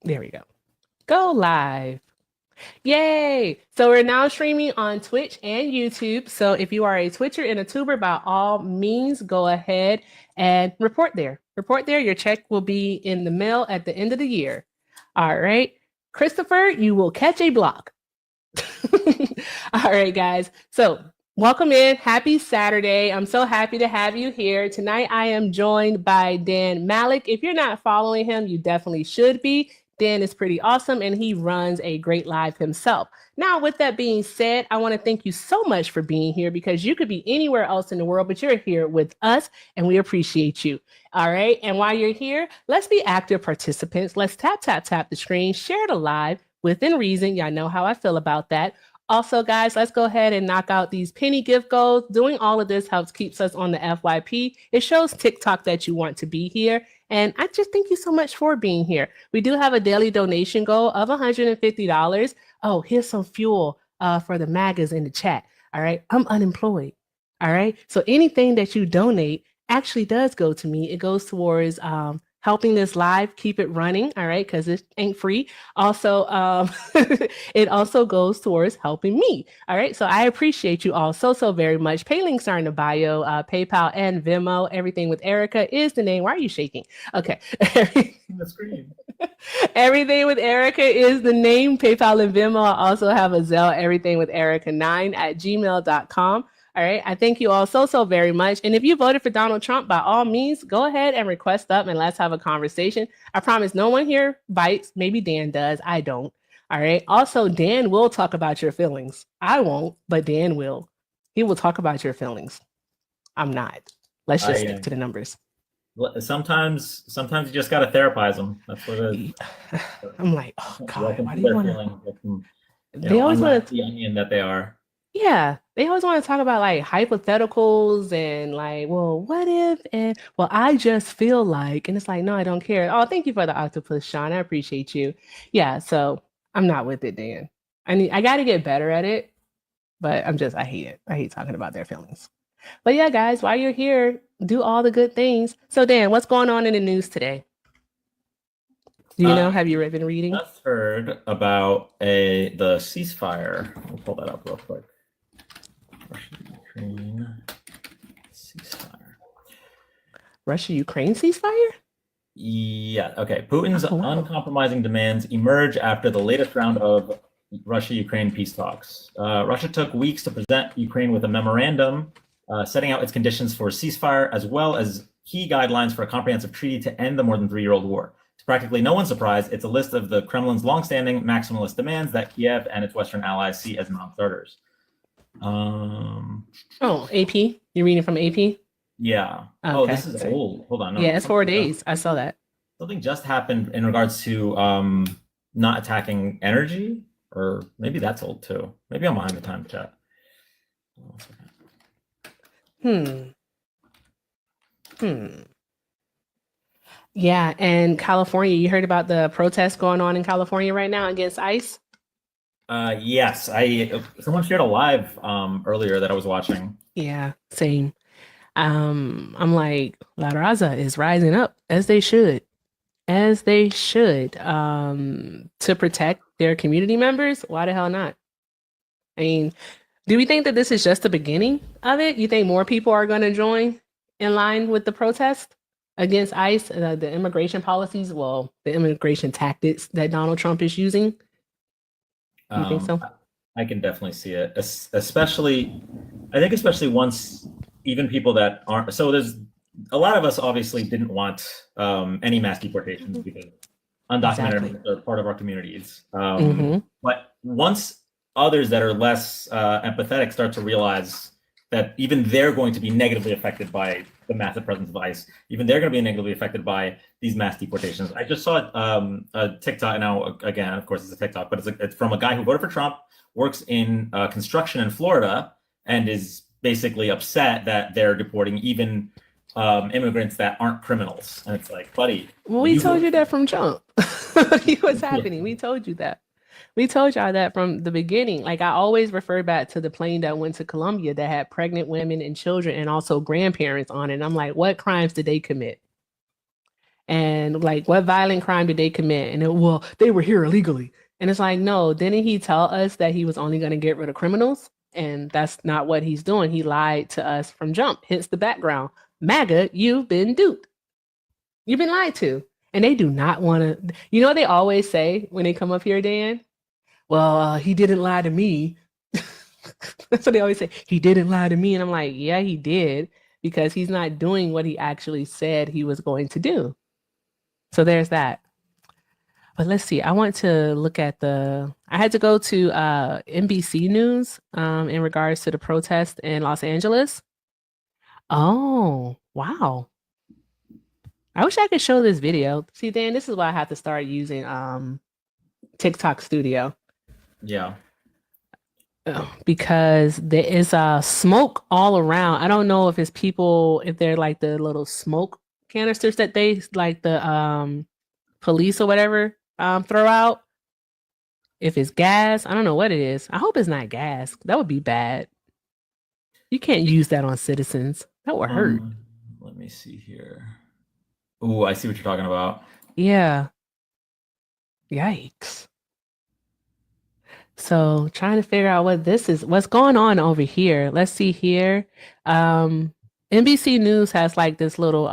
There we go. Go live. Yay! So we're now streaming on Twitch and YouTube. So if you are a Twitcher and a tuber, by all means, go ahead and report there. Report there. Your check will be in the mail at the end of the year. All right. Christopher, you will catch a block. All right, guys. So welcome in. Happy Saturday. I'm so happy to have you here. Tonight, I am joined by Dan Malek. If you're not following him, you definitely should be. Dan is pretty awesome and he runs a great live himself. Now, with that being said, I want to thank you so much for being here because you could be anywhere else in the world, but you're here with us and we appreciate you. All right. And while you're here, let's be active participants. Let's tap the screen, share the live within reason. Y'all know how I feel about that. Also, guys, let's go ahead and knock out these penny gift goals. Doing all of this helps keeps us on the FYP. It shows TikTok that you want to be here. And I just thank you so much for being here. We do have a daily donation goal of $150. Oh, here's some fuel for the MAGAs in the chat. All right. I'm unemployed. All right. So anything that you donate actually does go to me. It goes towards helping this live keep it running, all right, because it ain't free. Also, it also goes towards helping me, all right? So I appreciate you all so very much. Pay links are in the bio, PayPal and Venmo. Everything with Erica is the name. Why are you shaking? Okay. The screen. Everything with Erica is the name. PayPal and Venmo. I also have a Zelle, everything with Erica9@gmail.com. All right. I thank you all so very much. And if you voted for Donald Trump, by all means, go ahead and request up and let's have a conversation. I promise no one here bites. Maybe Dan does. I don't. All right. Also, Dan will talk about your feelings. I won't, but Dan will. He will talk about your feelings. I'm not. Let's just stick to the numbers. Sometimes you just got to therapize them. That's what it is. I'm like, oh God, why do you want to? They always want the onion that they are. Yeah, they always want to talk about like hypotheticals and like, well, what if? And well, I just feel like, and it's like, no, I don't care. Oh, thank you for the octopus, Sean. I appreciate you. Yeah, so I'm not with it, Dan. I got to get better at it, but I hate it. I hate talking about their feelings. But yeah, guys, while you're here, do all the good things. So Dan, what's going on in the news today? Do you know? Have you been reading? I've heard about the ceasefire. We'll pull that up real quick. Russia-Ukraine ceasefire. Russia-Ukraine ceasefire? Yeah. Okay. Putin's uncompromising demands emerge after the latest round of Russia-Ukraine peace talks. Russia took weeks to present Ukraine with a memorandum setting out its conditions for a ceasefire, as well as key guidelines for a comprehensive treaty to end the more than 3-year-old war. To practically no one's surprise, it's a list of the Kremlin's longstanding maximalist demands that Kiev and its Western allies see as non-starters. AP? You're reading from AP? Yeah. Okay. Oh, this is old. Hold on. No, yeah, it's 4 days. I saw that. Something just happened in regards to not attacking energy, or maybe that's old too. Maybe I'm behind the time chat. Yeah, and California, you heard about the protests going on in California right now against ICE? Yes, someone shared a live earlier that I was watching. Yeah, same. I'm like, La Raza is rising up as they should, to protect their community members. Why the hell not? I mean, do we think that this is just the beginning of it? You think more people are going to join in line with the protest against ICE, the immigration policies, the immigration tactics that Donald Trump is using? You think so? I can definitely see it, especially once even people that aren't. So there's a lot of us obviously didn't want any mass deportations because undocumented are part of our communities. But once others that are less empathetic start to realize that even they're going to be negatively affected by the massive presence of ICE, even they're going to be negatively affected by these mass deportations. I just saw a TikTok now. Again, of course, it's a TikTok, but it's from a guy who voted for Trump, works in construction in Florida, and is basically upset that they're deporting even immigrants that aren't criminals. And it's like, buddy. Well, we told you that from jump. What's happening? We told you that. We told y'all that from the beginning. Like, I always refer back to the plane that went to Colombia that had pregnant women and children and also grandparents on it. And I'm like, what crimes did they commit? And like, what violent crime did they commit? And well, they were here illegally. And it's like, no, didn't he tell us that he was only going to get rid of criminals? And that's not what he's doing. He lied to us from jump. Hence the background. MAGA, you've been duped. You've been lied to. And they do not want to. You know what they always say when they come up here, Dan? Well, he didn't lie to me. That's what they always say. He didn't lie to me. And I'm like, yeah, he did, because he's not doing what he actually said he was going to do. So there's that. But let's see. I want to look at I had to go to NBC News in regards to the protest in Los Angeles. Oh, wow. I wish I could show this video. See, Dan, this is why I have to start using TikTok Studio. Yeah. Because there is smoke all around. I don't know if it's people, if they're like the little smoke canisters that they like the police or whatever throw out. If it's gas, I don't know what it is. I hope it's not gas. That would be bad. You can't use that on citizens. That would hurt. Let me see here. Ooh, I see what you're talking about. Yeah. Yikes. So trying to figure out what's going on over here. Let's see here. NBC News has like this little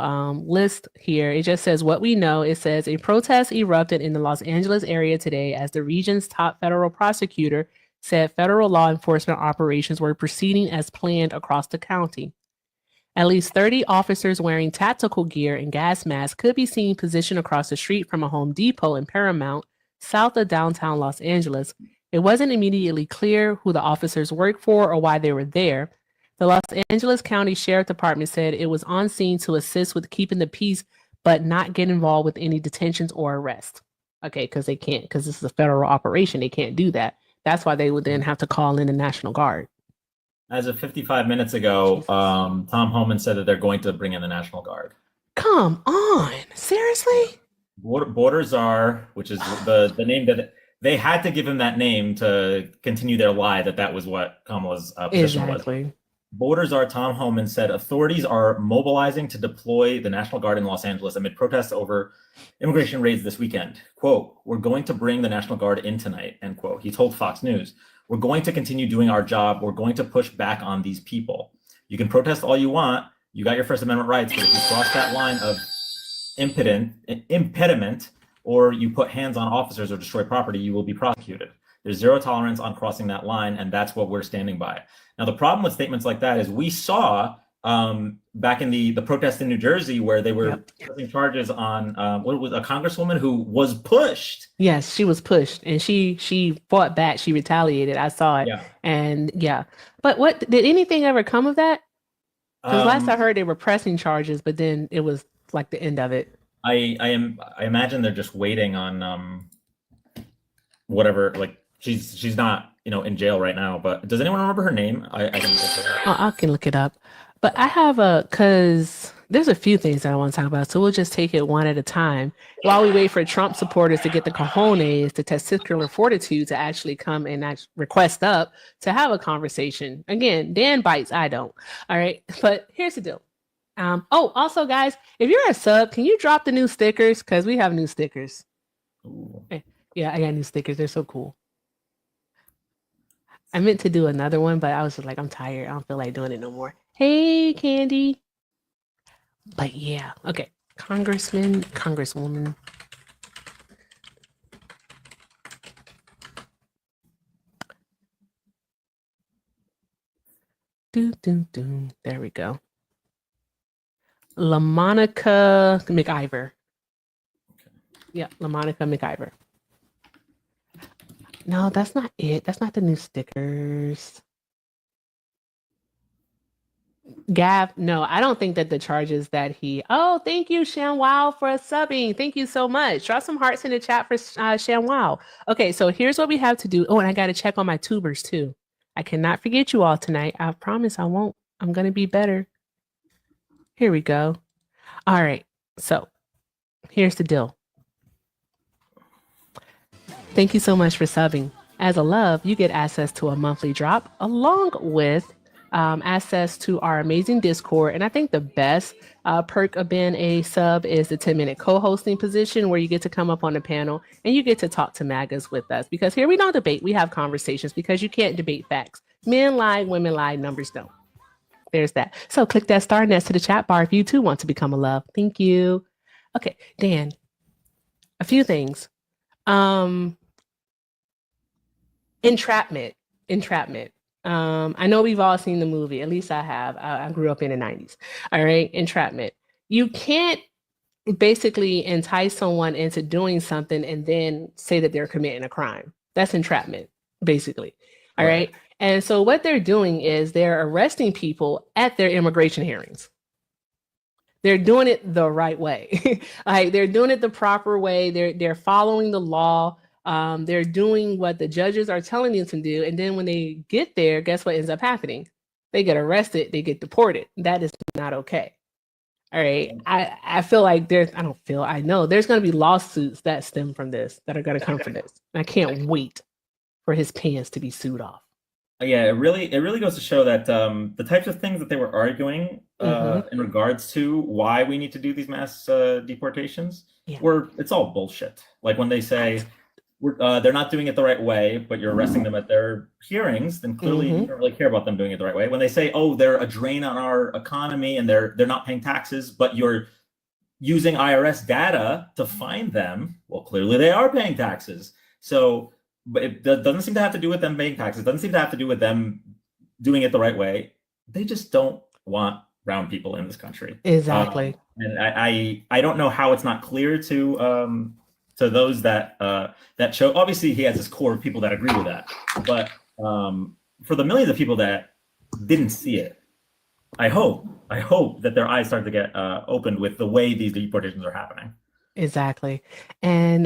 list here. It just says what we know. It says a protest erupted in the Los Angeles area today as the region's top federal prosecutor said federal law enforcement operations were proceeding as planned across the county. At least 30 officers wearing tactical gear and gas masks could be seen positioned across the street from a Home Depot in Paramount, south of downtown Los Angeles. It wasn't immediately clear who the officers worked for or why they were there. The Los Angeles County Sheriff Department said it was on scene to assist with keeping the peace, but not get involved with any detentions or arrests. Okay, because they can't, because this is a federal operation. They can't do that. That's why they would then have to call in the National Guard. As of 55 minutes ago, Tom Homan said that they're going to bring in the National Guard. Come on, seriously? Borders-Czar, which is the name that they had to give him that name to continue their lie that was what Kamala's position was. Borders-Czar Tom Homan said authorities are mobilizing to deploy the National Guard in Los Angeles amid protests over immigration raids this weekend. Quote, "We're going to bring the National Guard in tonight," end quote. He told Fox News, "We're going to continue doing our job. We're going to push back on these people. You can protest all you want. You got your First Amendment rights, but if you cross that line of impediment, or you put hands on officers or destroy property, you will be prosecuted. There's zero tolerance on crossing that line, and that's what we're standing by." Now, the problem with statements like that is we saw back in the protest in New Jersey where they were pressing charges on what was a congresswoman who was pushed. Yes, she was pushed, and she fought back. She retaliated. I saw it, and But what did anything ever come of that? Because last I heard they were pressing charges, but then it was like the end of it. I imagine they're just waiting on whatever. Like she's not in jail right now. But does anyone remember her name? I can look it up. I can look it up. But I have because there's a few things that I want to talk about. So we'll just take it one at a time while we wait for Trump supporters to get the cojones, the testicular fortitude to actually come and request up to have a conversation. Again, Dan bites, I don't. All right. But here's the deal. Also, guys, if you're a sub, can you drop the new stickers? Because we have new stickers. Ooh. Yeah, I got new stickers. They're so cool. I meant to do another one, but I was just like, I'm tired. I don't feel like doing it no more. Hey, Candy. But yeah, okay. Congressman, Congresswoman. There we go. LaMonica McIver. Okay. Yeah, LaMonica McIver. No, that's not it. That's not the new stickers. Gav, no, I don't think that the charges that he. Oh, thank you, ShamWow, for subbing. Thank you so much. Drop some hearts in the chat for ShamWow. Okay, so here's what we have to do. Oh, and I got to check on my tubers too. I cannot forget you all tonight. I promise I won't. I'm going to be better. Here we go. All right. So here's the deal. Thank you so much for subbing. As a love, you get access to a monthly drop along with access to our amazing Discord. And I think the best perk of being a sub is the 10-minute co-hosting position where you get to come up on the panel and you get to talk to MAGAs with us. Because here we don't debate, we have conversations because you can't debate facts. Men lie, women lie, numbers don't. There's that. So click that star next to the chat bar if you too want to become a love. Thank you. Okay, Dan, a few things. Entrapment. I know we've all seen the movie. At least I have. I grew up in the 90s. All right. Entrapment. You can't basically entice someone into doing something and then say that they're committing a crime. That's entrapment, basically. All right. And so what they're doing is they're arresting people at their immigration hearings. They're doing it the right way. Like they're doing it the proper way. They're following the law. They're doing what the judges are telling them to do. And then when they get there, guess what ends up happening? They get arrested, they get deported. That is not okay. All right. I feel like I know there's going to be lawsuits that stem from this that are going to come from this. And I can't wait for his pants to be sued off. Yeah, it really goes to show that the types of things that they were arguing in regards to why we need to do these mass deportations it's all bullshit. Like when they say they're not doing it the right way, but you're arresting them at their hearings, then clearly you don't really care about them doing it the right way. When they say, oh, they're a drain on our economy and they're not paying taxes, but you're using IRS data to find them, well, clearly they are paying taxes. So but it doesn't seem to have to do with them paying taxes. It doesn't seem to have to do with them doing it the right way. They just don't want brown people in this country. Exactly. And I don't know how it's not clear to those that show. Obviously, he has this core of people that agree with that. But for the millions of people that didn't see it, I hope that their eyes start to get opened with the way these deportations are happening. Exactly. And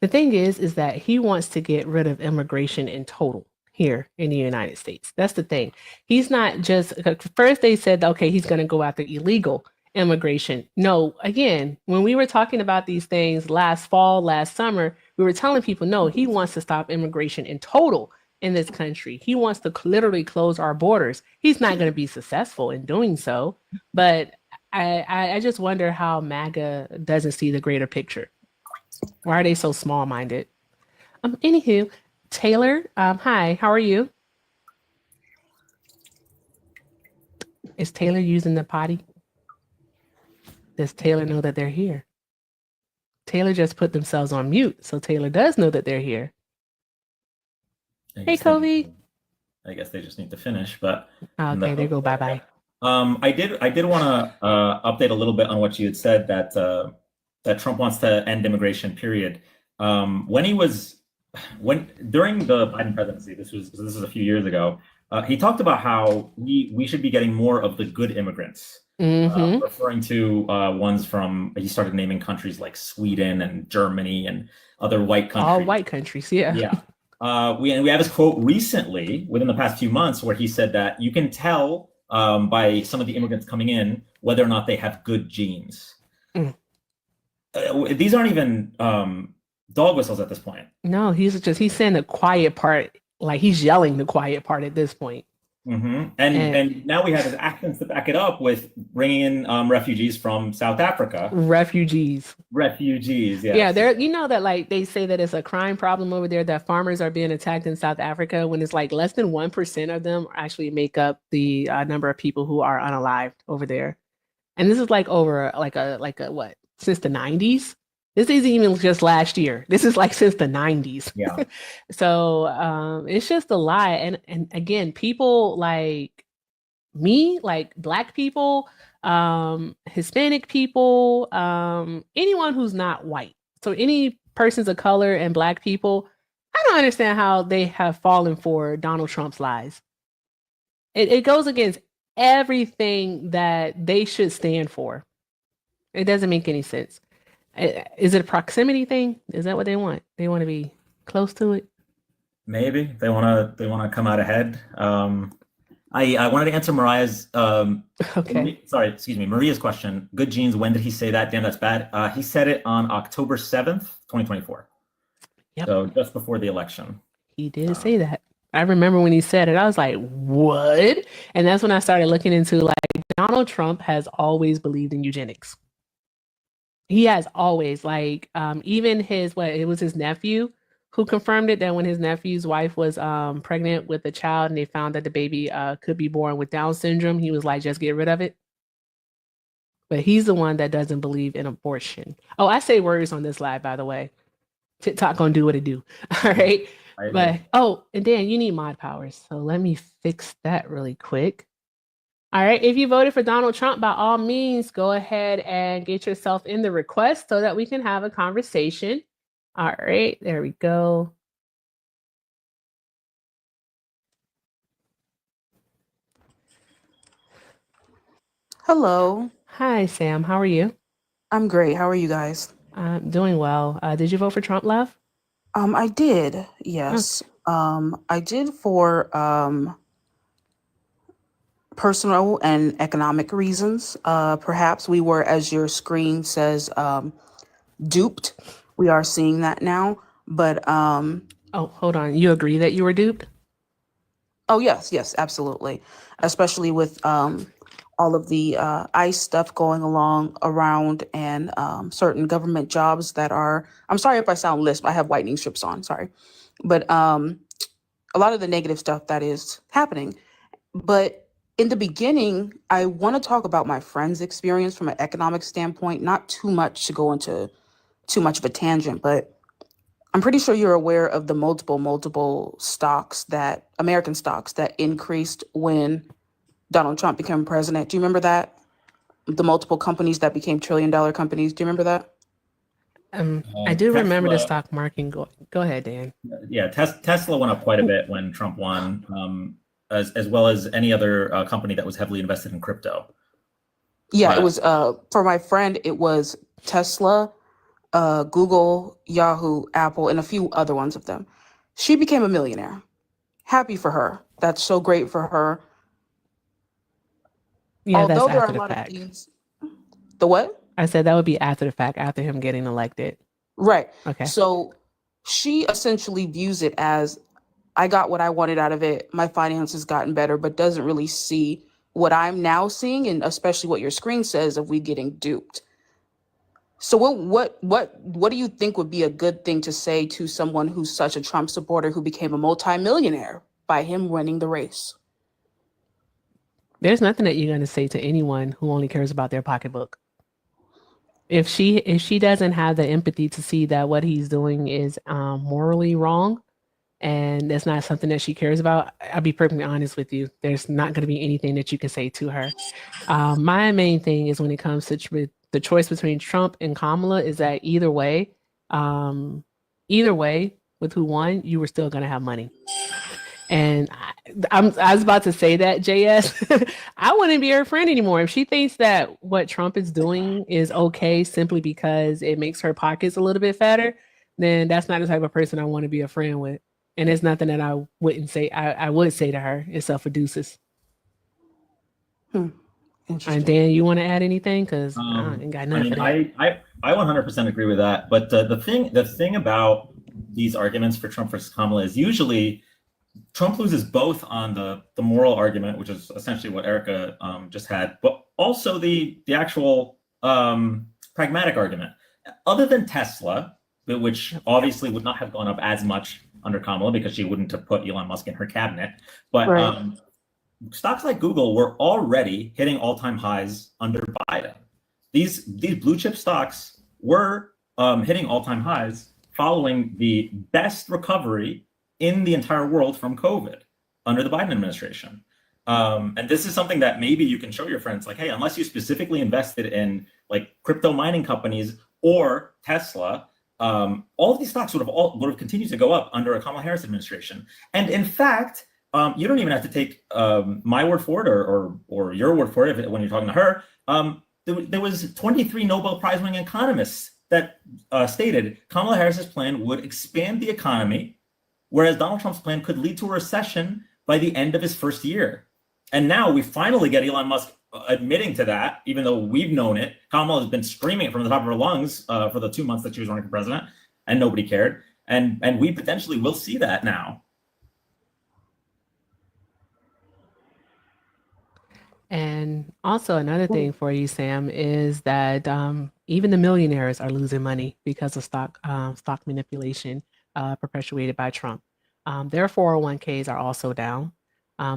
the thing is that he wants to get rid of immigration in total here in the United States. That's the thing. He's not just, first they said, okay, he's going to go after illegal immigration. No, again, when we were talking about these things last fall, last summer, we were telling people, no, he wants to stop immigration in total in this country. He wants to literally close our borders. He's not going to be successful in doing so. But I just wonder how MAGA doesn't see the greater picture. Why are they so small-minded? Anywho, Taylor, hi, how are you? Is Taylor using the potty? Does Taylor know that they're here? Taylor just put themselves on mute, so Taylor does know that they're here. Hey, Kobe. I guess they just need to finish, but okay, they go bye-bye. I did want to update a little bit on what you had said that Trump wants to end immigration, period. During the Biden presidency, this was a few years ago, he talked about how we should be getting more of the good immigrants, referring to ones from, he started naming countries like Sweden and Germany and other white countries. All white countries, yeah. Yeah. We have this quote recently, within the past few months, where he said that you can tell by some of the immigrants coming in whether or not they have good genes. These aren't even dog whistles at this point. No, he's saying the quiet part, like he's yelling the quiet part at this point. And now we have his actions to back it up with bringing in refugees from South Africa. Refugees, yes. Yeah, that like they say that it's a crime problem over there, that farmers are being attacked in South Africa, when it's like less than 1% of them actually make up the number of people who are unalived over there. And this is like over like a what? Since the 90s. This isn't even just last year. This is like since the 90s. Yeah. So it's just a lie. And again, people like me, like Black people, Hispanic people, anyone who's not white. So any persons of color and Black people, I don't understand how they have fallen for Donald Trump's lies. It goes against everything that they should stand for. It doesn't make any sense. Is it a proximity thing? Is that what they want? They want to be close to it? Maybe they want to come out ahead. I wanted to answer Maria's Maria's question. Good genes. When did he say that? Damn, that's bad. He said it on October 7th, 2024. Yep. So just before the election. He did say that. I remember when he said it, I was like, what? And that's when I started looking into like Donald Trump has always believed in eugenics. He has always like even his what it was his nephew who confirmed it that when his nephew's wife was pregnant with a child and they found that the baby could be born with Down syndrome, he was like, just get rid of it. But he's the one that doesn't believe in abortion. Oh, I say words on this live, by the way. TikTok gonna do what it do. All right. I agree. But oh, and Dan, you need mod powers. So let me fix that really quick. All right. If you voted for Donald Trump, by all means, go ahead and get yourself in the request so that we can have a conversation. All right. There we go. Hello. Hi, Sam. How are you? I'm great. How are you guys? I'm doing well. Did you vote for Trump, love? I did. Okay. Yes. I did for personal and economic reasons. Perhaps we were, as your screen says, duped. We are seeing that now. But Oh, hold on. You agree that you were duped? oh yes, absolutely. Especially with all of the ICE stuff going along around and certain government jobs that are. I'm sorry if I sound lisp. I have whitening strips on. Sorry, but a lot of the negative stuff that is happening. But in the beginning, I want to talk about my friend's experience from an economic standpoint, not too much to go into too much of a tangent, but I'm pretty sure you're aware of the multiple stocks that American stocks that increased when Donald Trump became president. Do you remember that? The multiple companies that became trillion-dollar companies. Do you remember that? I do remember the Tesla, stock market. Go ahead, Dan. yeah, Tesla went up quite a bit when Trump won, as well as any other company that was heavily invested in crypto. Yeah, it But was for my friend, it was Tesla, Google, Yahoo, Apple, and a few other ones of them. She became a millionaire. Happy for her. That's so great for her. Yeah, that's Although there are after a the lot of fact. things. The what? I said that would be after the fact, after him getting elected. Right. Okay. So she essentially views it as I got what I wanted out of it. My finances gotten better, but doesn't really see what I'm now seeing, and especially what your screen says of we getting duped. So what do you think would be a good thing to say to someone who's such a Trump supporter who became a multimillionaire by him winning the race? There's nothing that you're going to say to anyone who only cares about their pocketbook. If she doesn't have the empathy to see that what he's doing is morally wrong and that's not something that she cares about, I'll be perfectly honest with you. There's not going to be anything that you can say to her. My main thing is when it comes to the choice between Trump and Kamala is that um, either way, with who won, you were still going to have money. And I was about to say that, JS. I wouldn't be her friend anymore. If she thinks that what Trump is doing is okay simply because it makes her pockets a little bit fatter, then that's not the type of person I want to be a friend with. And it's nothing that I wouldn't say, I would say to her, except for deuces. Hmm, And interesting. Dan, you want to add anything? Because I ain't got I nothing mean, for that. I 100% agree with that. But the thing about these arguments for Trump versus Kamala is usually Trump loses both on the moral argument, which is essentially what Erica just had, but also the actual pragmatic argument. Other than Tesla, which obviously would not have gone up as much under Kamala because she wouldn't have put Elon Musk in her cabinet, but Right. stocks like Google were already hitting all-time highs under Biden. These blue chip stocks were hitting all-time highs following the best recovery in the entire world from COVID under the Biden administration. And this is something that maybe you can show your friends, like, hey, unless you specifically invested in like crypto mining companies or Tesla, all of these stocks would have continued to go up under a Kamala Harris administration. And in fact, you don't even have to take my word for it or your word for it when you're talking to her. There was 23 Nobel Prize winning economists that stated Kamala Harris's plan would expand the economy, whereas Donald Trump's plan could lead to a recession by the end of his first year. And now we finally get Elon Musk admitting to that, even though we've known it. Kamala has been screaming it from the top of her lungs for the 2 months that she was running for president, and nobody cared. And we potentially will see that now. And also another thing for you, Sam, is that even the millionaires are losing money because of stock manipulation perpetuated by Trump. Their 401ks are also down.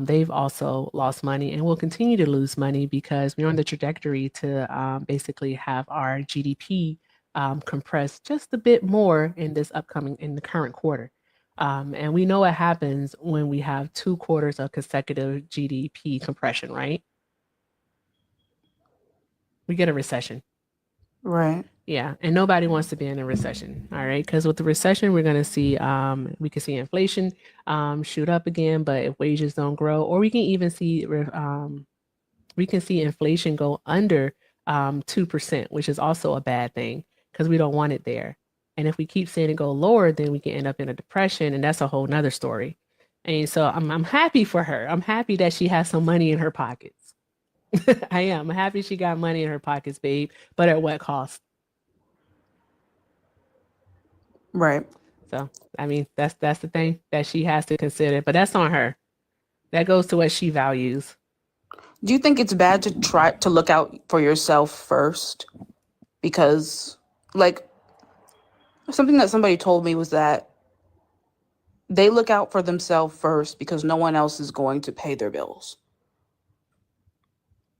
They've also lost money and will continue to lose money because we're on the trajectory to basically have our GDP compress just a bit more in the current quarter. And we know what happens when we have 2 quarters of consecutive GDP compression, right? We get a recession. Right. Yeah, and nobody wants to be in a recession, all right? Because with the recession, we're going to see, we can see inflation shoot up again, but if wages don't grow, or we can see inflation go under 2%, which is also a bad thing because we don't want it there. And if we keep seeing it go lower, then we can end up in a depression, and that's a whole nother story. And so I'm happy for her. I'm happy that she has some money in her pockets. I am. I'm happy she got money in her pockets, babe. But at what cost? Right. So, I mean, that's the thing that she has to consider. But that's on her. That goes to what she values. Do you think it's bad to try to look out for yourself first? Because, like, something that somebody told me was that they look out for themselves first because no one else is going to pay their bills.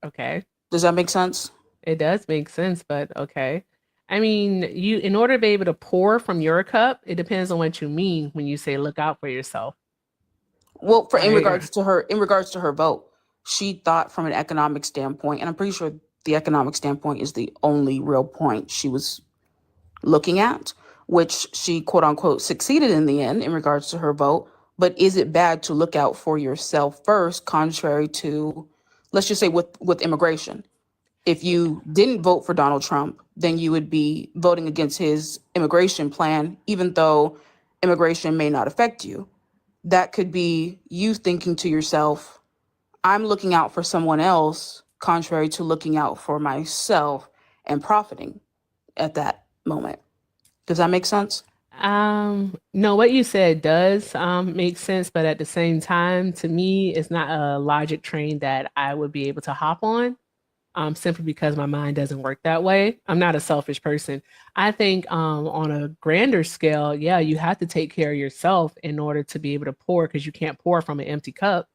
Okay. Does that make sense? It does make sense, but okay. I mean, in order to be able to pour from your cup, it depends on what you mean when you say look out for yourself. Well, in Right. regards to her vote, she thought from an economic standpoint, and I'm pretty sure the economic standpoint is the only real point she was looking at, which she quote unquote succeeded in the end in regards to her vote. But is it bad to look out for yourself first, contrary to, let's just say with immigration? If you didn't vote for Donald Trump, then you would be voting against his immigration plan, even though immigration may not affect you. That could be you thinking to yourself, I'm looking out for someone else, contrary to looking out for myself and profiting at that moment. Does that make sense? No, what you said does make sense, but at the same time, to me, it's not a logic train that I would be able to hop on. Simply because my mind doesn't work that way. I'm not a selfish person. I think on a grander scale, yeah, you have to take care of yourself in order to be able to pour because you can't pour from an empty cup.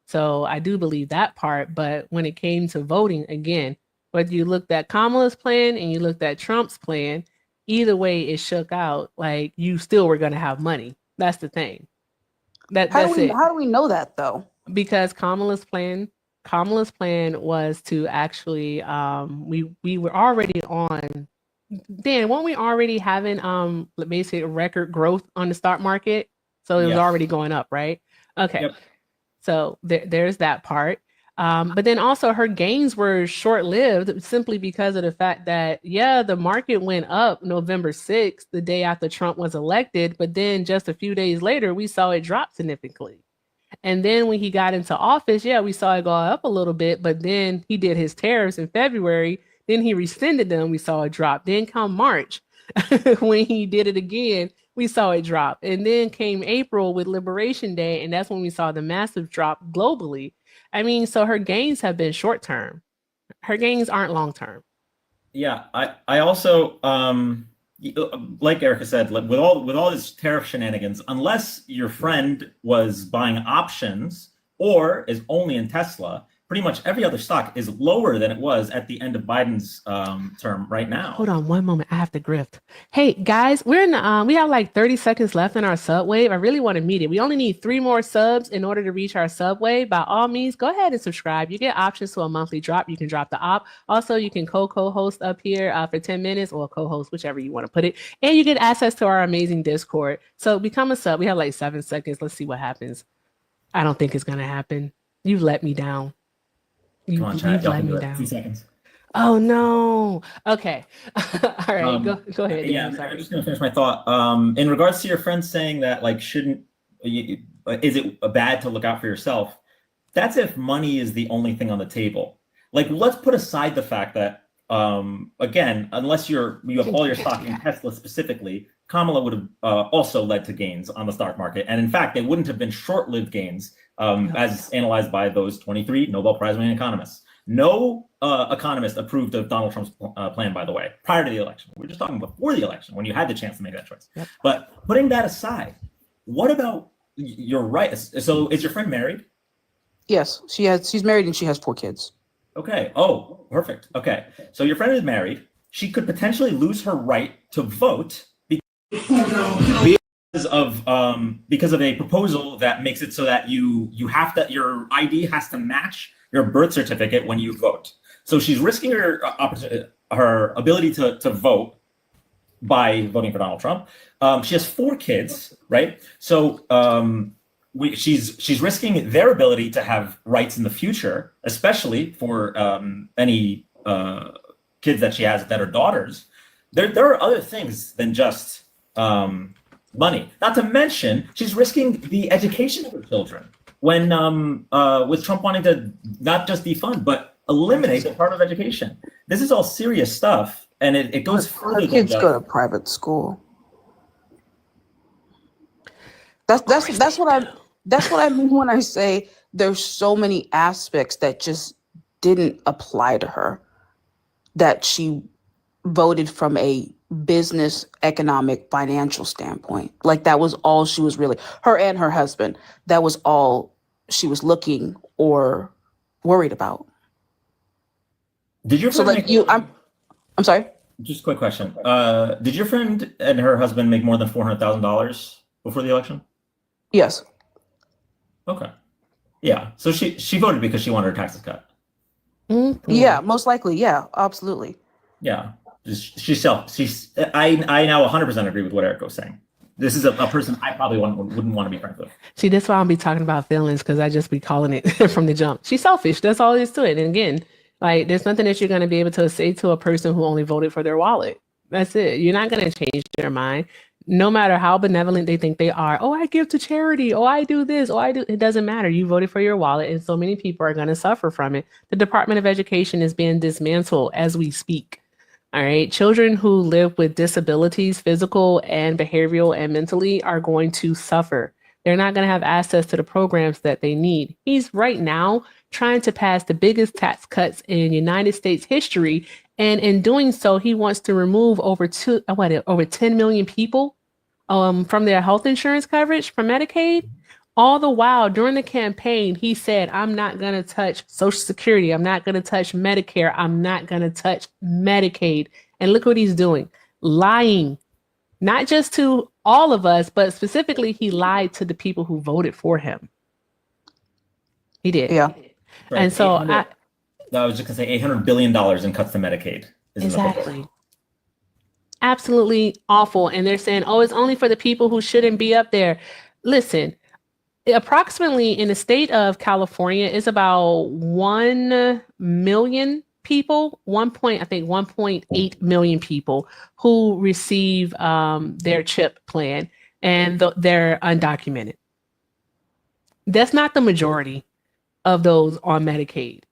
So I do believe that part. But when it came to voting, again, whether you looked at Kamala's plan and you looked at Trump's plan, either way it shook out, like you still were going to have money. That's the thing. That's it. How do we know that though? Because Kamala's plan was to actually we were already on. Dan, weren't we already having basically record growth on the stock market? So it was already going up, right? Okay. Yep. So there's that part. But then also her gains were short-lived simply because of the fact that, yeah, the market went up November 6th, the day after Trump was elected, but then just a few days later, we saw it drop significantly. And then when he got into office, yeah, we saw it go up a little bit, but then he did his tariffs in February. Then he rescinded them. We saw it drop. Then come March, when he did it again, we saw it drop. And then came April with Liberation Day, and that's when we saw the massive drop globally. I mean, so her gains have been short term. Her gains aren't long term. Yeah, I also like Erica said, with all this tariff shenanigans, unless your friend was buying options or is only in Tesla, pretty much every other stock is lower than it was at the end of Biden's term right now. Hold on one moment. I have to grift. Hey guys, we're in we have like 30 seconds left in our sub wave. I really want to meet it. We only need 3 more subs in order to reach our sub wave. By all means, go ahead and subscribe. You get options to a monthly drop. You can drop the op. Also, you can co-host up here for 10 minutes or co-host, whichever you want to put it. And you get access to our amazing Discord. So become a sub. We have like 7 seconds. Let's see what happens. I don't think it's going to happen. You've let me down. Come on, chat. Y'all can do it. Down. 2 seconds. Oh no. Okay. All right. Go ahead. Yeah, I'm just gonna finish my thought. In regards to your friend saying that, like, is it bad to look out for yourself? That's if money is the only thing on the table. Like, let's put aside the fact that, again, unless you have all your stock in Tesla specifically, Kamala would have also led to gains on the stock market, and in fact, they wouldn't have been short-lived gains as analyzed by those 23 Nobel Prize-winning economists. No economist approved of Donald Trump's plan, by the way, prior to the election. We're just talking before the election, when you had the chance to make that choice. Yep. But putting that aside, what about, you're right. So is your friend married? Yes, she's married and she has 4 kids. Okay. Oh, perfect. Okay. So your friend is married. She could potentially lose her right to vote because of a proposal that makes it so that your ID has to match your birth certificate when you vote. So she's risking her ability to vote by voting for Donald Trump. She has 4 kids, right? So she's risking their ability to have rights in the future, especially for any kids that she has that are daughters. There are other things than just money. Not to mention, she's risking the education of her children when with Trump wanting to not just defund but eliminate the part of education. This is all serious stuff, and it goes further. Her kids go to private school. That's what I mean when I say there's so many aspects that just didn't apply to her, that she voted from a business, economic, financial standpoint. Like that was all she was really, her and her husband, that was all she was looking or worried about. Did your friend I'm sorry? Just a quick question. Did your friend and her husband make more than $400,000 before the election? Yes. Okay. Yeah. So she voted because she wanted her taxes cut. Mm-hmm. Yeah, most likely. Yeah, absolutely. Yeah. I now 100% agree with what Eric was saying. This is a person I probably wouldn't want to be friends with. See, that's why I'll be talking about feelings, because I just be calling it from the jump. She's selfish. That's all there is to it. And again, like there's nothing that you're going to be able to say to a person who only voted for their wallet. That's it. You're not going to change their mind. No matter how benevolent they think they are. Oh, I give to charity. Oh, I do this. Oh, I do. It doesn't matter. You voted for your wallet, and so many people are going to suffer from it. The Department of Education is being dismantled as we speak. All right. Children who live with disabilities, physical and behavioral and mentally, are going to suffer. They're not going to have access to the programs that they need. He's right now trying to pass the biggest tax cuts in United States history. And in doing so, he wants to remove over 10 million people from their health insurance coverage from Medicaid. All the while during the campaign, he said, I'm not going to touch Social Security. I'm not going to touch Medicare. I'm not going to touch Medicaid. And look what he's doing. Lying, not just to all of us, but specifically, he lied to the people who voted for him. He did. Yeah. Right. And so I was just going to say $800 billion in cuts to Medicaid. Exactly. Absolutely awful. And they're saying, oh, it's only for the people who shouldn't be up there. Listen, approximately in the state of California is about 1 million people, 1.8 million people who receive their CHIP plan, and they're undocumented. That's not the majority of those on Medicaid.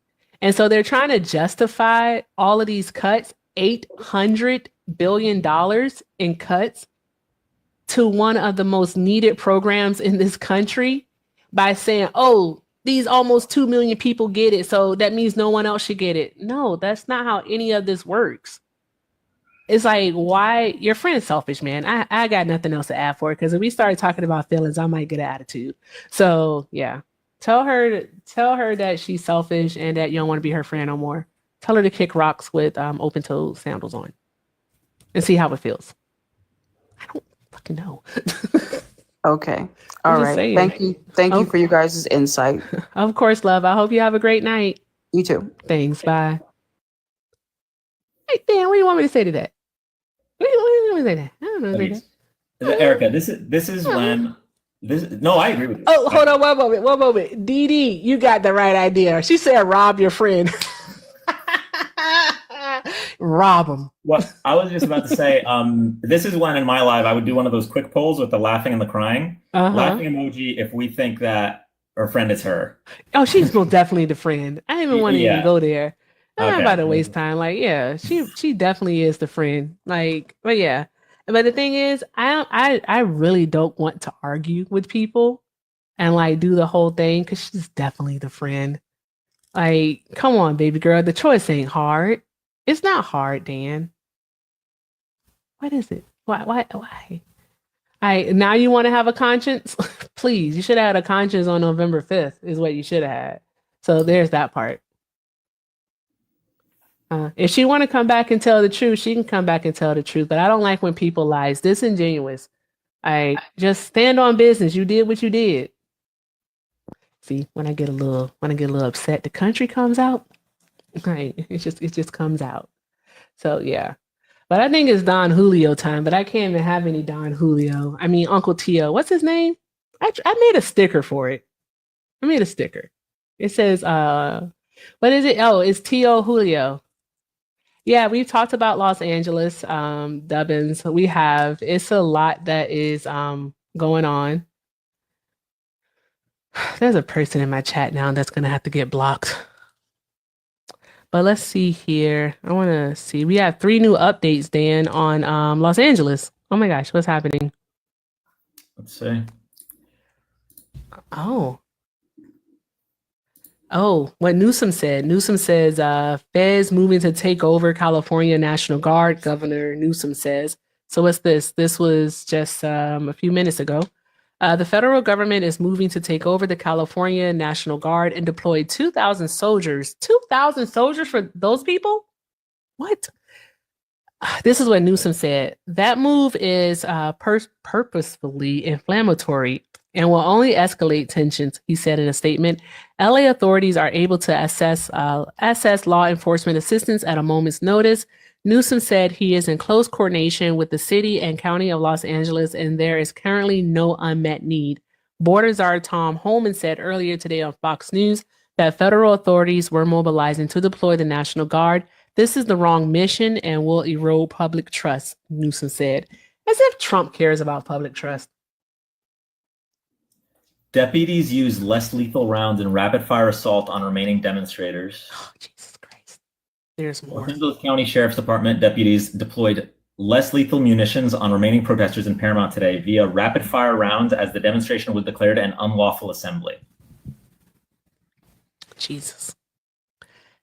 And so they're trying to justify all of these cuts, $800 billion in cuts to one of the most needed programs in this country, by saying, oh, these almost 2 million people get it, so that means no one else should get it. No, that's not how any of this works. It's like, why? Your friend's selfish, man. I got nothing else to add for it, because if we started talking about feelings, I might get an attitude. So yeah, tell her that she's selfish and that you don't want to be her friend no more. Tell her to kick rocks with open-toed sandals on and see how it feels. I don't fucking know. Okay. All right. Saying. Thank you. Thank you for you guys' insight. Of course, love. I hope you have a great night. You too. Thanks. Bye. Hey, Dan, what do you want me to say to that? What do you want me to say to that? I don't know. Erica, this is when no, I agree with you. Oh, hold on, one moment. Dee, you got the right idea. She said, rob your friend. Rob him. Well, I was just about to say, this is when in my life I would do one of those quick polls with the laughing and the crying. Laughing emoji if we think that our friend is her. Oh, she's most definitely the friend. I didn't even want to even go there. I'm not about to waste time. Like, yeah, she definitely is the friend. Like, but yeah. But the thing is, I really don't want to argue with people. and like do the whole thing because she's definitely the friend. Like, come on, baby girl. The choice ain't hard. It's not hard, Dan. What is it? Why? Now you want to have a conscience? Please, you should have had a conscience on November 5th, is what you should have had. So there's that part. If she want to come back and tell the truth, she can come back and tell the truth. But I don't like when people lie. It's disingenuous. I just stand on business. You did what you did. See, when I get a little upset, the country comes out. Right. It just comes out. So yeah. But I think it's Don Julio time, but I can't even have any Don Julio. I mean, Uncle Tio. What's his name? I made a sticker for it. I made a sticker. It says, what is it? Oh, it's Tio Julio. Yeah, we've talked about Los Angeles, Dubbins. It's a lot that is going on. There's a person in my chat now that's going to have to get blocked. But let's see here. I want to see. We have 3 new updates, Dan, on Los Angeles. Oh my gosh, what's happening? Let's see. Oh, what Newsom said. Newsom says Feds moving to take over California National Guard, Governor Newsom says. So what's this? This was just a few minutes ago. The federal government is moving to take over the California National Guard and deploy 2,000 soldiers. 2,000 soldiers for those people? What? This is what Newsom said. That move is purposefully inflammatory and will only escalate tensions, he said in a statement. LA authorities are able to assess law enforcement assistance at a moment's notice. Newsom said he is in close coordination with the city and county of Los Angeles, and there is currently no unmet need. Border Czar Tom Homan said earlier today on Fox News that federal authorities were mobilizing to deploy the National Guard. This is the wrong mission and will erode public trust, Newsom said, as if Trump cares about public trust. Deputies used less lethal rounds in rapid-fire assault on remaining demonstrators. Oh, Jesus Christ. There's more. Los Angeles County Sheriff's Department deputies deployed less lethal munitions on remaining protesters in Paramount today via rapid-fire rounds as the demonstration was declared an unlawful assembly. Jesus.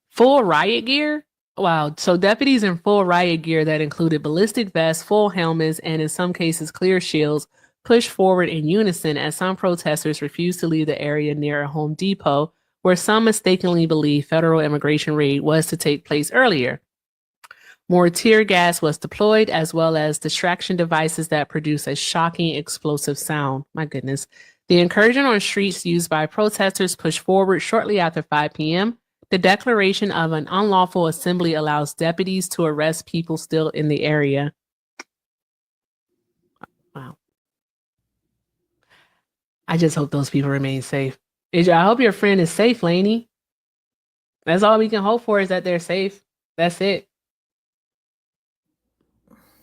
Full riot gear? Wow. So deputies in full riot gear that included ballistic vests, full helmets, and in some cases clear shields pushed forward in unison as some protesters refused to leave the area near a Home Depot where some mistakenly believed federal immigration raid was to take place earlier. More tear gas was deployed, as well as distraction devices that produce a shocking explosive sound. My goodness. The incursion on streets used by protesters pushed forward shortly after 5 p.m. The declaration of an unlawful assembly allows deputies to arrest people still in the area. Wow. I just hope those people remain safe. I hope your friend is safe, Lainey. That's all we can hope for, is that they're safe. That's it.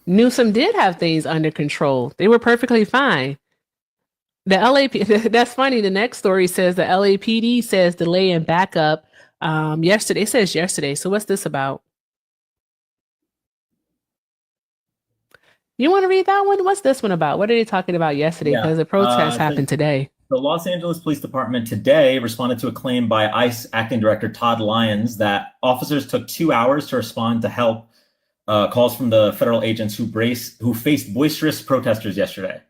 Newsom did have things under control. They were perfectly fine. The LAPD, that's funny. The next story says the LAPD says delay and backup. Yesterday, it says yesterday. So what's this about? You want to read that one? What's this one about? What are they talking about yesterday? Because the protest happened today. The Los Angeles Police Department today responded to a claim by ICE Acting Director Todd Lyons that officers took 2 hours to respond to help calls from the federal agents who faced boisterous protesters yesterday.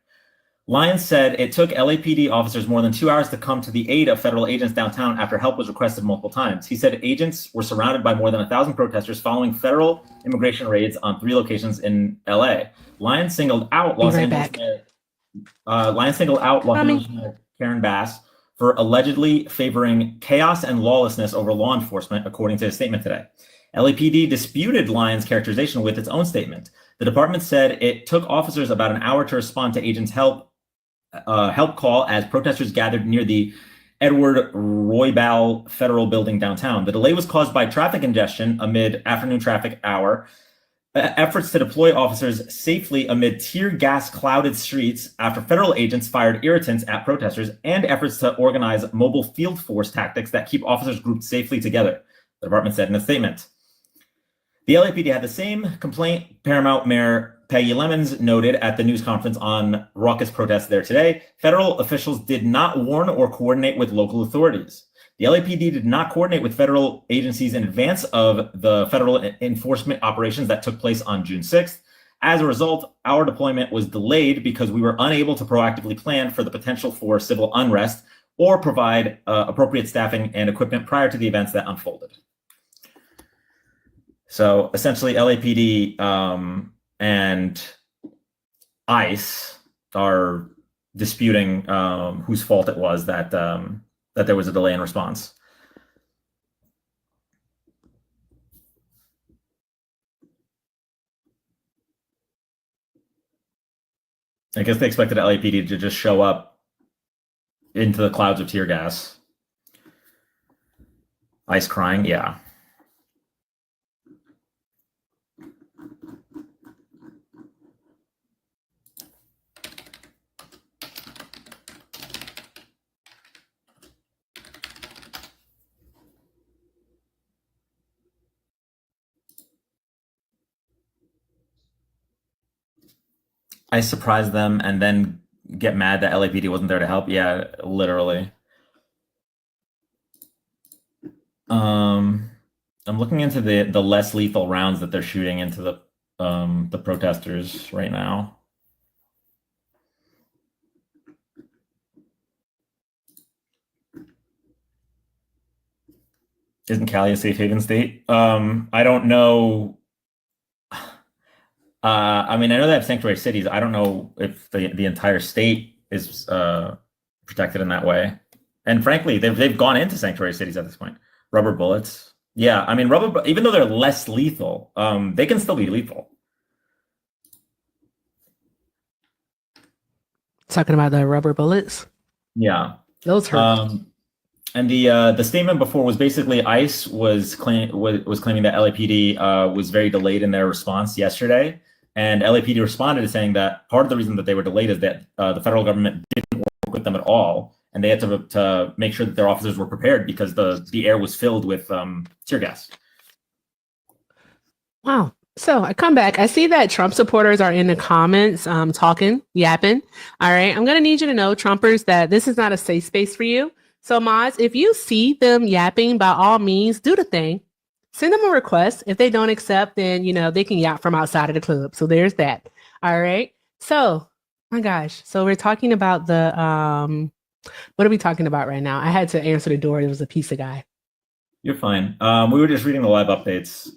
Lyons said it took LAPD officers more than 2 hours to come to the aid of federal agents downtown after help was requested multiple times. He said agents were surrounded by more than 1,000 protesters following federal immigration raids on 3 locations in LA. Lyons singled out Los Angeles Mayor Karen Bass for allegedly favoring chaos and lawlessness over law enforcement, according to his statement today. LAPD disputed Lyons' characterization with its own statement. The department said it took officers about an hour to respond to agents' help call as protesters gathered near the Edward Roybal Federal Building downtown. The delay was caused by traffic congestion amid afternoon traffic hour, efforts to deploy officers safely amid tear gas clouded streets after federal agents fired irritants at protesters, and efforts to organize mobile field force tactics that keep officers grouped safely together, the department said in a statement. The LAPD had the same complaint Paramount Mayor Peggy Lemons noted at the news conference on raucous protests there today, federal officials did not warn or coordinate with local authorities. The LAPD did not coordinate with federal agencies in advance of the federal enforcement operations that took place on June 6th. As a result, our deployment was delayed because we were unable to proactively plan for the potential for civil unrest or provide appropriate staffing and equipment prior to the events that unfolded. So essentially, LAPD and ICE are disputing whose fault it was that there was a delay in response. I guess they expected LAPD to just show up into the clouds of tear gas. ICE crying, yeah. I surprise them and then get mad that LAPD wasn't there to help. Yeah, literally. I'm looking into the less lethal rounds that they're shooting into the protesters right now. Isn't Cali a safe haven state? I don't know. I mean, I know they have sanctuary cities. I don't know if the entire state is protected in that way. And frankly, they've gone into sanctuary cities at this point. Rubber bullets. Yeah, I mean, even though they're less lethal, they can still be lethal. Talking about the rubber bullets. Yeah, those hurt. And the statement before was basically ICE was claiming that LAPD was very delayed in their response yesterday, and LAPD responded saying that part of the reason that they were delayed is that the federal government didn't work with them at all, and they had to make sure that their officers were prepared because the air was filled with tear gas. Wow. So I come back. I see that Trump supporters are in the comments talking, yapping. All right. I'm going to need you to know, Trumpers, that this is not a safe space for you. So mods, if you see them yapping, by all means, do the thing. Send them a request. If they don't accept, then, they can yap from outside of the club. So there's that. All right. So, my gosh. So we're talking about what are we talking about right now? I had to answer the door. There was a pizza guy. You're fine. We were just reading the live updates.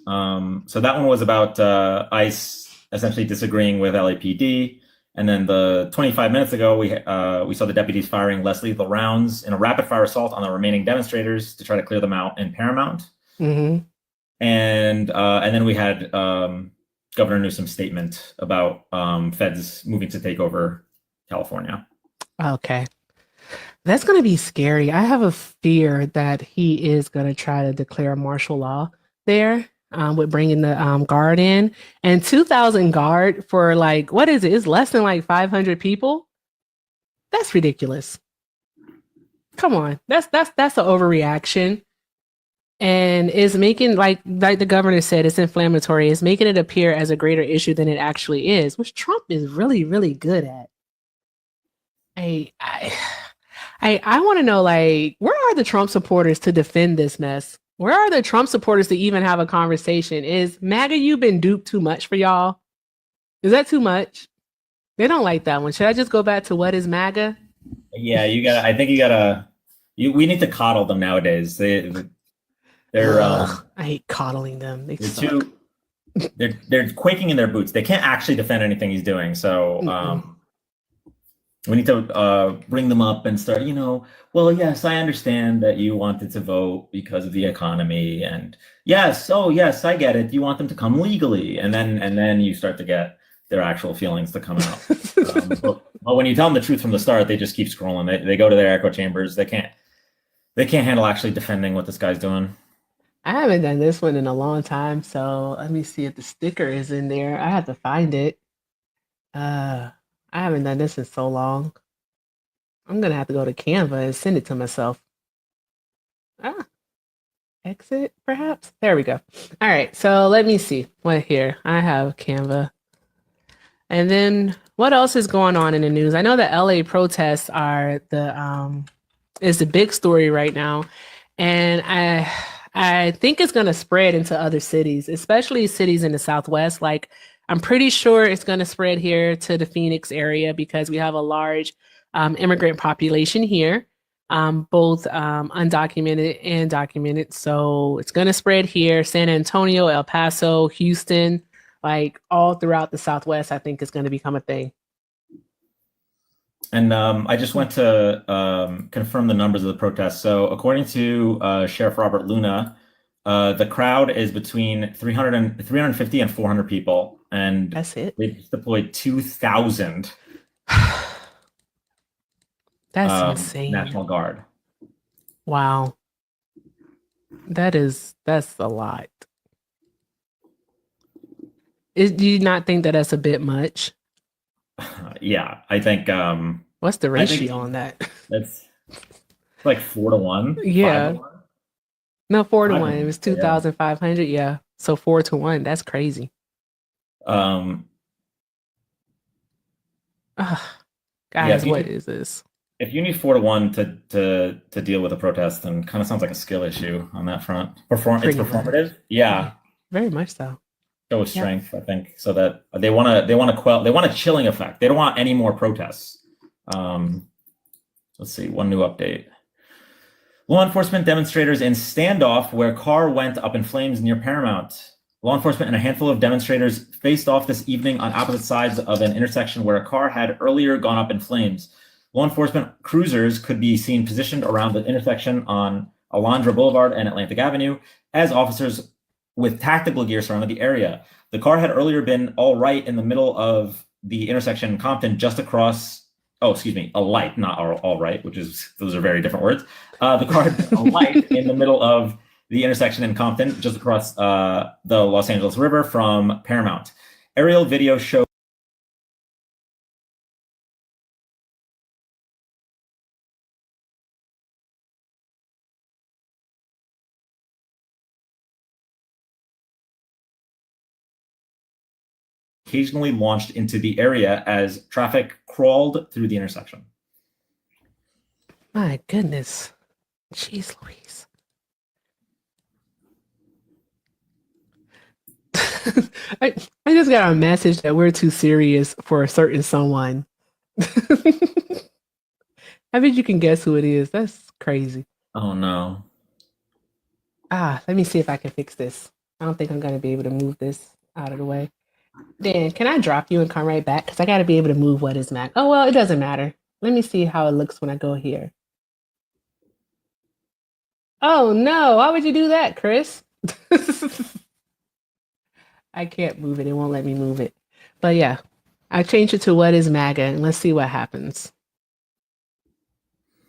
So that one was about ICE essentially disagreeing with LAPD. And then the 25 minutes ago, we saw the deputies firing less lethal rounds in a rapid fire assault on the remaining demonstrators to try to clear them out in Paramount. Mm-hmm. And then we had Governor Newsom's statement about feds moving to take over California. Okay. That's going to be scary. I have a fear that he is going to try to declare martial law there with bringing the guard in. And 2,000 guard for what is it? It's less than 500 people. That's ridiculous. Come on. That's an overreaction. And it's making, like the governor said, it's inflammatory. It's making it appear as a greater issue than it actually is, which Trump is really, really good at. I want to know, where are the Trump supporters to defend this mess? Where are the Trump supporters to even have a conversation? Is MAGA you been duped too much for y'all? Is that too much? They don't like that one. Should I just go back to what is MAGA? Yeah, we need to coddle them nowadays. They're I hate coddling them. They're quaking in their boots. They can't actually defend anything he's doing. So we need to bring them up and start, well, yes, I understand that you wanted to vote because of the economy. And yes, I get it. You want them to come legally. And then you start to get their actual feelings to come out. But when you tell them the truth from the start, they just keep scrolling. They go to their echo chambers. They can't handle actually defending what this guy's doing. I haven't done this one in a long time. So let me see if the sticker is in there. I have to find it. I haven't done this in so long. I'm going to have to go to Canva and send it to myself. Exit, perhaps? There we go. All right, so let me see. What here? I have Canva. And then what else is going on in the news? I know the LA protests are is the big story right now. And I think it's going to spread into other cities, especially cities in the Southwest. Like, I'm pretty sure it's going to spread here to the Phoenix area because we have a large immigrant population here, both undocumented and documented. So it's going to spread here, San Antonio, El Paso, Houston, like all throughout the Southwest. I think it's going to become a thing. And I just went to confirm the numbers of the protests. So according to Sheriff Robert Luna, the crowd is between 350 and 400 people. And That's it. they've deployed 2,000 That's insane. National Guard. Wow. That's a lot. Do you not think that that's a bit much? Yeah, I think. What's the ratio on that? It's like 4 to 1. Yeah. 5 to 1. No, 4 to 1. It was 2,500. Yeah. So 4 to 1. That's crazy. Guys, what is this? If you need 4 to 1 to deal with a protest, then kind of sounds like a skill issue on that front. It's performative. Yeah. Very much so. Show strength, I think, so that they want a chilling effect. They don't want any more protests. Let's see, one new update. Law enforcement demonstrators in standoff where car went up in flames near Paramount. Law enforcement and a handful of demonstrators faced off this evening on opposite sides of an intersection where a car had earlier gone up in flames. Law enforcement cruisers could be seen positioned around the intersection on Alondra Boulevard and Atlantic Avenue as officers with tactical gear surrounded the area. The car had earlier been all right in the middle of the intersection in Compton, just across, a light, not all right, those are very different words. The car had been a light in the middle of the intersection in Compton, just across the Los Angeles River from Paramount. Aerial video showed occasionally launched into the area as traffic crawled through the intersection. My goodness. Jeez Louise. I just got a message that we're too serious for a certain someone. I bet you can guess who it is. That's crazy. Oh no. Let me see if I can fix this. I don't think I'm going to be able to move this out of the way. Dan, can I drop you and come right back? Because I got to be able to move what is Mac. Oh, well, it doesn't matter. Let me see how it looks when I go here. Oh, no. Why would you do that, Chris? I can't move it. It won't let me move it. But yeah, I changed it to what is MAGA, and let's see what happens.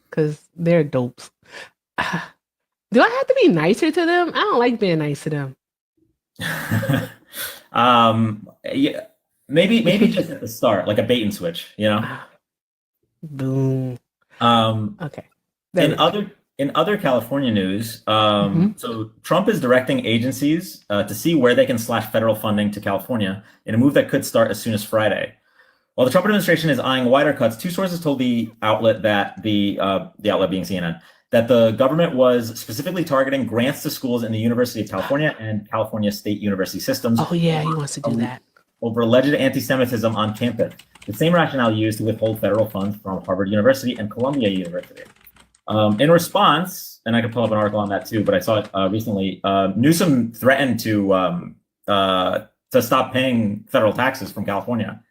Because they're dopes. Do I have to be nicer to them? I don't like being nice to them. Yeah, maybe just at the start, like a bait and switch, Boom. Okay. In other California news, so Trump is directing agencies to see where they can slash federal funding to California in a move that could start as soon as Friday. While the Trump administration is eyeing wider cuts, two sources told the outlet that the outlet being CNN, that the government was specifically targeting grants to schools in the University of California and California State University systems. Oh yeah, he wants to do that. Over alleged anti-Semitism on campus. The same rationale used to withhold federal funds from Harvard University and Columbia University. In response, and I could pull up an article on that too, but I saw it recently, Newsom threatened to stop paying federal taxes from California.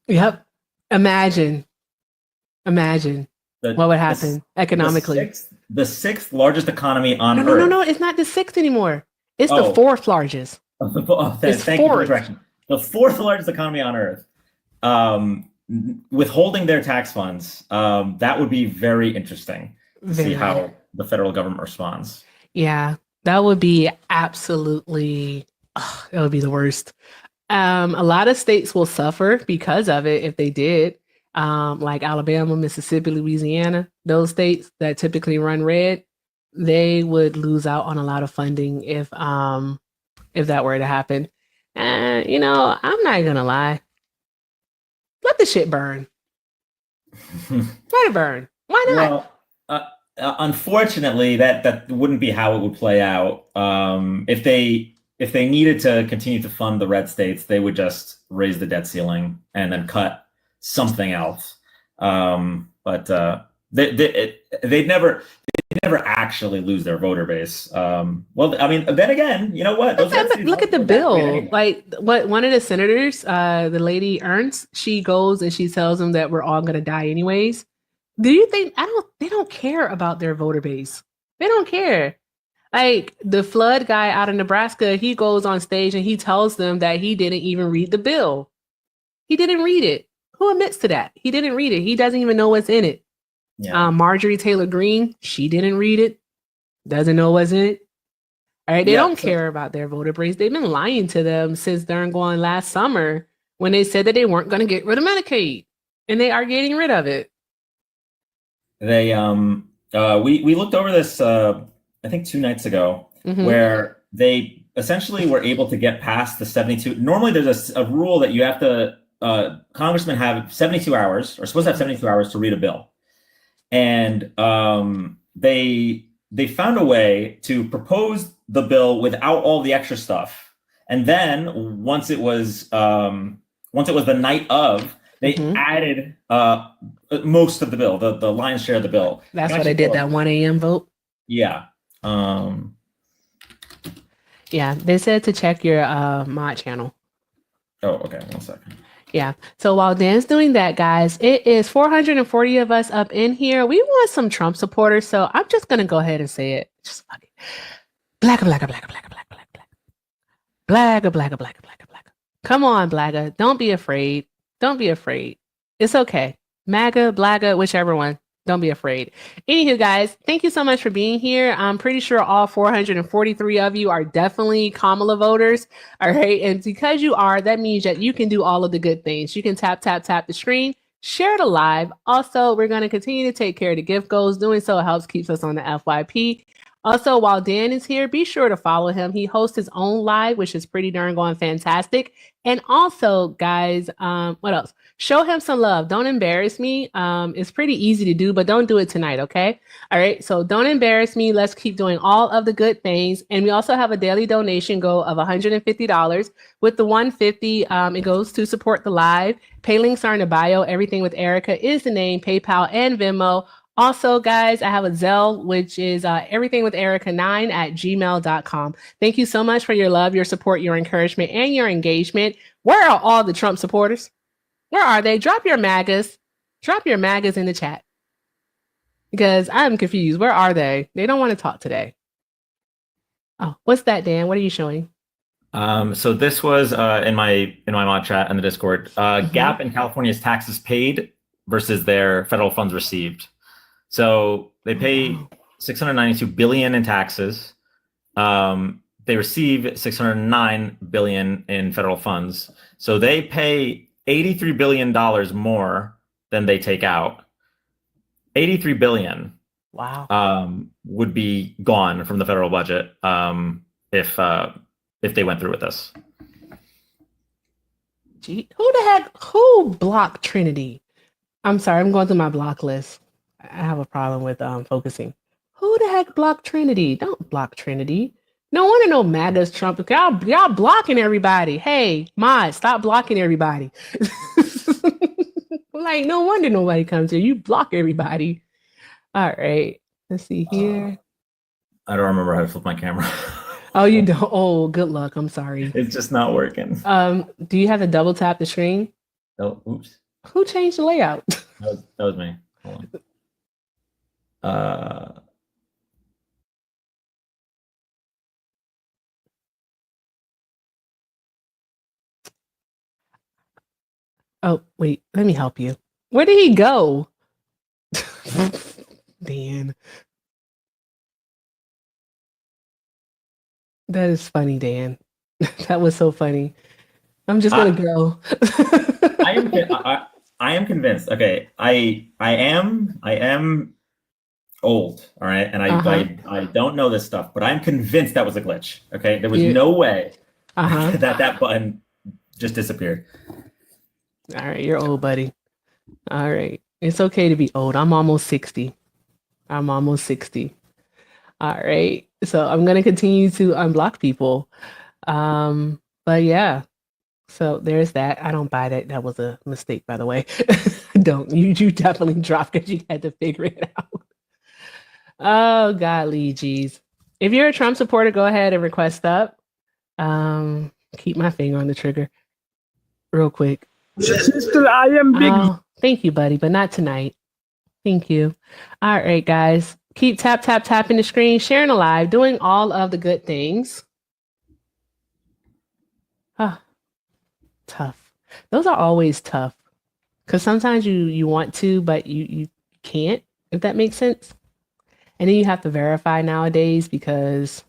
Yep. Imagine what would happen economically. The sixth largest economy on Earth. No, it's not the sixth anymore. It's the fourth largest. Thank you for the correction. The fourth largest economy on Earth. Withholding their tax funds, that would be very interesting to see how the federal government responds. Yeah, that would be absolutely, that would be the worst. A lot of states will suffer because of it if they did. Like Alabama, Mississippi, Louisiana, those states that typically run red, they would lose out on a lot of funding if that were to happen. And I'm not gonna lie, Let the shit burn. Let it burn. Why not? Well, unfortunately, that wouldn't be how it would play out. If they needed to continue to fund the red states, they would just raise the debt ceiling and then cut something else. But they'd never actually lose their voter base. Well, I mean, then again, you know what? Look at the bill. Anyway. Like what one of the senators, the lady Ernst, she goes and she tells them that we're all going to die anyways. Do you think they don't care about their voter base? They don't care. Like the flood guy out of Nebraska, he goes on stage and he tells them that he didn't even read the bill. He didn't read it. Who admits to that? He didn't read it. He doesn't even know what's in it. Yeah. Marjorie Taylor Greene, she didn't read it. Doesn't know what's in it. All right. They don't care about their voter base. They've been lying to them since during going last summer when they said that they weren't going to get rid of Medicaid, and they are getting rid of it. They we looked over this I think 2 nights ago, where they essentially were able to get past the 72. Normally there's a rule that you have to congressmen have 72 hours or supposed to have 72 hours to read a bill. And they found a way to propose the bill without all the extra stuff. And then once it was the night of, they added most of the bill, the lion's share of the bill. That's why they did that 1 a.m. vote. Yeah. Yeah, they said to check your mod channel. Oh, okay. 1 second. Yeah. So while Dan's doing that, guys, it is 440 of us up in here. We want some Trump supporters, so I'm just gonna go ahead and say it. Just fuck it. Blacka, blacka, blacka, blacka, blacka, blacka, blacka, blacka, blacka, blacka, blacka. Come on, blacka. Don't be afraid. Don't be afraid. It's okay. MAGA, blacka, whichever one. Don't be afraid. Anywho, guys, thank you so much for being here. I'm pretty sure all 443 of you are definitely Kamala voters. All right. And because you are, that means that you can do all of the good things. You can tap the screen, share the live. Also, we're going to continue to take care of the gift goals. Doing so helps keeps us on the FYP. Also, while Dan is here, be sure to follow him. He hosts his own live, which is pretty darn going fantastic. And also, guys, what else? Show him some love. Don't embarrass me. It's pretty easy to do, but don't do it tonight, okay? All right, so don't embarrass me. Let's keep doing all of the good things. And we also have a daily donation goal of $150. With the $150, it goes to support the live. Pay links are in the bio. Everything with Erica is the name, PayPal and Venmo. Also, guys, I have a Zelle, which is everythingwitherica9@gmail.com. Thank you so much for your love, your support, your encouragement, and your engagement. Where are all the Trump supporters? Where are they? Drop your MAGAs. Drop your MAGAs in the chat. Because I'm confused. Where are they? They don't want to talk today. Oh, what's that, Dan? What are you showing? So this was in my mod chat in the Discord. Gap in California's taxes paid versus their federal funds received. So they pay $692 billion in taxes. They receive $609 billion in federal funds. So they pay $83 billion more than they take out. $83 billion. Wow. Would be gone from the federal budget if they went through with this. Gee, who blocked Trinity? I'm sorry, I'm going through my block list. I have a problem with focusing. Who the heck blocked Trinity? Don't block Trinity. No wonder no MAGA's Trump. Y'all blocking everybody. Hey, mod, stop blocking everybody. Like, no wonder nobody comes here. You block everybody. All right. Let's see here. I don't remember how to flip my camera. Oh, you don't? Oh, good luck. I'm sorry. It's just not working. Do you have to double tap the screen? Oh, oops. Who changed the layout? That was me. Hold on. Oh, wait, let me help you. Where did he go? Dan. That is funny, Dan. That was so funny. I'm just gonna go. I am convinced. Okay, I am old, all right, and I don't know this stuff, but I'm convinced that was a glitch. Okay, there was no way that button just disappeared. All right, you're old, buddy. All right. It's okay to be old. I'm almost 60. I'm almost 60. All right. So I'm gonna continue to unblock people. But yeah. So there's that. I don't buy that. That was a mistake, by the way. Don't you definitely dropped because you had to figure it out. Oh golly geez. If you're a Trump supporter, go ahead and request up. Keep my finger on the trigger real quick. Sister, I am big. Oh, thank you, buddy, but not tonight. Thank you. All right, guys. Keep tapping the screen, sharing a live, doing all of the good things. Ah, tough. Those are always tough. Because sometimes you want to, but you can't, if that makes sense. And then you have to verify nowadays because,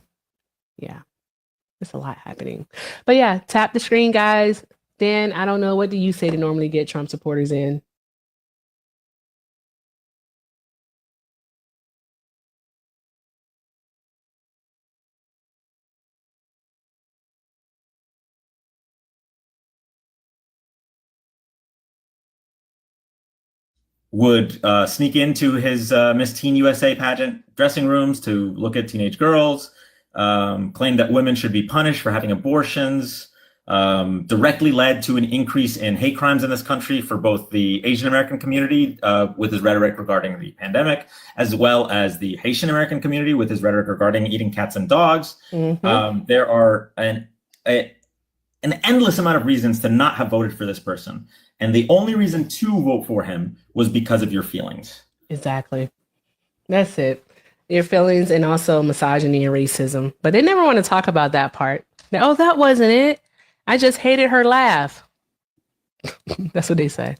yeah, there's a lot happening. But yeah, tap the screen, guys. Dan, I don't know. What do you say to normally get Trump supporters in? Would sneak into his Miss Teen USA pageant dressing rooms to look at teenage girls, claim that women should be punished for having abortions, directly led to an increase in hate crimes in this country for both the Asian American community with his rhetoric regarding the pandemic, as well as the Haitian American community with his rhetoric regarding eating cats and dogs. Mm-hmm. There are an endless amount of reasons to not have voted for this person. And the only reason to vote for him was because of your feelings. Exactly. That's it. Your feelings and also misogyny and racism. But they never want to talk about that part. Oh, that wasn't it. I just hated her laugh. That's what they say.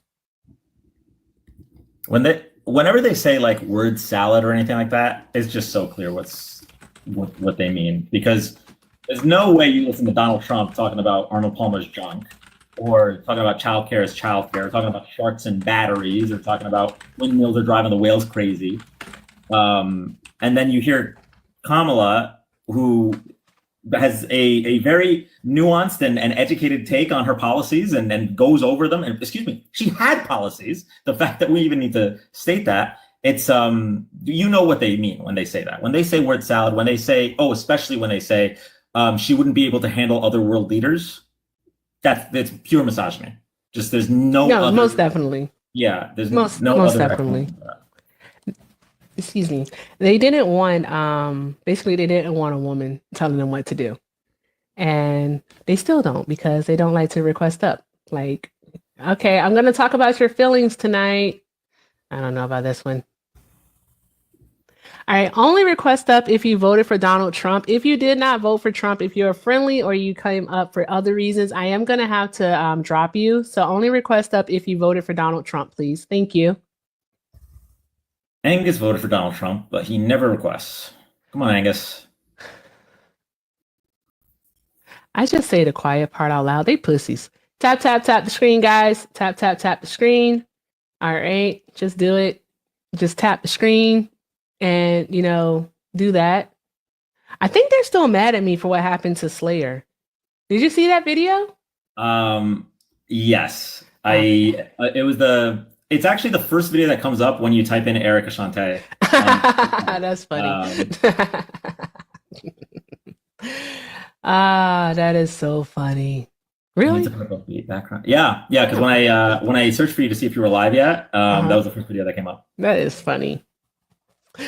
Whenever they say like word salad or anything like that, it's just so clear what they mean. Because there's no way you listen to Donald Trump talking about Arnold Palmer's junk, or talking about childcare as childcare, or talking about sharks and batteries, or talking about windmills are driving the whales crazy. And then you hear Kamala, who has a very nuanced and educated take on her policies and goes over them. And excuse me, she had policies. The fact that we even need to state that, it's you know what they mean when they say that. When they say word salad, when they say, especially when they say she wouldn't be able to handle other world leaders, it's pure misogyny. Just there's no other, most definitely. Yeah, there's most other definitely. Excuse me. They didn't want basically they didn't want a woman telling them what to do. And they still don't, because they don't like to request up. Like, okay, I'm gonna talk about your feelings tonight. I don't know about this one. All right, only request up if you voted for Donald Trump. If you did not vote for Trump, if you're friendly or you came up for other reasons, I am going to have to drop you. So only request up if you voted for Donald Trump, please. Thank you. Angus voted for Donald Trump, but he never requests. Come on, Angus. I just say the quiet part out loud. They pussies. Tap the screen, guys. Tap the screen. All right, just do it. Just tap the screen. And, do that. I think they're still mad at me for what happened to Slayer. Did you see that video? Yes. It's actually the first video that comes up when you type in Eric Ashante. That's funny. That is so funny. Really? Background. Yeah, because when I searched for you to see if you were live yet, that was the first video that came up. That is funny.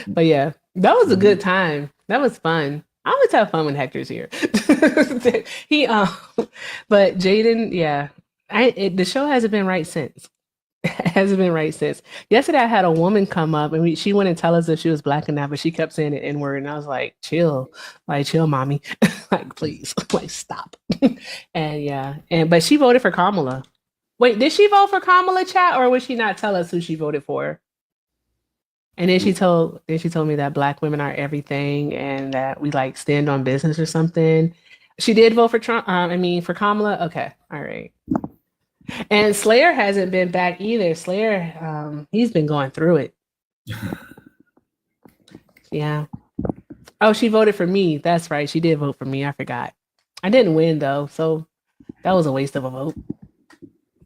But yeah, that was a good time. That was fun. I always have fun when Hector's here. But Jaden, yeah, the show hasn't been right since. It hasn't been right since. Yesterday, I had a woman come up and she wouldn't tell us if she was Black or not, but she kept saying the N-word, and I was like, chill, mommy, like please, like stop. But she voted for Kamala. Wait, did she vote for Kamala, chat, or would she not tell us who she voted for? And then she told me that Black women are everything and that we like stand on business or something. She did vote for Trump. For Kamala. Okay. All right. And Slayer hasn't been back either. Slayer, he's been going through it. Yeah. Oh, she voted for me. That's right. She did vote for me. I forgot. I didn't win though. So that was a waste of a vote.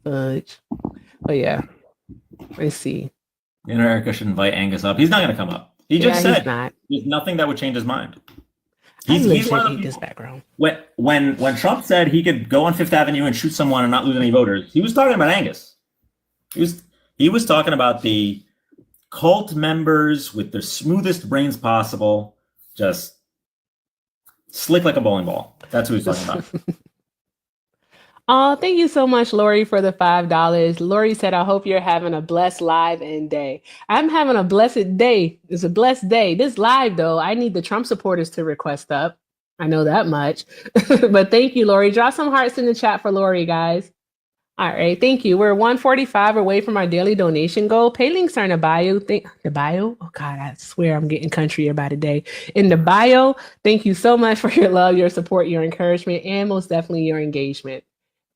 Fudge. Oh yeah. Let's see. You know, Erica should invite Angus up. He's not going to come up. He just Yeah, said he's not. there's nothing that would change his mind. I He's legit one of the hate people. this background. When Trump said he could go on Fifth Avenue and shoot someone and not lose any voters, he was talking about Angus. He was talking about the cult members with the smoothest brains possible, just slick like a bowling ball. That's who he's talking about. Oh, thank you so much, Lori, for the $5. Lori said, I hope you're having a blessed live and day. I'm having a blessed day. It's a blessed day. This live, though, I need the Trump supporters to request up. I know that much. But thank you, Lori. Drop some hearts in the chat for Lori, guys. All right, thank you. We're 145 away from our daily donation goal. Pay links are in the bio. The bio? Oh, God, I swear I'm getting countryer by the day. In the bio, thank you so much for your love, your support, your encouragement, and most definitely your engagement.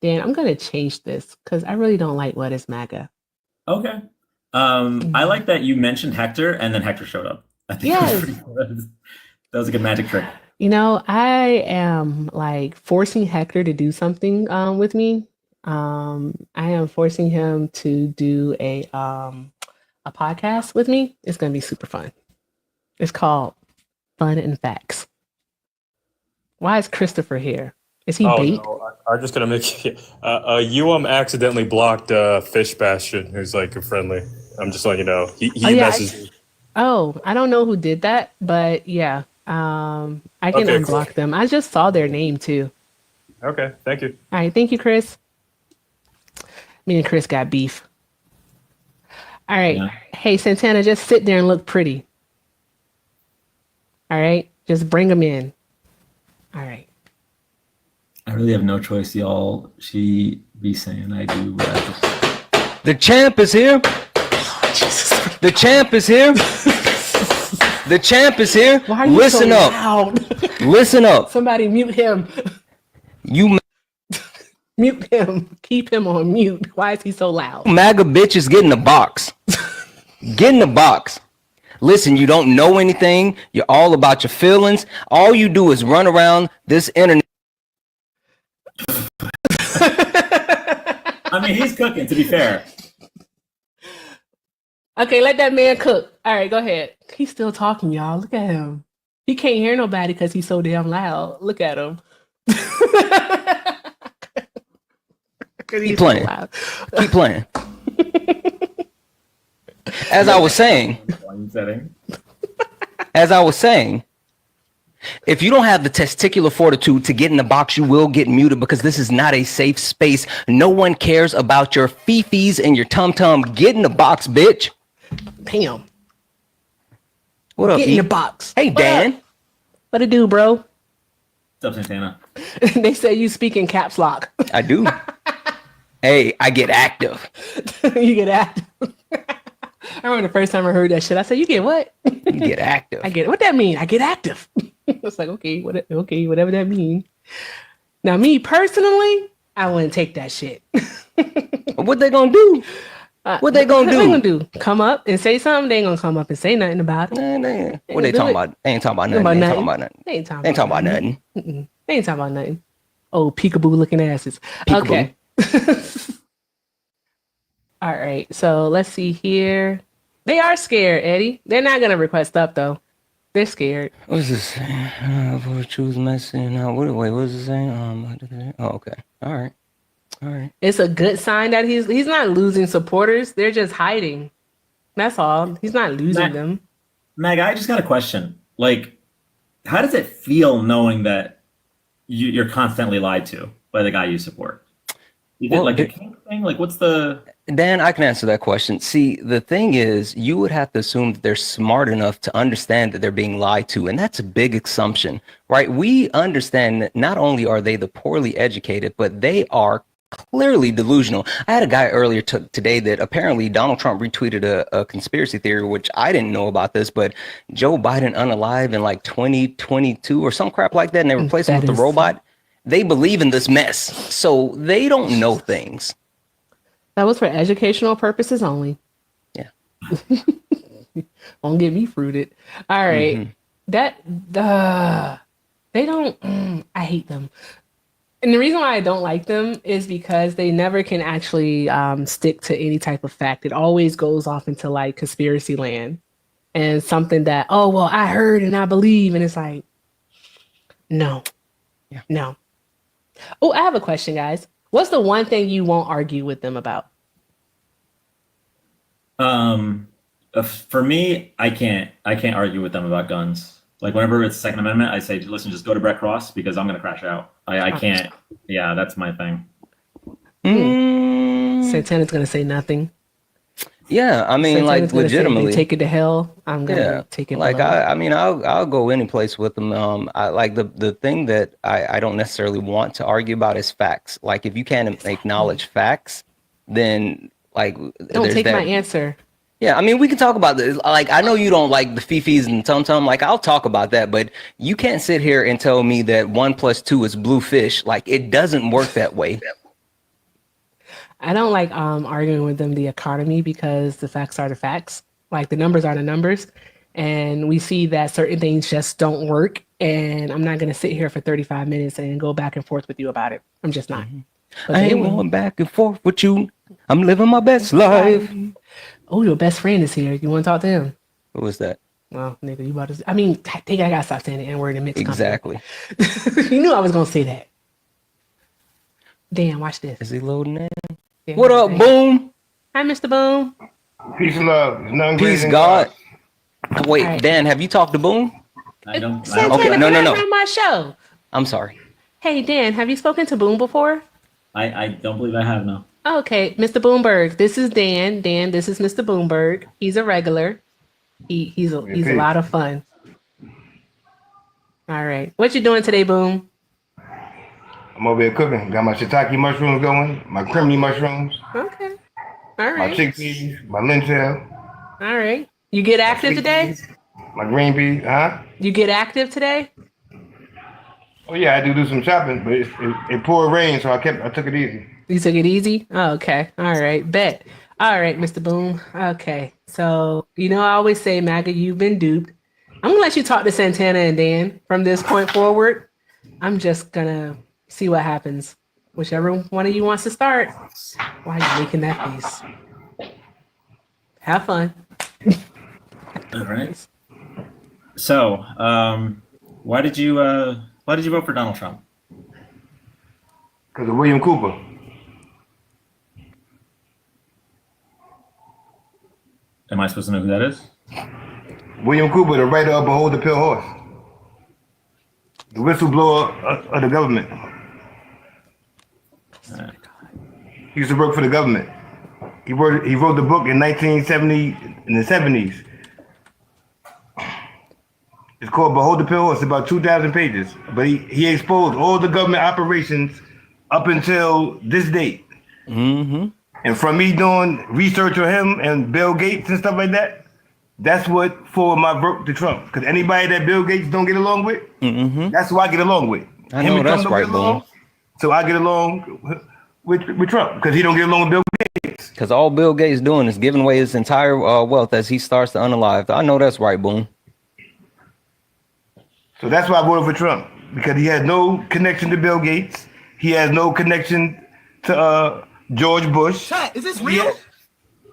Dan, I'm going to change this because I really don't like what is MAGA. Okay. I like that you mentioned Hector and then Hector showed up. I think that was a good magic trick. You know, I am like forcing Hector to do something with me. I am forcing him to do a podcast with me. It's going to be super fun. It's called Fun and Facts. Why is Christopher here? Is he bait? No, I'm just gonna make you. Accidentally blocked Fish Bastion, who's like a friendly. I'm just letting you know. He messes. I don't know who did that, but yeah, I can Okay, unblock cool. them. I just saw their name too. Okay, thank you. All right, thank you, Chris. Me and Chris got beef. All right, Yeah. Hey Santana, just sit there and look pretty. All right, just bring them in. All right. I really have no choice, y'all. She be saying I do. The champ is here. The champ is here. The champ is here. Why are you Listen so up. loud? Listen up. Somebody mute him. You Mute him. Keep him on mute. Why is he so loud? MAGA bitches, get in the box. Get in the box. Listen, you don't know anything. You're all about your feelings. All you do is run around this internet. I mean, he's cooking, to be fair. Okay, let that man cook. All right, go ahead. He's still talking, y'all. Look at him. He can't hear nobody because he's so damn loud. Look at him. Keep playing. Keep playing. As I was saying, if you don't have the testicular fortitude to get in the box, you will get muted because this is not a safe space. No one cares about your fifis and your tum-tum. Get in the box, bitch. Damn. What up, Get in the box. Hey, What Dan. up? What it do, bro? What's up, Santana? They say you speak in caps lock. I do. Hey, I get active. You get active. I remember the first time I heard that shit. I said, "You get what?" You get active. I get it. What that mean? I get active. It's like, okay, whatever that mean. Now, me personally, I wouldn't take that shit. What they gonna do? What they gonna do? Come up and say something? They ain't gonna come up and say nothing about it. Nah. What they talking about? They ain't talking about nothing. They ain't talking about nothing. They ain't They ain't talking about nothing. Mm-mm. They ain't talking about nothing. Oh, peekaboo looking asses. Peekaboo. Okay. All right. So let's see here. They are scared, Eddie. They're not gonna request up though. They're scared. What's this saying? For choose message. Wait, what's it saying? Oh, okay. All right. It's a good sign that he's not losing supporters. They're just hiding. That's all. He's not losing them. Meg, I just got a question. Like, how does it feel knowing that you're constantly lied to by the guy you support? Is it like a kink thing? Like, what's the... Dan, I can answer that question. See, the thing is, you would have to assume that they're smart enough to understand that they're being lied to. And that's a big assumption, right? We understand that not only are they the poorly educated, but they are clearly delusional. I had a guy earlier today that apparently Donald Trump retweeted a conspiracy theory, which I didn't know about this, but Joe Biden unalive in like 2022 or some crap like that, and they replaced him with the robot. They believe in this mess, so they don't know things. That was for educational purposes only. Yeah. Won't get me fruited. All right. Mm-hmm. They don't, I hate them. And the reason why I don't like them is because they never can actually stick to any type of fact. It always goes off into like conspiracy land and something that, oh, well, I heard and I believe. And it's like, no, no. Oh, I have a question, guys. What's the one thing you won't argue with them about? For me, I can't argue with them about guns. Like whenever it's Second Amendment, I say, listen, just go to Brett Cross because I'm going to crash out. I can't. Yeah, that's my thing. Santana's going to say nothing. Yeah, I mean, Santana's like gonna say, legitimately, take it to hell. I'm going to take it. like below. I mean, I'll go any place with them. I like the thing that I don't necessarily want to argue about is facts. Like if you can't acknowledge facts, then like Don't take my answer. Yeah, I mean, we can talk about this. Like, I know you don't like the fifis and tum-tum. Like, I'll talk about that, but you can't sit here and tell me that 1 + 2 is blue fish. Like, it doesn't work that way. I don't like arguing with them the economy because the facts are the facts. Like the numbers are the numbers. And we see that certain things just don't work. And I'm not going to sit here for 35 minutes and go back and forth with you about it. I'm just not. But I ain't going back and forth with you. I'm living my best life. Oh, your best friend is here. You want to talk to him? What was that? Well, nigga, you about to... I mean, I think I got to stop saying the N-word in mixed Exactly. company. You knew I was going to say that. Damn, watch this. Is he loading in? Yeah, What up, Boom? Hi, Mr. Boom. Peace and love. None Peace, greater than God. Wait, All right. Dan, have you talked to Boom? I don't. Santana, Okay, no. on my show. I'm sorry. Hey, Dan, have you spoken to Boom before? I don't believe I have, no. Okay, Mr. Boomberg, this is Dan. Dan, this is Mr. Boomberg. He's a regular. He's a lot of fun. All right. What you doing today, Boom? I'm over here cooking. Got my shiitake mushrooms going, my creamy mushrooms, Okay. All my right. chickpeas, my lentil, All right. You get active today? my green peas, huh? You get active today? Oh yeah, I do some shopping, but it poured rain, so I took it easy. You took it easy? Oh, okay. All right. Bet. All right, Mr. Boom. Okay. So, you know, I always say, MAGA, you've been duped. I'm going to let you talk to Santana and Dan from this point forward. I'm just going to see what happens. Whichever one of you wants to start. Why are you making that face? Have fun. All right. So, why did you vote for Donald Trump? Because of William Cooper. Am I supposed to know who that is? William Cooper, the writer of Behold the Pale Horse. The whistleblower of the government. He used to work for the government. He wrote the book in 1970, in the 70s. It's called Behold the Pale Horse. It's about 2,000 pages. But he exposed all the government operations up until this date. Mm-hmm. And from me doing research on him and Bill Gates and stuff like that, that's what forwarded my vote to Trump. Because anybody that Bill Gates don't get along with, that's who I get along with. I know and that's Trump don't right, get along, Boom. so I get along with Trump because he don't get along with Bill Gates. Because all Bill Gates doing is giving away his entire wealth as he starts to unalive. I know that's right, Boom. So that's why I voted for Trump, because he has no connection to Bill Gates. He has no connection to George Bush. Chat, is this real?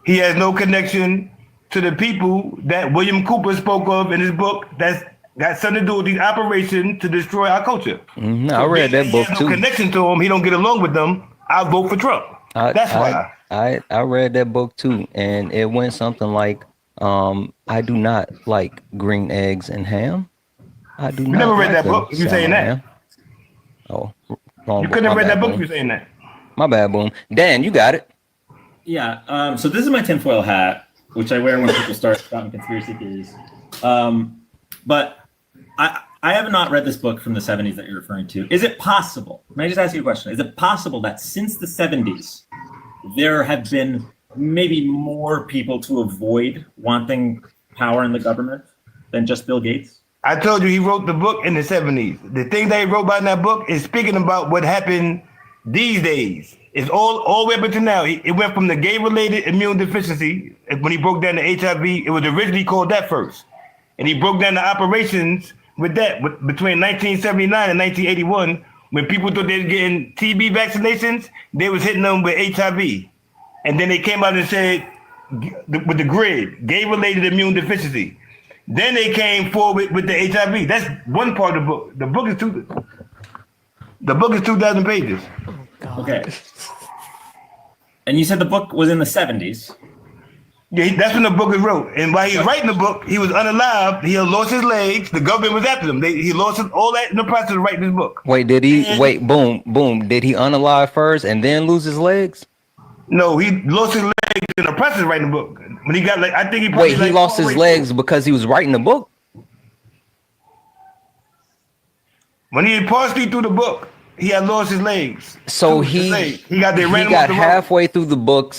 He has no connection to the people that William Cooper spoke of in his book that's got something to do with these operations to destroy our culture. I read that book he has too. no connection to him. He don't get along with them. I vote for Trump. That's why. I read that book too, and it went something like, I do not like green eggs and ham. I do not. never read like that them book. You saying salmon that? ham. Oh, wrong You book. couldn't have My read bad, that book Boom. if you're saying that. My bad, Boom. Dan, you got it. Yeah. So this is my tinfoil hat, which I wear when people start spouting conspiracy theories. But I have not read this book from the 70s that you're referring to. Is it possible? May I just ask you a question? Is it possible that since the 70s, there have been maybe more people to avoid wanting power in the government than just Bill Gates? I told you he wrote the book in the 70s. The thing that he wrote about in that book is speaking about what happened these days. It's all the way up until now. It went from the gay-related immune deficiency, when he broke down the HIV, it was originally called that first. And he broke down the operations with that between 1979 and 1981, when people thought they were getting TB vaccinations, they was hitting them with HIV. And then they came out and said, with the grid, gay-related immune deficiency. Then they came forward with the HIV. That's one part of the book. The book is 2,000 pages. God. Okay. And you said the book was in the 70s. Yeah, that's when the book was wrote. And while he was writing the book, he was unalive. He had lost his legs. The government was after him. He lost all that in the process of writing this book. Wait, did he? Wait, boom, boom. Did he unalive first and then lose his legs? No, he lost his legs in the process of writing the book. When he got like, I think he probably Wait, he lost his legs because he was writing the book? When he had partially through the book, he had lost his legs. So he got he got halfway through the book,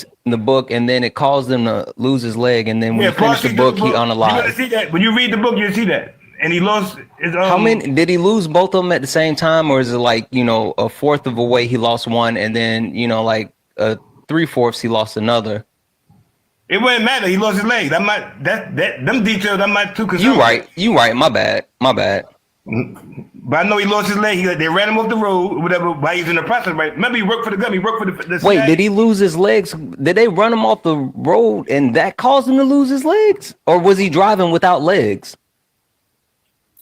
and then it caused him to lose his leg, and then when he finished the book, he You're gonna unalived. see that when you read the book, you'll see that. And he lost his. How many did he lose? Both of them at the same time, or is it like a fourth of a way he lost one, and then like 3/4 he lost another? It wouldn't matter. He lost his legs. I'm not them details. I'm not too concerned. You right. My bad. But I know he lost his leg. They ran him off the road, whatever. While he's in the process, right? Remember, he worked for the government. He worked for the Wait, CIA. did he lose his legs? Did they run him off the road, and that caused him to lose his legs, or was he driving without legs?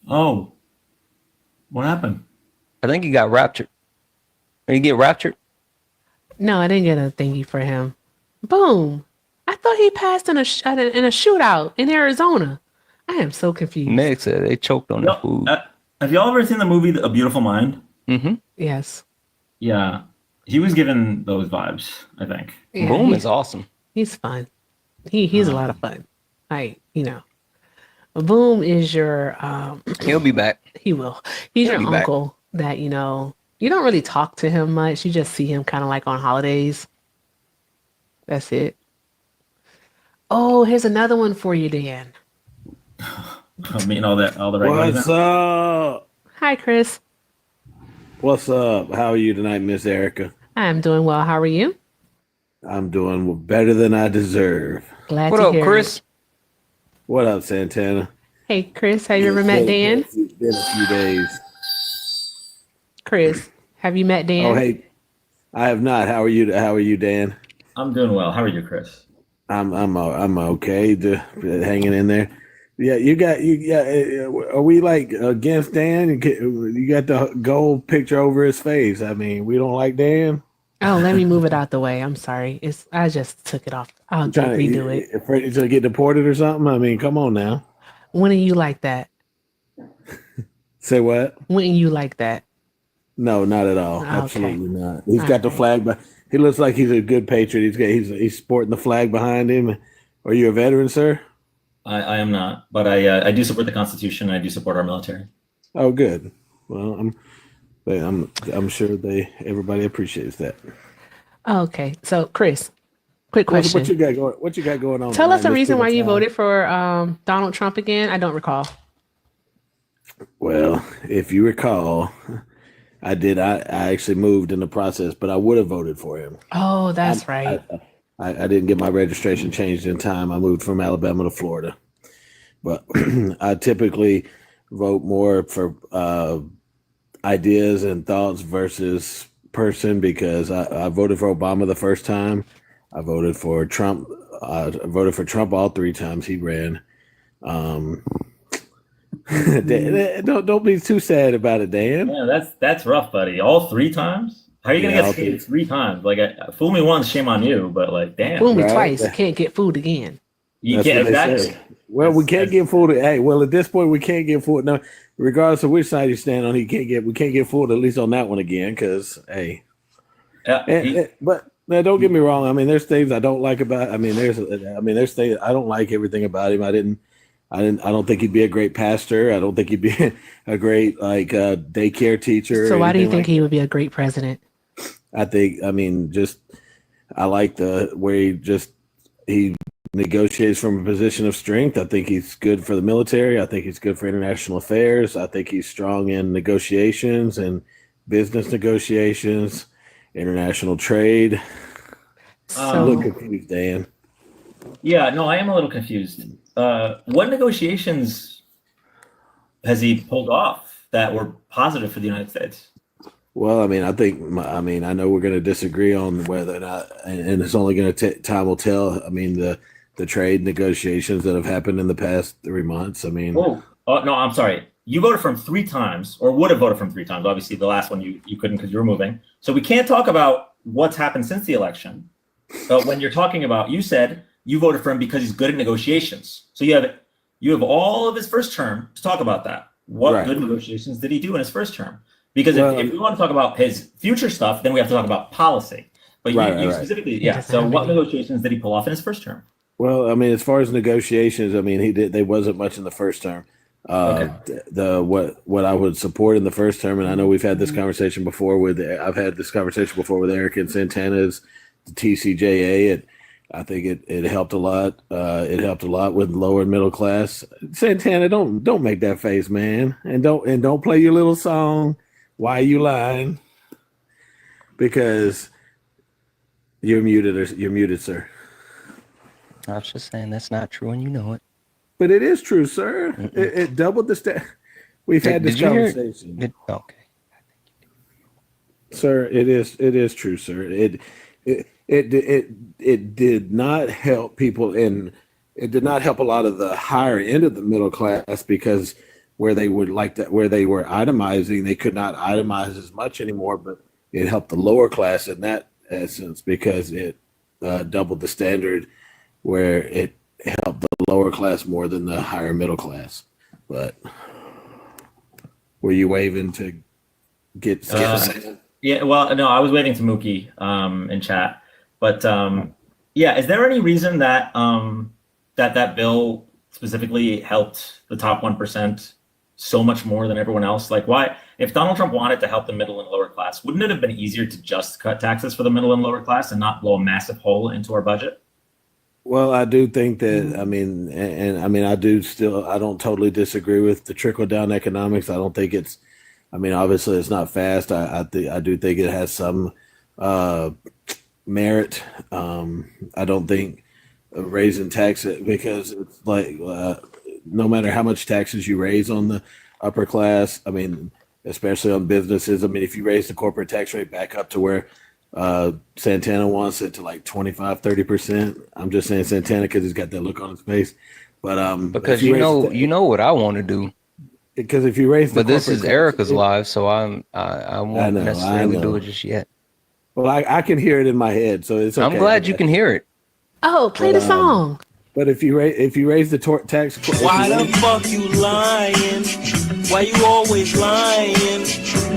Oh, what happened? I think he got raptured. Did he get raptured? No, I didn't get a thingy for him. Boom. I thought he passed in a shootout in Arizona. I am so confused. Meg said they choked on the food. Have y'all ever seen the movie A Beautiful Mind? Mm-hmm. Yes. Yeah, he was given those vibes, I think. Yeah, Boom is awesome. He's fun. He's a lot of fun. Boom is your He'll be back. he will. He's He'll your be back. uncle that you don't really talk to him much. You just see him kind of like on holidays. That's it. Oh, here's another one for you, Dan. I mean, all the regulars. What's up? Hi, Chris. What's up? How are you tonight, Miss Erica? I'm doing well. How are you? I'm doing better than I deserve. Glad What to up, hear Chris? it. What up, Santana? Hey, Chris, have you ever met Dan? It's been a few days. Chris, have you met Dan? Oh, hey, I have not. How are you? How are you, Dan? I'm doing well. How are you, Chris? I'm okay. Hanging in there. Yeah, are we like against Dan? You got the gold picture over his face. I mean, we don't like Dan. Oh, let me move it out the way. I'm sorry. I just took it off. I'll redo it. Afraid he's gonna get deported or something. I mean, come on now. When are you like that? Say what? When are you like that? No, not at all. Okay. Absolutely not. He's got the flag, but he looks like he's a good patriot. He's sporting the flag behind him. Are you a veteran, sir? I am not, but I do support the Constitution. And I do support our military. Oh, good. Well, I'm sure everybody appreciates that. Okay, so Chris, quick question. What you got going on? Tell us tonight? the Let's reason take why our you time. voted for Donald Trump again. I don't recall. Well, if you recall, I did. I actually moved in the process, but I would have voted for him. Oh, that's right. I didn't get my registration changed in time. I moved from Alabama to Florida, but I typically vote more for ideas and thoughts versus person because I voted for Obama the first time. I voted for Trump. I voted for Trump all three times he ran. Don't be too sad about it, Dan. Yeah, that's rough, buddy. All three times? How are you gonna Yeah, get skated three times? Like, fool me once, shame on you. But like, damn, Fool me Right. twice, can't get food again. you That's can't. what they That's, say. Well, we can't get fooled. Hey, well, at this point, we can't get fooled. No, regardless of which side you stand on, we can't get fooled at least on that one again. Because hey, but now, don't get me wrong. I mean, there's things I don't like about. I mean, there's things I don't like everything about him. I don't think he'd be a great pastor. I don't think he'd be a great daycare teacher. So or why do you anything think he would be a great president? I like the way he negotiates from a position of strength. I think he's good for the military. I think he's good for international affairs. I think he's strong in negotiations and business negotiations, international trade. I'm a little confused, Dan. yeah, no, I am a little confused. What negotiations has he pulled off that were positive for the United States? Well, I mean, I mean, I know we're going to disagree on whether or not, and it's only going to time will tell. I mean, the trade negotiations that have happened in the past 3 months. I mean, oh no, I'm sorry. You voted for him 3 times, or would have voted for him 3 times. Obviously, the last one you couldn't because you were moving. So we can't talk about what's happened since the election. But when you're talking about, you said you voted for him because he's good at negotiations. So you have all of his first term to talk about that. What good negotiations did he do in his first term? Because if we want to talk about his future stuff, then we have to talk about policy. But you specifically, So what negotiations did he pull off in his first term? Well, I mean, as far as negotiations, I mean, they wasn't much in the first term. What I would support in the first term, and I know we've had this conversation before I've had this conversation before with Eric and Santana's the TCJA. I think it helped a lot. It helped a lot with lower and middle class. Santana, don't make that face, man, and don't play your little song. Why are you lying? Because you're muted, sir. I was just saying that's not true, and you know it. But it is true, sir. It doubled the stat. We've had this conversation. Okay, sir. It is true, sir. It did not help people, and it did not help a lot of the higher end of the middle class because where they were itemizing, they could not itemize as much anymore. But it helped the lower class in that essence because it doubled the standard, where it helped the lower class more than the higher middle class. But were you waving to get? Yeah, well, no, I was waving to Mookie in chat, but is there any reason that that bill specifically helped the top 1% so much more than everyone else? Like, why, if Donald Trump wanted to help the middle and lower class, wouldn't it have been easier to just cut taxes for the middle and lower class and not blow a massive hole into our budget? Well, I do think that, I mean, I don't totally disagree with the trickle down economics. I don't think obviously it's not fast. I do think it has some merit. I don't think raising taxes, because it's like, no matter how much taxes you raise on the upper class, I mean, especially on businesses, I mean, if you raise the corporate tax rate back up to where Santana wants it to like 25-30%. I'm just saying Santana because he's got that look on his face. But because you know what I want to do. Because if you raise, but this is Erica's live, so I won't necessarily do it just yet. Well, I can hear it in my head, so it's okay. I'm glad you can hear it. Oh, play the song. But if you raise the tax, why the fuck you lying? Why you always lying?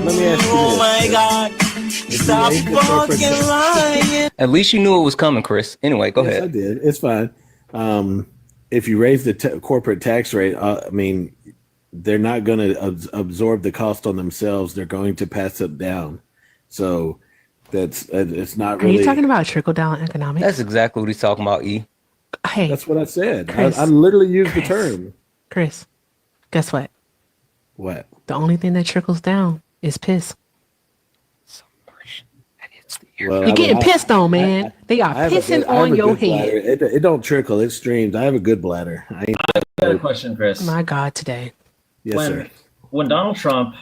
Let me ask you oh my God. Stop fucking lying. At least you knew it was coming, Chris. Anyway, go ahead. I did. It's fine. If you raise the corporate tax rate, I mean, they're not going to absorb the cost on themselves. They're going to pass it down. So it's not really. Are you talking about trickle down economics? That's exactly what he's talking about, E. Hey, that's what I said. Chris, I literally used the term. Chris, guess what? What? The only thing that trickles down is piss. Well, you're getting pissed on, man. They are pissing on your head. It don't trickle. It streams. I have a good bladder. I got a question, Chris. My God, today. Yes, sir. When Donald Trump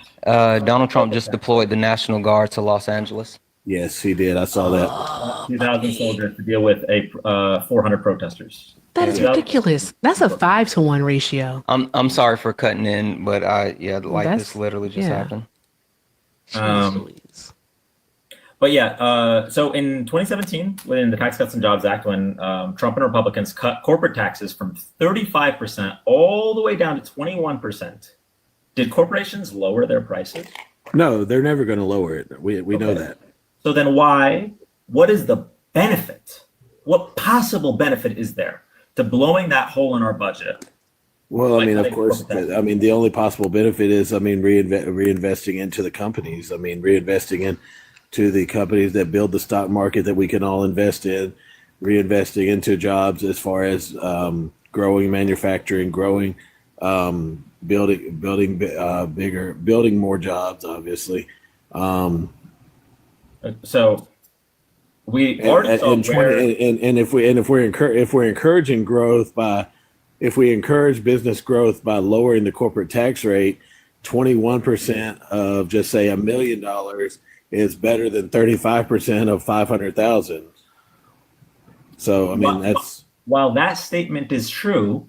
just deployed the National Guard to Los Angeles. Yes, he did. I saw that. 2,000 soldiers to deal with 400 protesters. That is ridiculous. That's a 5-to-1 ratio. I'm sorry for cutting in, but this literally just happened. But so in 2017, within the Tax Cuts and Jobs Act, when Trump and Republicans cut corporate taxes from 35% all the way down to 21%, did corporations lower their prices? No, they're never going to lower it. We know that. So then what is the benefit? What possible benefit is there to blowing that hole in our budget? Well, I mean, of course, the only possible benefit is, reinvesting into the companies. Reinvesting into the companies that build the stock market that we can all invest in, reinvesting into jobs as far as growing manufacturing, growing, building bigger, building more jobs, obviously. So we already saw if we're encouraging growth if we encourage business growth by lowering the corporate tax rate, 21% of just say $1 million is better than 35% of 500,000. So I mean, that's while that statement is true,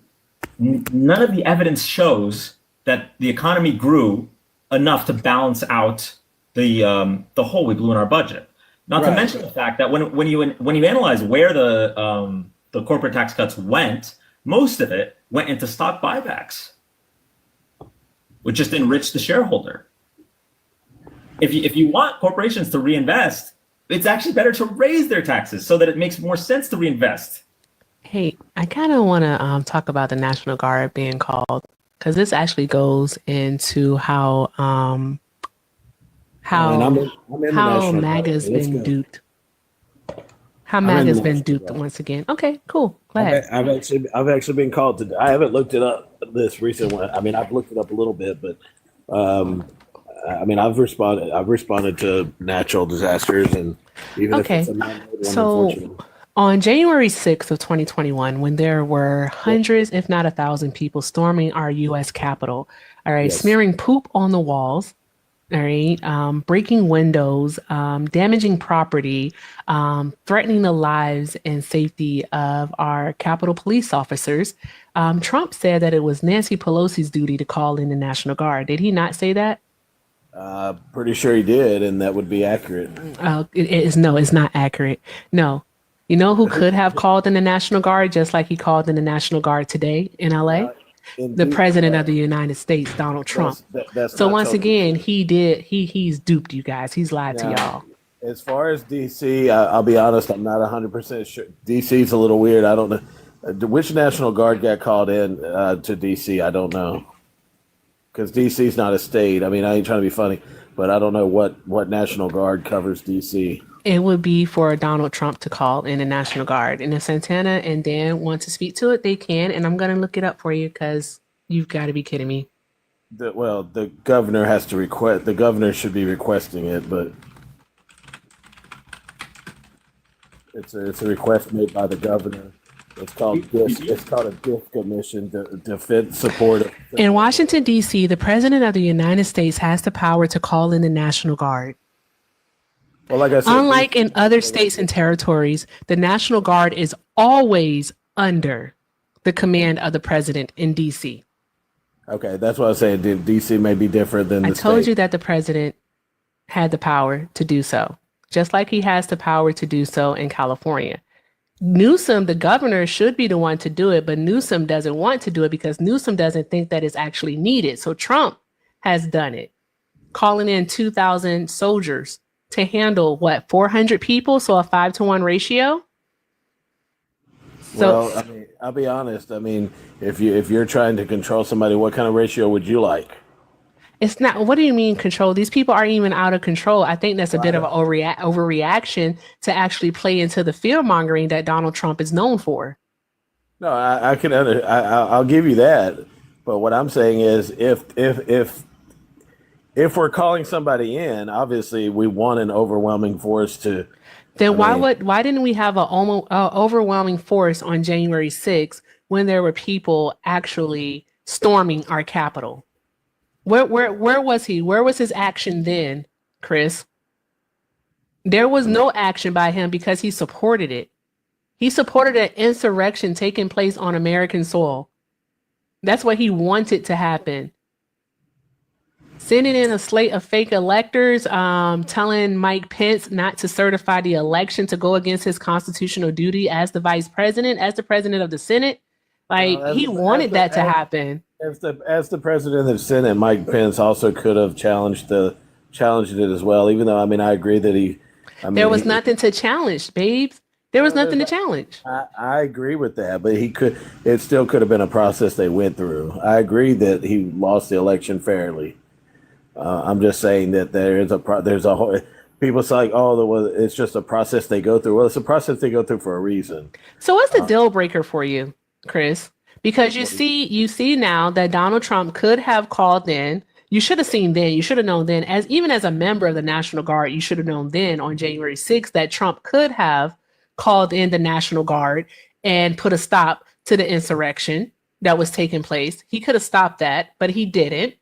none of the evidence shows that the economy grew enough to balance out the hole we blew in our budget. Not to mention the fact that when you analyze where the corporate tax cuts went, most of it went into stock buybacks, which just enriched the shareholder. If you want corporations to reinvest, it's actually better to raise their taxes so that it makes more sense to reinvest. Hey, I kind of want to talk about the National Guard being called, because this actually goes into how MAGA's been duped. How MAGA's been duped once again. Okay, cool. Glad. I've actually been called to. I haven't looked it up this recent one. I mean, I've looked it up a little bit, but I mean, I've responded to natural disasters, and even if it's a man-made one, unfortunately. On January 6th of 2021, when there were hundreds, if not 1,000 people storming our U.S. Capitol, all right, smearing poop on the walls, all right, breaking windows, damaging property, threatening the lives and safety of our Capitol police officers, Trump said that it was Nancy Pelosi's duty to call in the National Guard. Did he not say that? Pretty sure he did, and that would be accurate. It's not accurate. No. You know who could have called in the National Guard just like he called in the National Guard today in LA? The President of the United States, Donald Trump. So once again, he's duped you guys. He's lied to y'all. As far as DC, I'll be honest, I'm not 100% sure. DC's a little weird. I don't know. Which National Guard got called in to DC? I don't know. Because DC's not a state. I mean, I ain't trying to be funny, but I don't know what National Guard covers DC. It would be for Donald Trump to call in the National Guard. And if Santana and Dan want to speak to it, they can. And I'm going to look it up for you because you've got to be kidding me. The governor has to request. The governor should be requesting it, but it's a request made by the governor. It's called a DIF commission, the defense support. In Washington, D.C., the President of the United States has the power to call in the National Guard. Well, like I said, unlike in other states and territories, the National Guard is always under the command of the president in D.C. Okay, that's what I was saying. D.C. may be different than the state. I told you that the president had the power to do so, just like he has the power to do so in California. Newsom, the governor, should be the one to do it, but Newsom doesn't want to do it because Newsom doesn't think that it's actually needed. So Trump has done it, calling in 2,000 soldiers to handle 400 people, so a 5-to-1 ratio. So, well, I mean, I'll be honest. I mean, if you're trying to control somebody, what kind of ratio would you like? It's not. What do you mean control? These people aren't even out of control. I think that's a bit of an overreaction to actually play into the fear mongering that Donald Trump is known for. No, I can I'll give you that. But what I'm saying is, if we're calling somebody in, obviously we want an overwhelming force to. Then why didn't we have an overwhelming force on January 6th when there were people actually storming our Capitol? Where was he? Where was his action then, Chris? There was no action by him because he supported it. He supported an insurrection taking place on American soil. That's what he wanted to happen. Sending in a slate of fake electors, telling Mike Pence not to certify the election to go against his constitutional duty as the vice president, as the president of the Senate. He wanted that to happen. As the president of the Senate, Mike Pence also could have challenged it as well. Even though, I mean, I agree that there was nothing to challenge, babes. There was nothing to challenge. I agree with that, but it still could have been a process they went through. I agree that he lost the election fairly. I'm just saying that there's a whole. People say, it's just a process they go through. Well, it's a process they go through for a reason. So what's the deal breaker for you, Chris? Because you see now that Donald Trump could have called in. You should have seen then. You should have known then. Even as a member of the National Guard, you should have known then on January 6th that Trump could have called in the National Guard and put a stop to the insurrection that was taking place. He could have stopped that, but he didn't.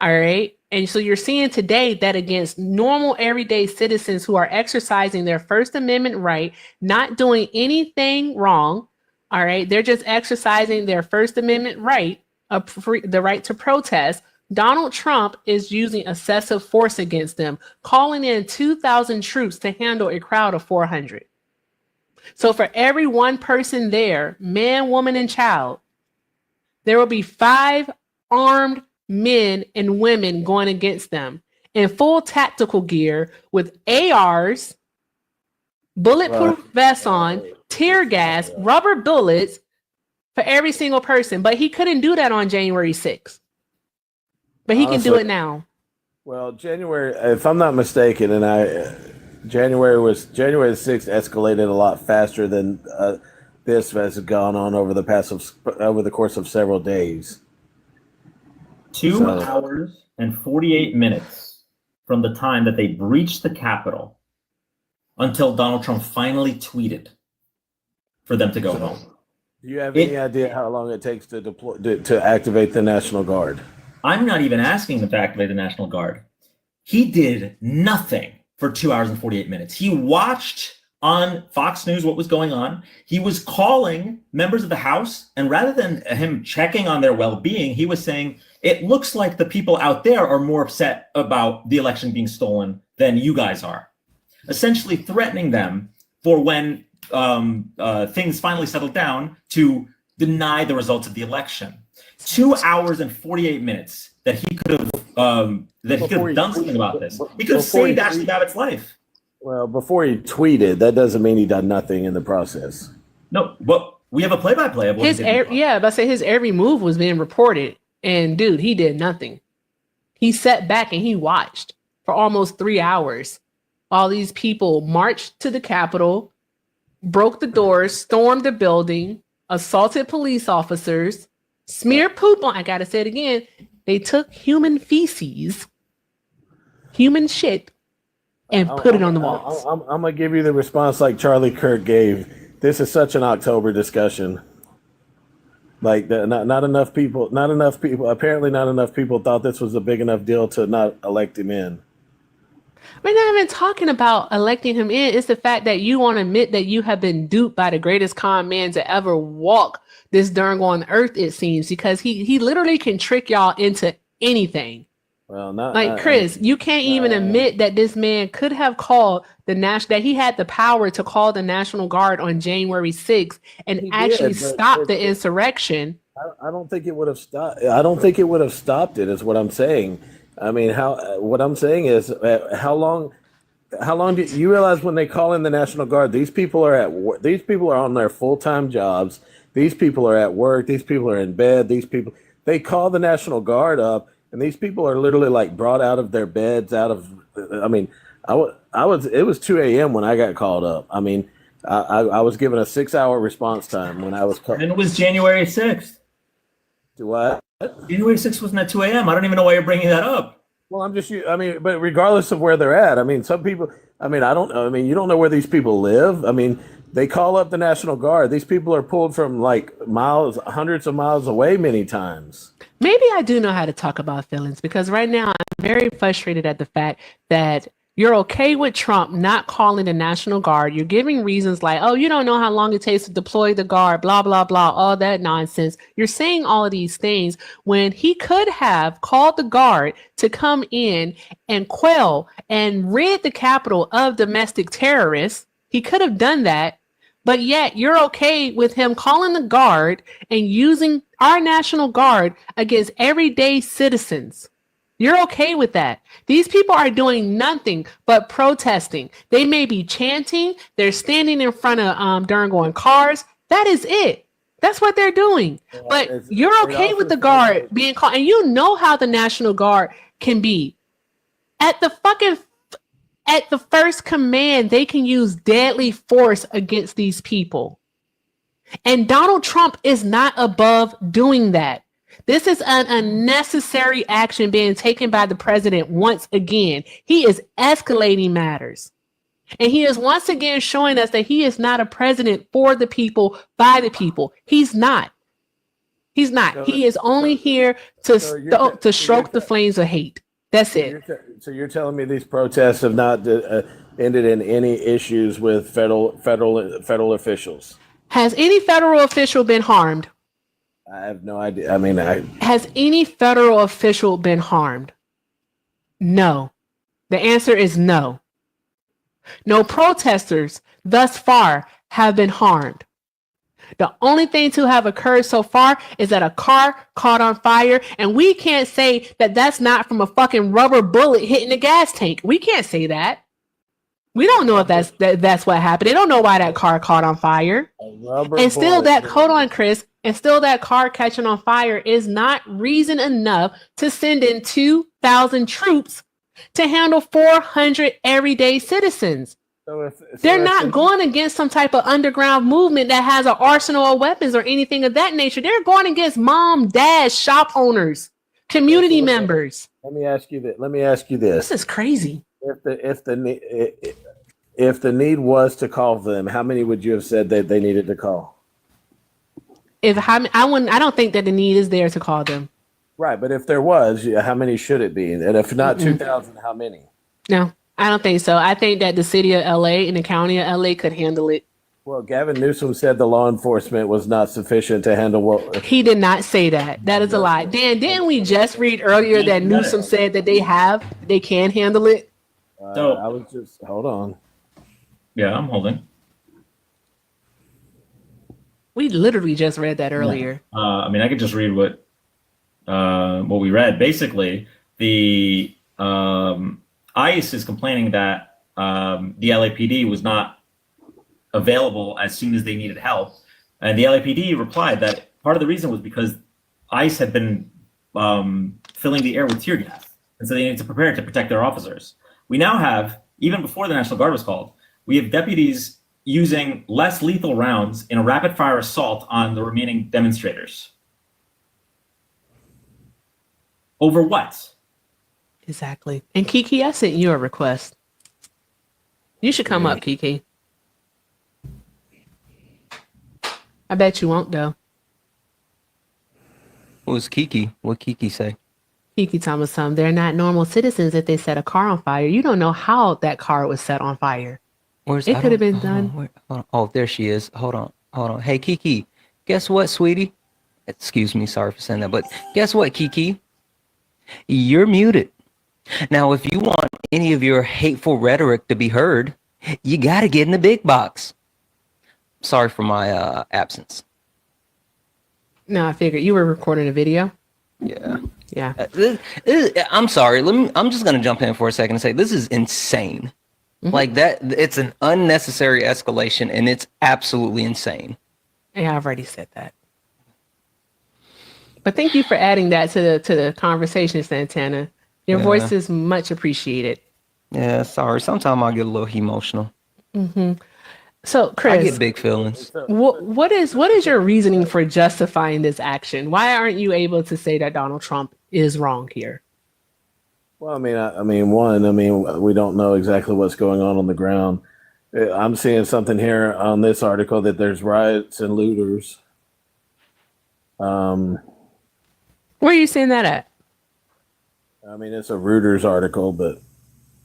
All right. And so you're seeing today that against normal everyday citizens who are exercising their First Amendment right, not doing anything wrong. All right. They're just exercising their First Amendment right, the right to protest. Donald Trump is using excessive force against them, calling in 2,000 troops to handle a crowd of 400. So for every one person there, man, woman, and child, there will be 5 armed men and women going against them in full tactical gear with ARs, bulletproof vests on, tear gas, rubber bullets for every single person. But he couldn't do that on January 6th. But he can do it now. Well, January, if I'm not mistaken, January the 6th escalated a lot faster than this has gone on over the course of several days. 2 hours and 48 minutes from the time that they breached the Capitol until Donald Trump finally tweeted for them to go home. Do you have any idea how long it takes to activate the National Guard? I'm not even asking them to activate the National Guard. He did nothing for 2 hours and 48 minutes. He watched on Fox News what was going on. He was calling members of the House, and rather than him checking on their well-being, he was saying, it looks like the people out there are more upset about the election being stolen than you guys are. Essentially threatening them for when things finally settled down to deny the results of the election. 2 hours and 48 minutes that he could have done something about this. He could have saved Ashley Babbitt's life. Well, before he tweeted, that doesn't mean he done nothing in the process. No, but we have a play-by-play of what he did. His every move was being reported, and dude, he did nothing. He sat back and he watched for almost 3 hours. All these people marched to the Capitol, broke the doors, stormed the building, assaulted police officers, smeared poop on. I gotta say it again. They took human feces, human shit, and put it on the walls. I'm gonna give you the response like Charlie Kirk gave. This is such an October discussion. Like not enough people. Apparently, not enough people thought this was a big enough deal to not elect him in. We're not even talking about electing him in. It's the fact that you want to admit that you have been duped by the greatest con man to ever walk this darn on earth, it seems, because he literally can trick y'all into anything. Well, not like Chris, you can't even admit that this man could have called that he had the power to call the National Guard on January 6th and actually stop the insurrection. I don't think it would have stopped. I don't think it would have stopped it, is what I'm saying. I mean, what I'm saying is, how long do you realize when they call in the National Guard, these people are at work, these people are on their full-time jobs, these people are at work, these people are in bed, they call the National Guard up, and these people are literally like brought out of their beds, it was 2 a.m. when I got called up. I mean, I was given a 6-hour response time when I was called. And it was January 6th. Do what? January 6th wasn't at 2 a.m. I don't even know why you're bringing that up. Well, but regardless of where they're at, I mean, some people, I don't know. I mean, you don't know where these people live. I mean, they call up the National Guard. These people are pulled from like miles, hundreds of miles away many times. Maybe I do know how to talk about feelings, because right now I'm very frustrated at the fact that you're okay with Trump not calling the National Guard. You're giving reasons like, oh, you don't know how long it takes to deploy the guard, blah, blah, blah, all that nonsense. You're saying all of these things when he could have called the guard to come in and quell and rid the Capitol of domestic terrorists. He could have done that. But yet you're okay with him calling the guard and using our National Guard against everyday citizens. You're okay with that. These people are doing nothing but protesting. They may be chanting. They're standing in front of going cars. That is it. That's what they're doing. But you're okay with the guard being called. And you know how the National Guard can be. At the first command, they can use deadly force against these people. And Donald Trump is not above doing that. This is an unnecessary action being taken by the president once again. He is escalating matters. And he is once again showing us that he is not a president for the people, by the people. He's not. He's not. He is only here to stroke the flames of hate. That's it. So you're telling me these protests have not ended in any issues with federal officials? Has any federal official been harmed? I have no idea. I mean, Has any federal official been harmed? No. The answer is no. No protesters thus far have been harmed. The only thing to have occurred so far is that a car caught on fire, and we can't say that that's not from a fucking rubber bullet hitting the gas tank. We can't say that. We don't know if that's what happened. They don't know why that car caught on fire. And still hold on, Chris, and still that car catching on fire is not reason enough to send in 2,000 troops to handle 400 everyday citizens. They're not going against some type of underground movement that has an arsenal of weapons or anything of that nature. They're going against mom, dad, shop owners, community members. Let me ask you this. This is crazy. If the need was to call them, how many would you have said that they needed to call? I don't think that the need is there to call them. Right, but if there was, how many should it be? And if not 2,000, how many? No, I don't think so. I think that the city of LA and the county of LA could handle it. Well, Gavin Newsom said the law enforcement was not sufficient to handle what. He did not say that. That is a lie. Dan, didn't we just read earlier that Newsom said that they can handle it? So I was just hold on. Yeah, I'm holding. We literally just read that earlier. I mean, I could just read what we read. Basically, the ICE is complaining that the LAPD was not available as soon as they needed help, and the LAPD replied that part of the reason was because ICE had been filling the air with tear gas, and so they needed to prepare to protect their officers. We now have, even before the National Guard was called, we have deputies using less lethal rounds in a rapid-fire assault on the remaining demonstrators. Over what? Exactly. And Kiki, I sent you a request. You should come up, Kiki. I bet you won't, though. Who's Kiki? What Kiki say? Kiki Thomas, they're not normal citizens if they set a car on fire. You don't know how that car was set on fire. It could have been done. Oh, there she is. Hold on. Hey, Kiki, guess what, sweetie? Excuse me, sorry for saying that, but guess what, Kiki? You're muted. Now, if you want any of your hateful rhetoric to be heard, you got to get in the big box. Sorry for my absence. No, I figured you were recording a video. Yeah. Yeah. I'm sorry. I'm just going to jump in for a second and say this is insane. Mm-hmm. Like that, it's an unnecessary escalation, and it's absolutely insane. Yeah, I've already said that. But thank you for adding that to the conversation, Santana. Your voice is much appreciated. Yeah, sorry. Sometimes I get a little emotional. Mm-hmm. So, Chris, I get big feelings. What is your reasoning for justifying this action? Why aren't you able to say that Donald Trump is wrong here? Well, I mean, we don't know exactly what's going on the ground. I'm seeing something here on this article that there's riots and looters. Where are you seeing that at? I mean, it's a Reuters article, but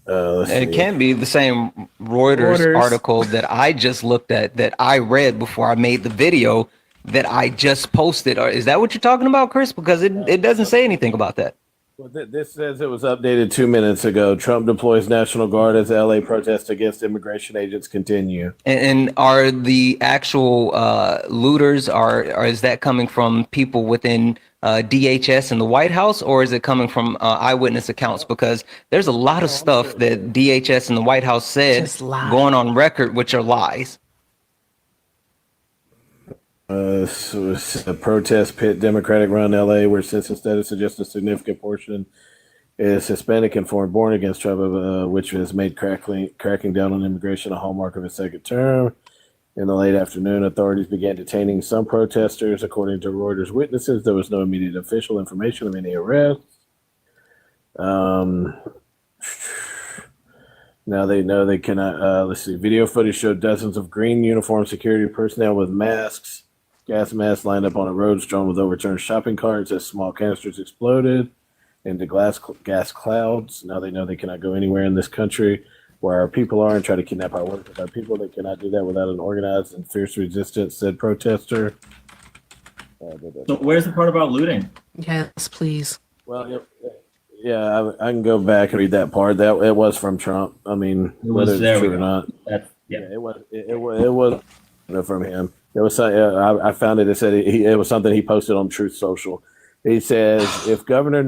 it can't be the same Reuters article that I just looked at, that I read before I made the video that I just posted. Or is that what you're talking about, Chris? Because it doesn't say anything about that. Well, this says it was updated 2 minutes ago. Trump deploys National Guard as LA protests against immigration agents continue. And are the actual looters, or is that coming from people within DHS and the White House, or is it coming from eyewitness accounts? Because there's a lot of stuff that DHS and the White House said going on record, which are lies. So it's a protest pit Democratic run LA, where census data suggests a significant portion is Hispanic and foreign born against Trump, which has made cracking down on immigration a hallmark of his second term. In the late afternoon, authorities began detaining some protesters. According to Reuters witnesses, there was no immediate official information of any arrests. Now they know they cannot. Let's see. Video footage showed dozens of green uniformed security personnel with masks Gas masks lined up on a road strewn with overturned shopping carts as small canisters exploded into gas clouds. Now they know they cannot go anywhere in this country where our people are and try to kidnap our workers. Our people, they cannot do that without an organized and fierce resistance, said protester. So where's the part about looting? Yes, please. Well, yeah, I can go back and read that part. That it was from Trump. I mean, whether it's true or not. It was from him. It was. I found it. It said it was something he posted on Truth Social. He says if Governor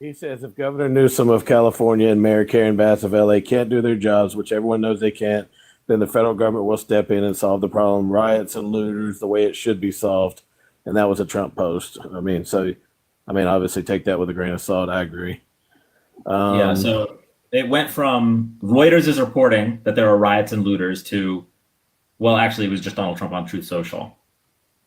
Newsom of California and Mayor Karen Bass of LA can't do their jobs, which everyone knows they can't, then the federal government will step in and solve the problem. Riots and looters the way it should be solved. And that was a Trump post. Obviously take that with a grain of salt. I agree. So it went from Reuters is reporting that there are riots and looters to, well, actually, it was just Donald Trump on Truth Social.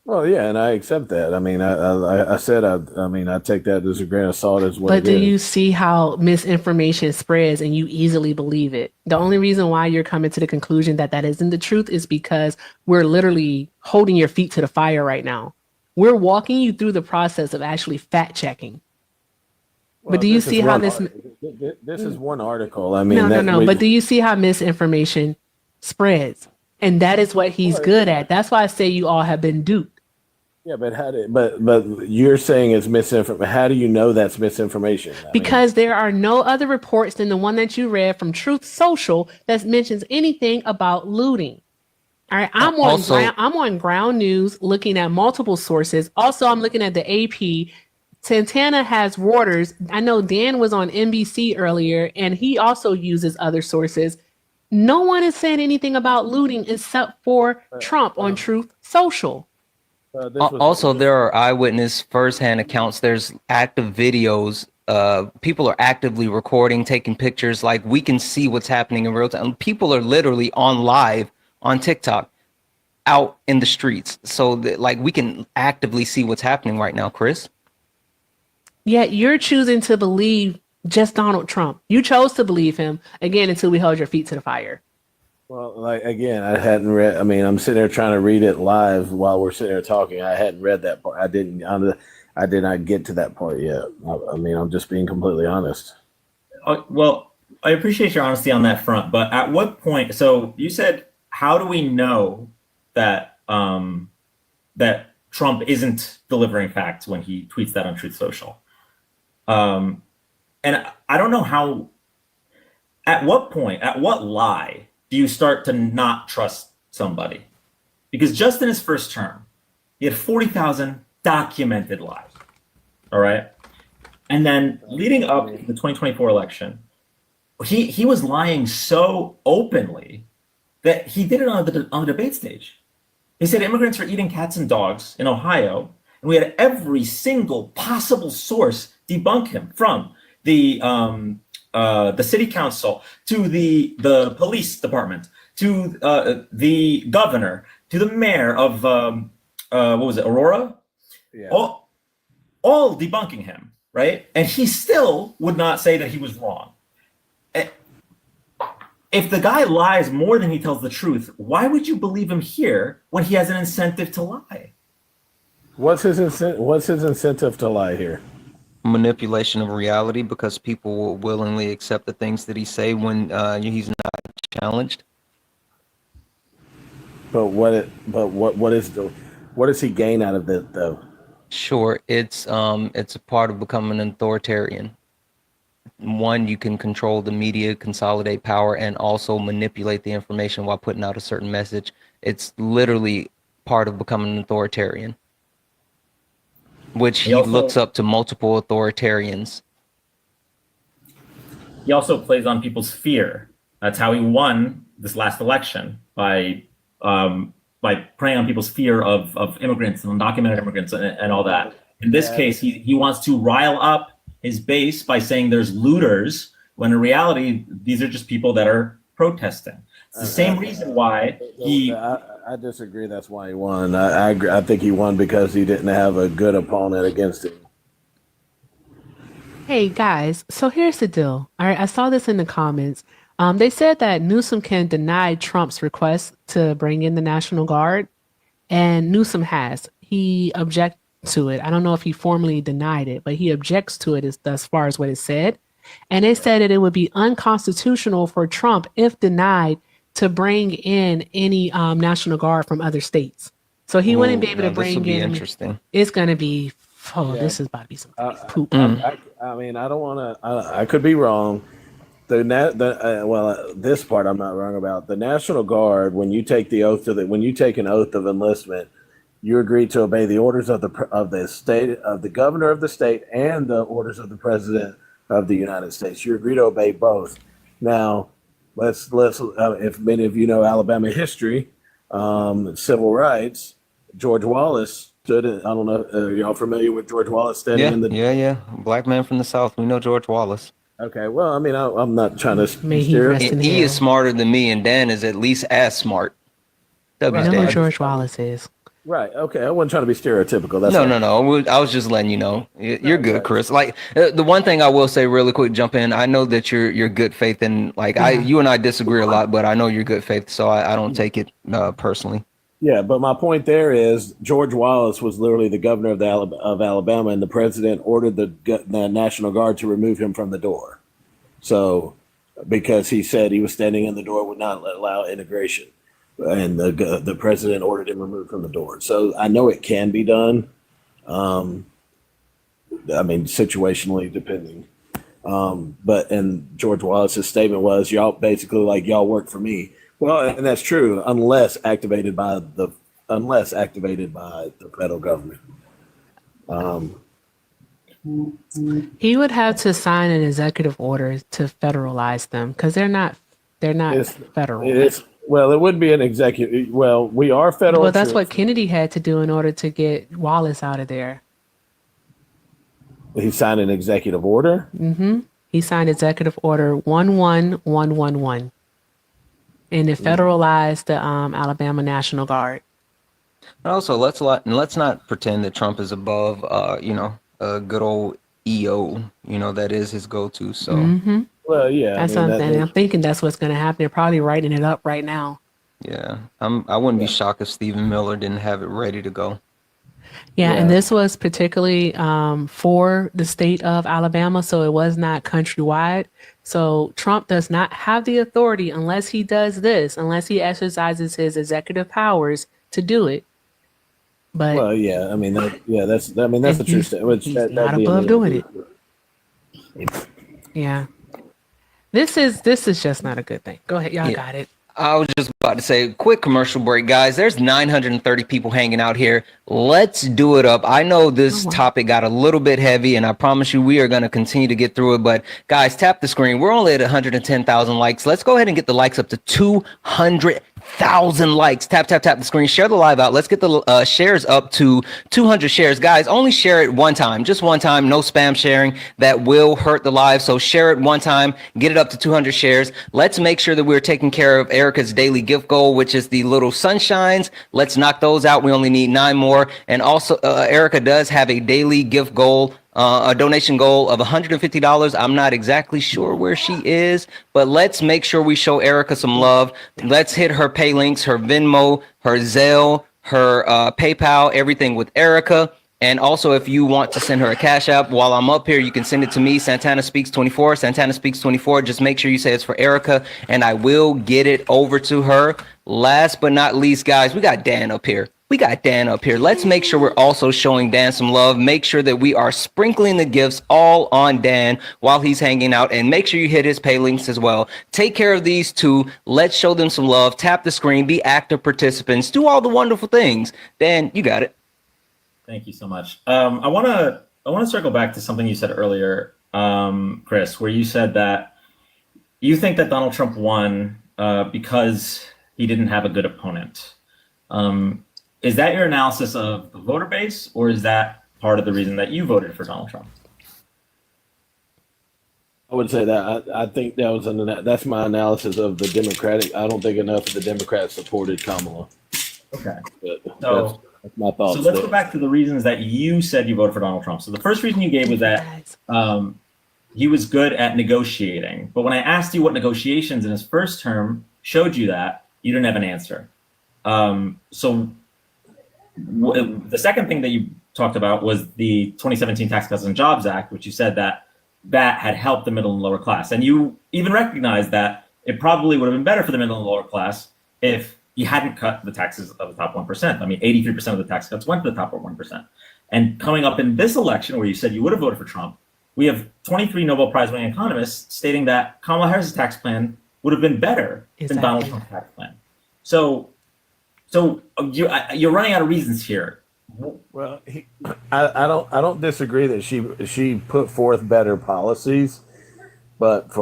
Well, yeah, and I accept that. I mean, I said, I take that as a grain of salt as what. But do you see how misinformation spreads and you easily believe it? The only reason why you're coming to the conclusion that that isn't the truth is because we're literally holding your feet to the fire right now. We're walking you through the process of actually fact checking. Well, but do you see how this is one article? I mean, no. But do you see how misinformation spreads? And that is what he's good at. That's why I say you all have been duped. Yeah, but you're saying it's misinformation. How do you know that's misinformation? Because there are no other reports than the one that you read from Truth Social that mentions anything about looting. All right, I'm on Ground News looking at multiple sources. Also, I'm looking at the AP. Santana has Reuters. I know Dan was on NBC earlier, and he also uses other sources. No one is saying anything about looting except for Trump on Truth Social. Also, there are eyewitness firsthand accounts. There's active videos. People are actively recording, taking pictures. Like, we can see what's happening in real time. People are literally on live on TikTok out in the streets. So we can actively see what's happening right now, Chris. Yet you're choosing to believe just Donald Trump. You chose to believe him, again, until we held your feet to the fire. Well, again, I hadn't read. I mean, I'm sitting there trying to read it live while we're sitting there talking. I hadn't read that part. I did not get to that part yet. I mean, I'm just being completely honest. Well, I appreciate your honesty on that front, but at what point? So you said, how do we know that that Trump isn't delivering facts when he tweets that on Truth Social? And I don't know how. At what point? At what lie do you start to not trust somebody? Because just in his first term, he had 40,000 documented lies. All right. And then leading up to the 2024 election, he was lying so openly that he did it on the debate stage. He said immigrants are eating cats and dogs in Ohio, and we had every single possible source debunk him, from the city council to the police department to the governor to the mayor of what was it, Aurora? Yeah. All debunking him, right? And he still would not say that he was wrong. If the guy lies more than he tells the truth, why would you believe him here when he has an incentive to lie? What's his incentive to lie here? Manipulation of reality, because people will willingly accept the things that he say when he's not challenged. But what does he gain out of it though? Sure, it's a part of becoming an authoritarian. One, you can control the media, consolidate power, and also manipulate the information while putting out a certain message. It's literally part of becoming an authoritarian, which he looks up to multiple authoritarians. He also plays on people's fear. That's how he won this last election, by preying on people's fear of immigrants and undocumented immigrants and all that. In this case, he wants to rile up his base by saying there's looters, when in reality, these are just people that are protesting. It's the same reason why he... I disagree. That's why he won. I think he won because he didn't have a good opponent against him. Hey guys, so here's the deal. All right, I saw this in the comments. They said that Newsom can deny Trump's request to bring in the National Guard. and Newsom has. He objects to it. I don't know if he formally denied it, but he objects to it as far as what it said. And it said that it would be unconstitutional for Trump, if denied, to bring in any National Guard from other states. So he wouldn't be able to bring in. Interesting. It's going to be, this is about to be some poop. I mean, I don't want to. I could be wrong. This part I'm not wrong about. The National Guard, when you take the oath when you take an oath of enlistment, you agree to obey the orders of the state, of the governor of the state, and the orders of the president of the United States. You agree to obey both. Now, let's if many of you know Alabama history, civil rights, George Wallace stood. I don't know. Are y'all familiar with George Wallace standing in the? Yeah. Black man from the South. We know George Wallace. Okay, well, I mean, I'm not trying to He is smarter than me, and Dan is at least as smart. I know who George Wallace is. Right. Okay. I wasn't trying to be stereotypical. That's no. I was just letting you know. You're good, Chris. Like the one thing I will say really quick, jump in. I know that you're good faith, and you and I disagree a lot, but I know you're good faith, so I don't take it personally. Yeah, but my point there is George Wallace was literally the governor of Alabama, and the president ordered the National Guard to remove him from the door. So, because he said he was standing in the door, would not allow integration, and the president ordered him removed from the door. So I know it can be done. I mean, situationally depending. And George Wallace's statement was, y'all basically y'all work for me. Well, and that's true, unless activated by the federal government. He would have to sign an executive order to federalize them because they're not federal. It would be an executive. Well, we are federal. Well, that's what Kennedy had to do in order to get Wallace out of there. He signed an executive order. Mm-hmm. He signed executive order 11111. And it federalized the Alabama National Guard. Also, let's not pretend that Trump is above, a good old EO. That is his go-to. So, well, yeah, that's something. I'm thinking that's what's going to happen. They're probably writing it up right now. Yeah, I wouldn't be shocked if Stephen Miller didn't have it ready to go. Yeah, and this was particularly for the state of Alabama, so it was not countrywide. So Trump does not have the authority unless he does this, unless he exercises his executive powers to do it. But well, yeah, that's a true statement. He's not above doing it. Yeah, this is just not a good thing. Go ahead, y'all got it. I was just about to say, quick commercial break, guys. There's 930 people hanging out here. Let's do it up. I know this topic got a little bit heavy, and I promise you we are going to continue to get through it. But guys, tap the screen. We're only at 110,000 likes. Let's go ahead and get the likes up to 200,000 likes. Tap the screen. Share the live out. Let's get the shares up to 200 shares. Guys, only share it one time. Just one time. No spam sharing. That will hurt the live. So share it one time. Get it up to 200 shares. Let's make sure that we're taking care of Erica's daily gift goal, which is the little sunshines. Let's knock those out. We only need 9 more. And also, Erica does have a daily gift goal, a donation goal of $150. I'm not exactly sure where she is, but let's make sure we show Erica some love. Let's hit her pay links, her Venmo, her Zelle, her PayPal, everything with Erica. And also, if you want to send her a Cash App while I'm up here, you can send it to me, Santana Speaks 24, Santana Speaks 24. Just make sure you say it's for Erica, and I will get it over to her. Last but not least, guys, we got Dan up here. Let's make sure we're also showing Dan some love. Make sure that we are sprinkling the gifts all on Dan while he's hanging out, and make sure you hit his pay links as well. Take care of these two. Let's show them some love. Tap the screen, be active participants, do all the wonderful things. Dan, you got it. Thank you so much. I want to circle back to something you said earlier, Chris, where you said that you think that Donald Trump won because he didn't have a good opponent. Is that your analysis of the voter base, or is that part of the reason that you voted for Donald Trump? I would say that I think that's my analysis of the Democratic. I don't think enough of the Democrats supported Kamala. Okay. That's my thoughts. So let's go back to the reasons that you said you voted for Donald Trump. So the first reason you gave was that he was good at negotiating. But when I asked you what negotiations in his first term showed you that, you didn't have an answer. So the second thing that you talked about was the 2017 Tax Cuts and Jobs Act, which you said that had helped the middle and lower class. And you even recognized that it probably would have been better for the middle and lower class if you hadn't cut the taxes of the top 1%. I mean, 83% of the tax cuts went to the top 1%. And coming up in this election, where you said you would have voted for Trump, we have 23 Nobel Prize winning economists stating that Kamala Harris's tax plan would have been better than Donald Trump's tax plan. So you're running out of reasons here. Well, I don't disagree that she put forth better policies, but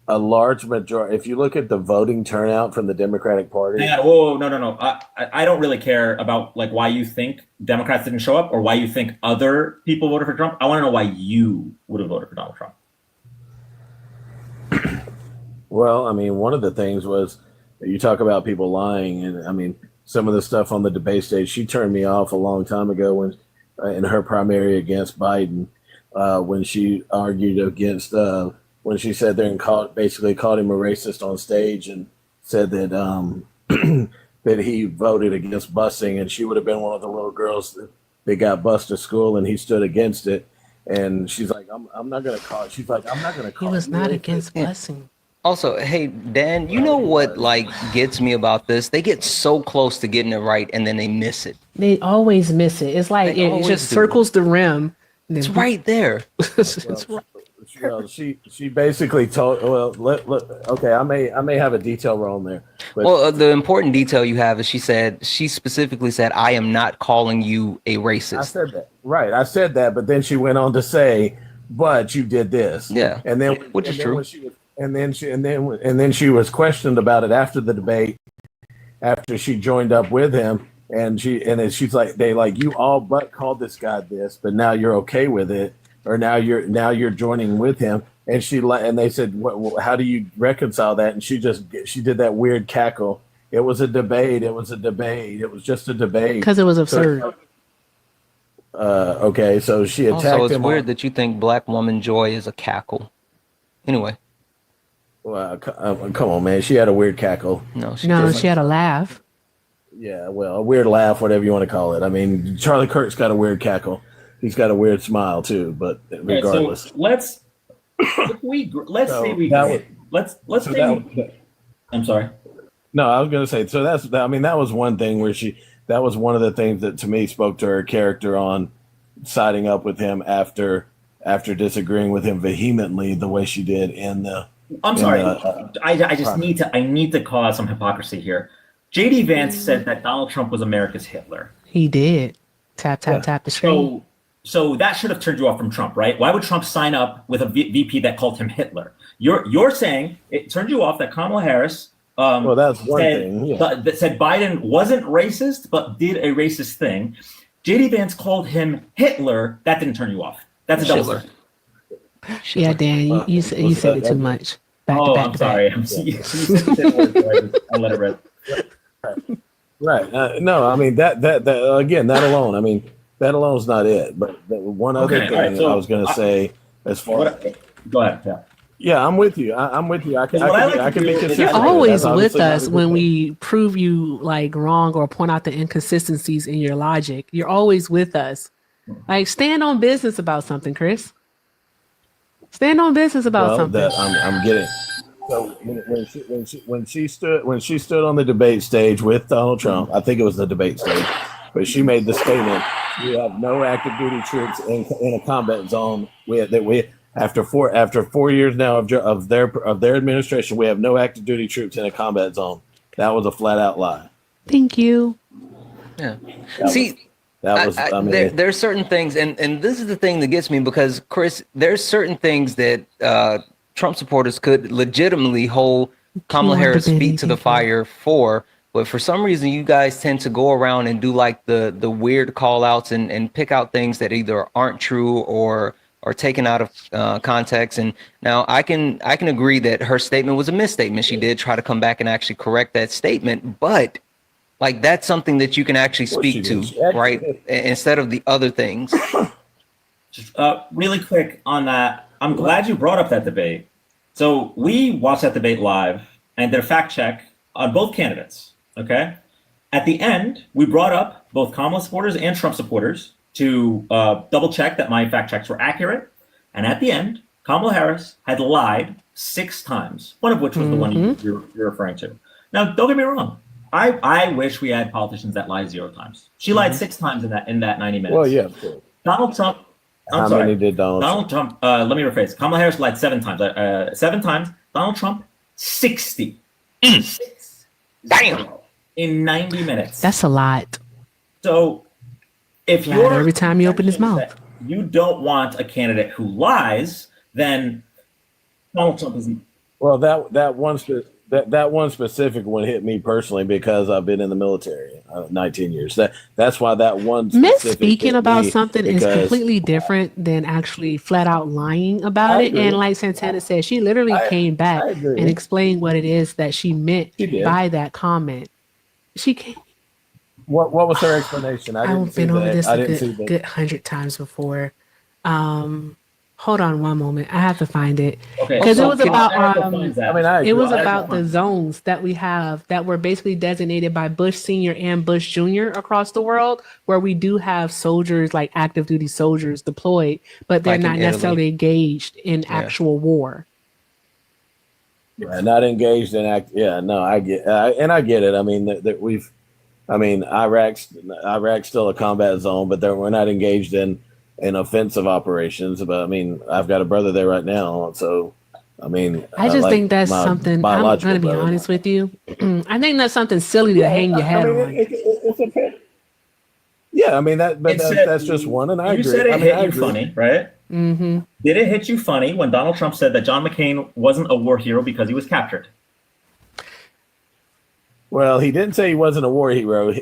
a large majority, if you look at the voting turnout from the Democratic Party. Hang on, whoa, no. I don't really care about like why you think Democrats didn't show up or why you think other people voted for Trump. I want to know why you would have voted for Donald Trump. Well, I mean, one of the things was you talk about people lying, and I mean, some of the stuff on the debate stage, she turned me off a long time ago when in her primary against Biden, when she argued against when she said there and basically called him a racist on stage and said that that he voted against busing, and she would have been one of the little girls that got bused to school, and he stood against it. And she's like, I'm not going to call it. She's like, I'm not going to call it. He was not against busing. Also, hey, Dan, you know what like gets me about this? They get so close to getting it right and then they miss it. They always miss it. It's like it just circles the rim. It's right there. It's right. Well, she basically told. Well, okay, I may have a detail wrong there. But Well, the important detail you have is she specifically said, "I am not calling you a racist." I said that, right? I said that, but then she went on to say, "But you did this." Yeah, and then which is true. And then she was questioned about it after the debate, after she joined up with him, and she's like, you all but called this guy this, but now you're okay with it, or now you're joining with him. And they said, how do you reconcile that? And she did that weird cackle. It was a debate. It was just a debate Because it was absurd. Okay, so she attacked Also, it's him. weird that you think black woman joy is a cackle. Anyway. Well, come on, man. She had a weird cackle. No, She had a laugh. Yeah, well, a weird laugh, whatever you want to call it. I mean, Charlie Kirk's got a weird cackle. He's got a weird smile too. But regardless, Let's say I'm sorry. No, I was going to say. So that was one thing where that was one of the things that to me spoke to her character on siding up with him after disagreeing with him vehemently the way she did in the. I'm sorry. I need to cause some hypocrisy here. JD Vance said that Donald Trump was America's Hitler. He did. Tap the screen. So that should have turned you off from Trump, right? Why would Trump sign up with a VP that called him Hitler? You're saying it turned you off that Kamala Harris well, that's one thing. Yeah. That said Biden wasn't racist but did a racist thing. JD Vance called him Hitler. That didn't turn you off. That's a double standard. Yeah, Dan, you said it too much. I'm sorry. I let it rip. Right. No, I mean that again, that alone. I mean, that alone is not it. But one other thing I was going to say, as far go ahead. Yeah, I'm with you. I'm with you. I can be consistent. You're always with us when we prove you like wrong or point out the inconsistencies in your logic. You're always with us. Like stand on business about something, Chris. Stand on business about something. That I'm getting. So when she stood on the debate stage with Donald Trump, I think it was the debate stage, but she made the statement: "We have no active duty troops in a combat zone. After 4 years now of their administration, we have no active duty troops in a combat zone." That was a flat out lie. Thank you. Yeah. There's certain things, and this is the thing that gets me because Chris, there's certain things that Trump supporters could legitimately hold Kamala Harris' feet to the fire for, but for some reason you guys tend to go around and do like the weird call outs and pick out things that either aren't true or are taken out of context. And now I can agree that her statement was a misstatement. She did try to come back and actually correct that statement, but like that's something that you can actually speak to, right? Instead of the other things. Just really quick on that. I'm glad you brought up that debate. So we watched that debate live and did a fact check on both candidates. Okay. At the end, we brought up both Kamala supporters and Trump supporters to double check that my fact checks were accurate. And at the end, Kamala Harris had lied 6 times, one of which was the one you're referring to. Now, don't get me wrong. I wish we had politicians that lie 0 times. She lied 6 times in that 90 minutes. Well, yeah, of course. Donald Trump. How many did Donald Trump? Let me rephrase. Kamala Harris lied 7 times. 7 times. Donald Trump, 60. 6. Damn. In 90 minutes. That's a lot. So if Right, you're every time you open his mouth. you don't want a candidate who lies, then Donald Trump isn't. Well, that one specific one hit me personally because I've been in the military 19 years. That's why that one specific Misspeaking hit about me, something is because completely different than actually flat out lying about I it. agree. And like Santana said, she literally came back I agree. and explained what it is that she meant She did. by that comment. She came. What was her explanation? I didn't I've see been over that. this I a didn't see good, that. good 100 times before. Hold on one moment. I have to find it. Okay, Because it so was can about Erica find that? I mean, I agree. it was I- about the zones that we have that were basically designated by Bush Senior and Bush Jr. across the world, where we do have soldiers, like active duty soldiers deployed, but they're Like in not necessarily engaged in actual war. Yeah, not engaged in act. Yeah, no, I get, I get it. I mean, that we've, I mean, Iraq's still a combat zone, but we're not engaged in offensive operations. But I mean, I've got a brother there right now, so I mean, I just like think that's my something. I'm biological going to be brother. honest with you. I think that's something silly to hang your hat on. It's a fair. Yeah, I mean that's just one, and I You agree. said it I mean, hit I you agree. funny, right? Mm-hmm. Did it hit you funny when Donald Trump said that John McCain wasn't a war hero because he was captured? Well, he didn't say he wasn't a war hero.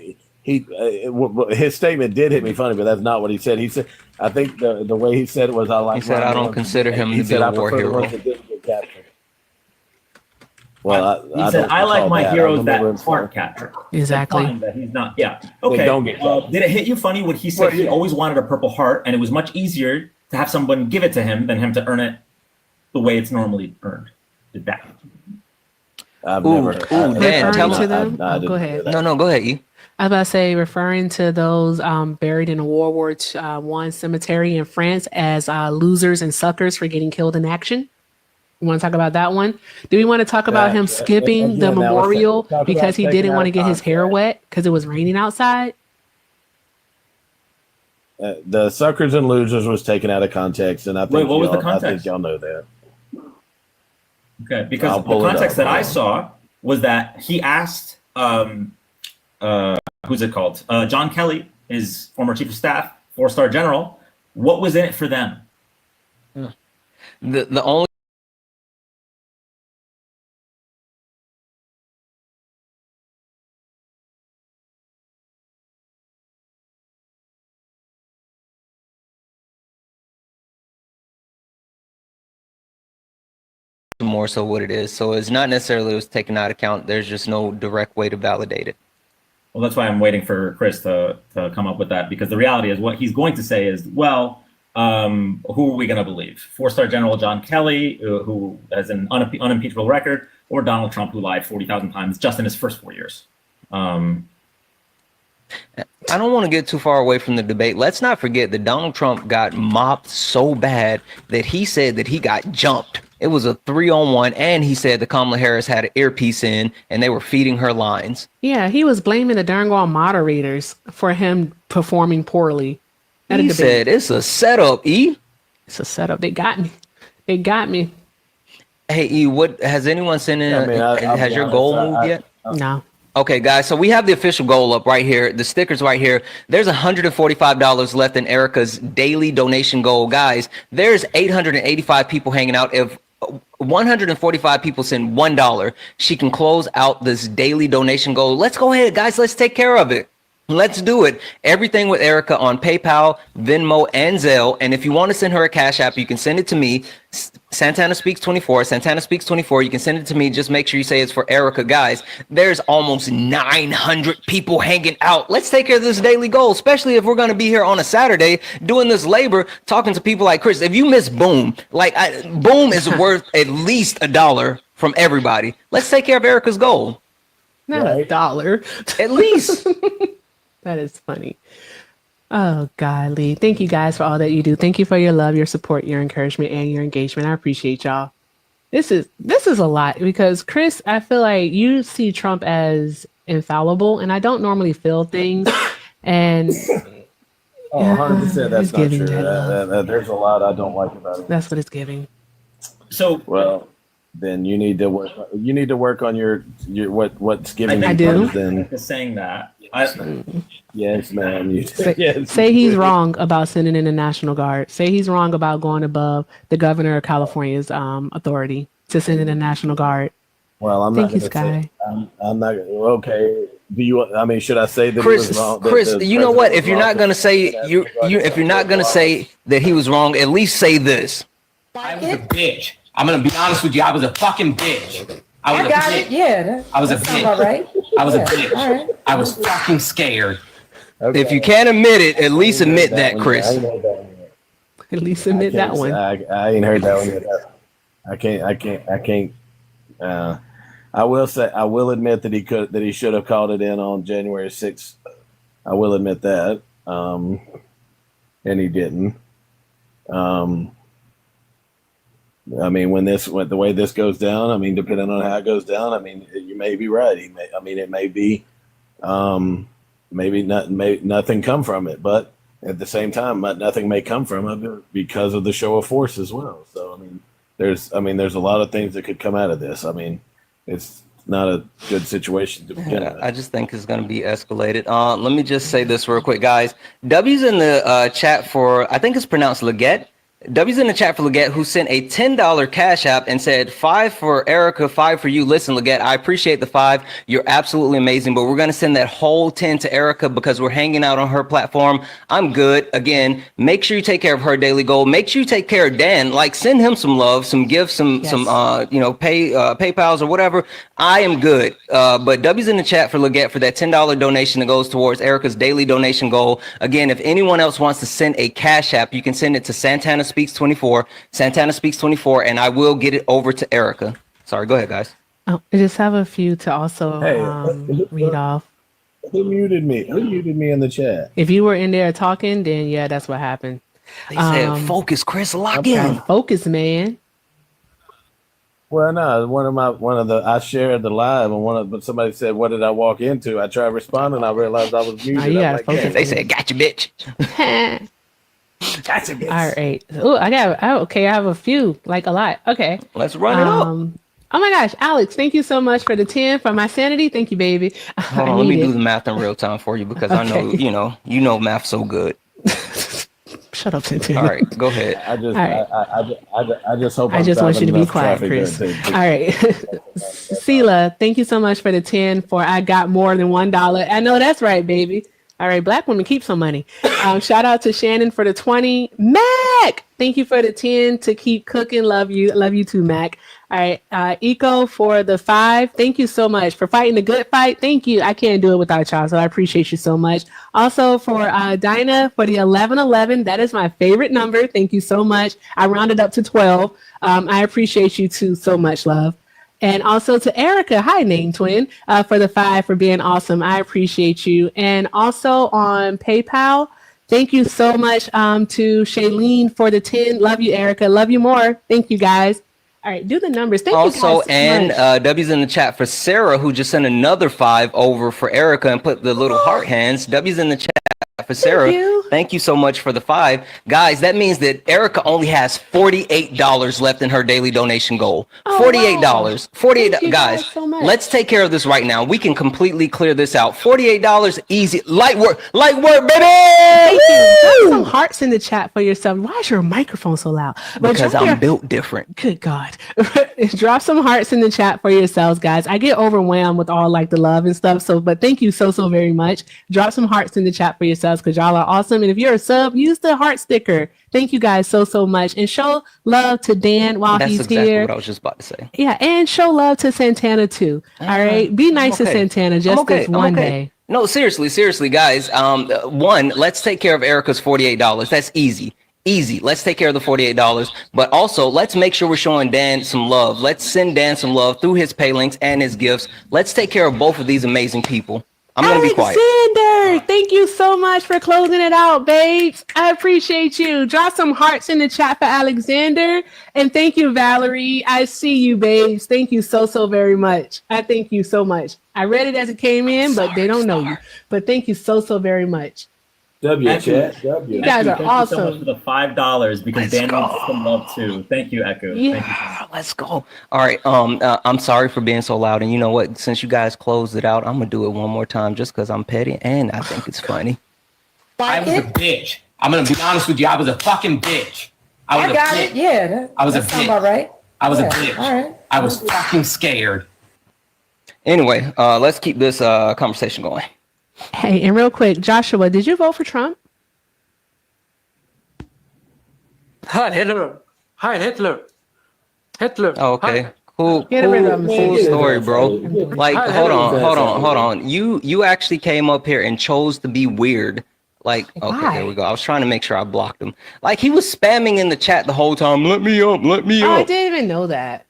His statement did hit me funny, but that's not what he said. He said, I think the way he said it was, I like. He said, "I don't consider him to be a war hero." Well, He said, "I like my heroes that aren't captured." Exactly. Fine, that he's not. Yeah. Okay. don't get Did it hit you funny when he said he always wanted a Purple Heart, and it was much easier to have someone give it to him than him to earn it the way it's normally earned? Did that? I've Ooh, never. Dan, tell Referring to him. them? Oh, go ahead. No, go ahead, E. I was about to say, referring to those buried in a World War I cemetery in France as losers and suckers for getting killed in action. You want to talk about that one? Do we want to talk about him skipping the again, that was memorial talk about because he taking didn't out want to get his hair contact. wet because it was raining outside? The suckers and losers was taken out of context, and I think Wait, what was the y'all- I think context? y'all know that. Okay, because I'll the pull it context up. that I saw was that he asked, who's it called? John Kelly, his former chief of staff, 4-star general, what was in it for them? The only more so what it is. So it's not necessarily it was taken out of account. There's just no direct way to validate it. Well, that's why I'm waiting for Chris to come up with that, because the reality is what he's going to say is, well, who are we going to believe? 4-star General John Kelly, who has an unimpeachable record, or Donald Trump, who lied 40,000 times just in his first 4 years? I don't want to get too far away from the debate. Let's not forget that Donald Trump got mopped so bad that he said that he got jumped. It was a 3-on-1, and he said that Kamala Harris had an earpiece in and they were feeding her lines. Yeah, he was blaming the darn well moderators for him performing poorly. At a He debate. said it's a setup, E. It's a setup. They got me. They got me. Hey, E, what has anyone sent in? I mean, I'll has be your honest, goal moved yet? No. Okay, guys, so we have the official goal up right here. The stickers right here. There's $145 left in Erica's daily donation goal. Guys, there's 885 people hanging out. If 145 people send $1, she can close out this daily donation goal. Let's go ahead, guys. Let's take care of it. Let's do it. Everything with Erica on PayPal, Venmo, and Zelle. And if you want to send her a Cash App, you can send it to me. Santana Speaks 24. Santana Speaks 24. You can send it to me. Just make sure you say it's for Erica. Guys, there's almost 900 people hanging out. Let's take care of this daily goal, especially if we're going to be here on a Saturday doing this labor, talking to people like Chris. If you miss Boom, Boom is worth at least $1 from everybody. Let's take care of Erica's goal. Not a dollar. At least. That is funny. Oh, golly. Thank you guys for all that you do. Thank you for your love, your support, your encouragement, and your engagement. I appreciate y'all. This is a lot because Chris, I feel like you see Trump as infallible, and I don't normally feel things. And 100%. That's it's not giving true. that love. There's a lot I don't like about it. That's what it's giving. So Well, then you need to work. You need to work on your what's giving. I you do. purpose then. just saying that. Yes, ma'am. You, yes. Say he's wrong about sending in the National Guard. Say he's wrong about going above the governor of California's authority to send in the National Guard. Well, I'm Thank not you, going to say. Sky. I'm not. Okay. Do you? I mean, should I say that Chris, he was wrong? Chris, you know what? If you're not gonna say if you're not gonna say that he was wrong, at least say this. I was a bitch. I'm gonna be honest with you. I was a fucking bitch. I got it. Yeah. I was a that sounds bitch. all right. I was a Yeah, bitch. all right. I was fucking scared. Okay. If you can't admit it, at least admit that, I Chris. ain't heard that one yet. At least admit that one. I ain't heard that one yet. I can't. I will say. I will admit that he should have called it in on January 6th. I will admit that. And he didn't. I mean, when the way this goes down, I mean, depending on how it goes down, I mean, you may be right. It may be, maybe nothing come from it, but at the same time, nothing may come from it because of the show of force as well. So, there's a lot of things that could come out of this. I mean, it's not a good situation to begin with. I just think it's going to be escalated. Let me just say this real quick, guys. W's in the chat for, I think it's pronounced Leggett. W's in the chat for Leggett, who sent a $10 cash app and said 5 for Erica, 5 for you. Listen, Leggett, I appreciate the 5. You're absolutely amazing, but we're going to send that whole 10 to Erica because we're hanging out on her platform. I'm good. Again, make sure you take care of her daily goal. Make sure you take care of Dan. Like, send him some love, some gifts, some PayPals or whatever. I am good. But W's in the chat for Leggett for that $10 donation that goes towards Erica's daily donation goal. Again, if anyone else wants to send a cash app, you can send it to Santana Speaks 24, and I will get it over to Erica. Sorry, go ahead, guys. Oh, I just have a few to also read off. Who muted me? Who muted me in the chat? If you were in there talking, then yeah, that's what happened. They said, focus, Chris, lock in. Focus, man. Well, no, I shared the live but somebody said, "What did I walk into?" I tried responding, I realized I was muted. You gotta focus. They said, "Gotcha, bitch." Gotcha, bitch. All right. Oh, I have a few, like a lot. Okay. Let's run it up. Oh my gosh, Alex, thank you so much for the 10 for my sanity. Thank you, baby. Hold on, let me do the math in real time for you because I know you know math so good. Shut up, Tintin. All right, go ahead. I just hope. I just want you to be quiet, traffic Chris. there. All right. Sela, thank you so much for the 10 for I got more than $1. I know that's right, baby. All right, Black women keep some money. Shout out to Shannon for the 20. Mac, thank you for the 10 to keep cooking. Love you too, Mac. All right, Eco for the 5. Thank you so much for fighting the good fight. Thank you. I can't do it without y'all, so I appreciate you so much. Also for Dinah for the 1111. That is my favorite number. Thank you so much. I rounded up to 12. I appreciate you too so much, love. And also to Erica, hi, name twin, for the 5 for being awesome. I appreciate you. And also on PayPal, thank you so much to Shailene for the 10. Love you, Erica. Love you more. Thank you, guys. All right, do the numbers. Thank you guys so much. W's in the chat for Sarah, who just sent another 5 over for Erica and put the little heart hands. W's in the chat for Sarah. Thank you so much for the 5. Guys, that means that Erica only has $48 left in her daily donation goal. $48. Wow. $48. Guys, so much. let's take care of this right now. We can completely clear this out. $48, easy. Light work, baby! Thank you. Drop some hearts in the chat for yourself. Why is your microphone so loud? Because I'm built different. Good God. Drop some hearts in the chat for yourselves, guys. I get overwhelmed with all like the love and stuff. But thank you so very much. Drop some hearts in the chat for yourselves because y'all are awesome. And if you're a sub, use the heart sticker. Thank you guys so much. And show love to Dan while That's he's exactly here. what I was just about to say. Yeah, and show love to Santana too. All right. Be nice to Santana just this one day. No, seriously, guys. One, let's take care of Erica's $48. That's easy. Easy. Let's take care of the $48. But also, let's make sure we're showing Dan some love. Let's send Dan some love through his pay links and his gifts. Let's take care of both of these amazing people. I'm going to be quiet. Alexander, thank you so much for closing it out, babes. I appreciate you. Drop some hearts in the chat for Alexander. And thank you, Valerie. I see you, babes. Thank you so, so very much. I thank you so much. I read it as it came in, but they don't know you. But thank you so, so very much. Chat. W. You guys are Thank awesome. you so much for the $5 because Dan wants some love too. Thank you, Echo. Yeah, Thank you. let's go. All right. I'm sorry for being so loud. And you know what? Since you guys closed it out, I'm gonna do it one more time just because I'm petty and I think it's funny. I was a bitch. I'm gonna be honest with you. I was a fucking bitch. I got it. Yeah, I was a that sounds bitch. about right. I was a Yeah, bitch. all right. I was fucking scared. Anyway, let's keep this conversation going. Hey, and real quick, Joshua, did you vote for Trump? Heil Hitler! Heil Hitler! Hitler! Okay. Cool Get rid of him. story, bro. Like, Hi, hold hello. on. You actually came up here and chose to be weird. Like, okay, Why? there we go. I was trying to make sure I blocked him. Like, he was spamming in the chat the whole time. Let me up. Oh, I didn't even know that.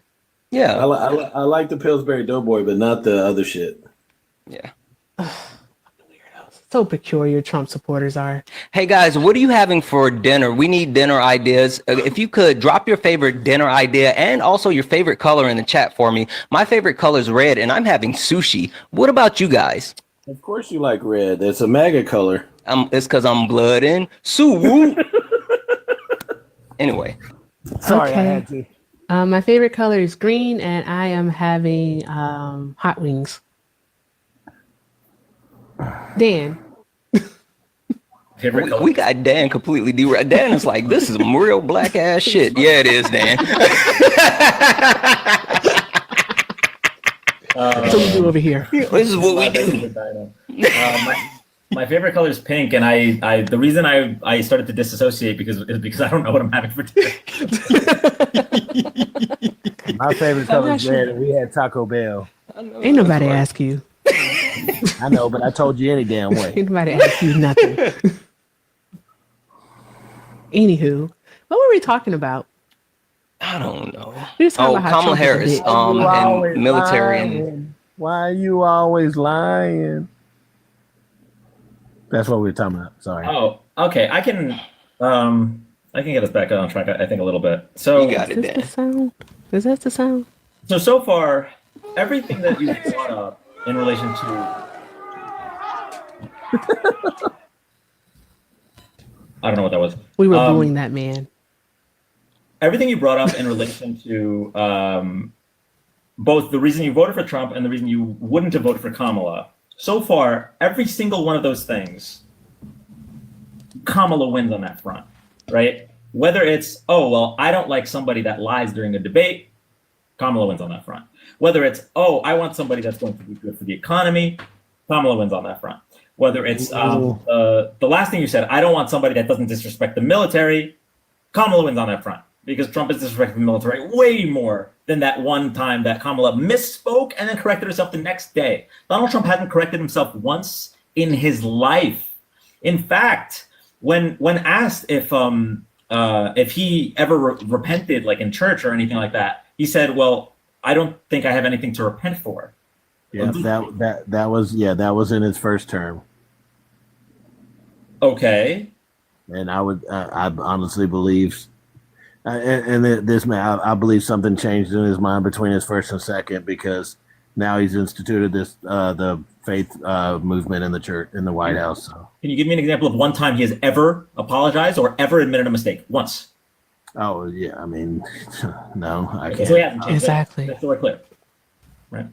Yeah. I like the Pillsbury Doughboy, but not the other shit. Yeah. So peculiar Trump supporters are. Hey guys, what are you having for dinner? We need dinner ideas. If you could drop your favorite dinner idea and also your favorite color in the chat for me. My favorite color is red and I'm having sushi. What about you guys? Of course you like red. It's a MAGA color. It's because I'm blood in. Sue. Anyway. Sorry, Okay. I had to. My favorite color is green, and I am having hot wings. Dan. Favorite color? We got Dan completely derailed. Dan is like, this is some real black ass shit. Yeah, it is, Dan. So we do over here. This is what we do. My favorite color is pink, and I the reason I started to disassociate because I don't know what I'm having for dinner. My favorite I'm color not is sure. red, and we had Taco Bell. Ain't nobody ask you. I know, but I told you any damn way. Ain't nobody ask you nothing. Anywho, what were we talking about? I don't know. We was talking Oh, about how Kamala Trump is a Harris, bitch. You always and military and lying. Why are you always lying? That's what we were talking about. Sorry. Oh, okay. I can get us back on track. I think a little bit. So you got Is it, this the Dan. sound? Is this the sound? So far, everything that you brought up in relation to I don't know what that was. We were booing that man. Everything you brought up in relation to both the reason you voted for Trump and the reason you wouldn't have voted for Kamala. So far, every single one of those things, Kamala wins on that front, right? Whether it's, oh, well, I don't like somebody that lies during a debate, Kamala wins on that front. Whether it's, oh, I want somebody that's going to be good for the economy, Kamala wins on that front. Whether it's the last thing you said, I don't want somebody that doesn't disrespect the military, Kamala wins on that front. Because Trump is disrespecting the military way more than that one time that Kamala misspoke and then corrected herself the next day. Donald Trump hasn't corrected himself once in his life. In fact, when asked if he ever repented, like in church or anything like that, he said, "Well, I don't think I have anything to repent for." Yeah, that was in his first term. Okay. And I honestly believe, this man, I believe something changed in his mind between his first and second, because now he's instituted this the faith movement in the church, in the White House. So. Can you give me an example of one time he has ever apologized or ever admitted a mistake? Once. Oh yeah, I mean, no, I Okay, can't. so he hasn't changed. Exactly. That's so we're clear. Right.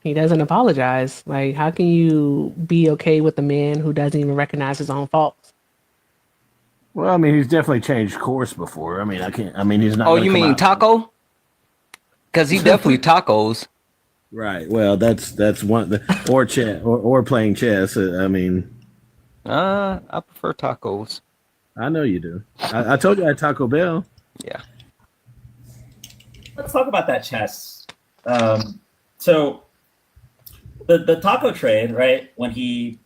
He doesn't apologize. Like, how can you be okay with a man who doesn't even recognize his own faults? Well, I mean, he's definitely changed course before. I mean, I can't. I mean, he's not. Oh, gonna you come mean out- taco? Because he definitely tacos. Right. Well, that's one. Or chess, or playing chess. I mean, I prefer tacos. I know you do. I told you I had Taco Bell. Yeah. Let's talk about that chess. So the taco trade, right? When he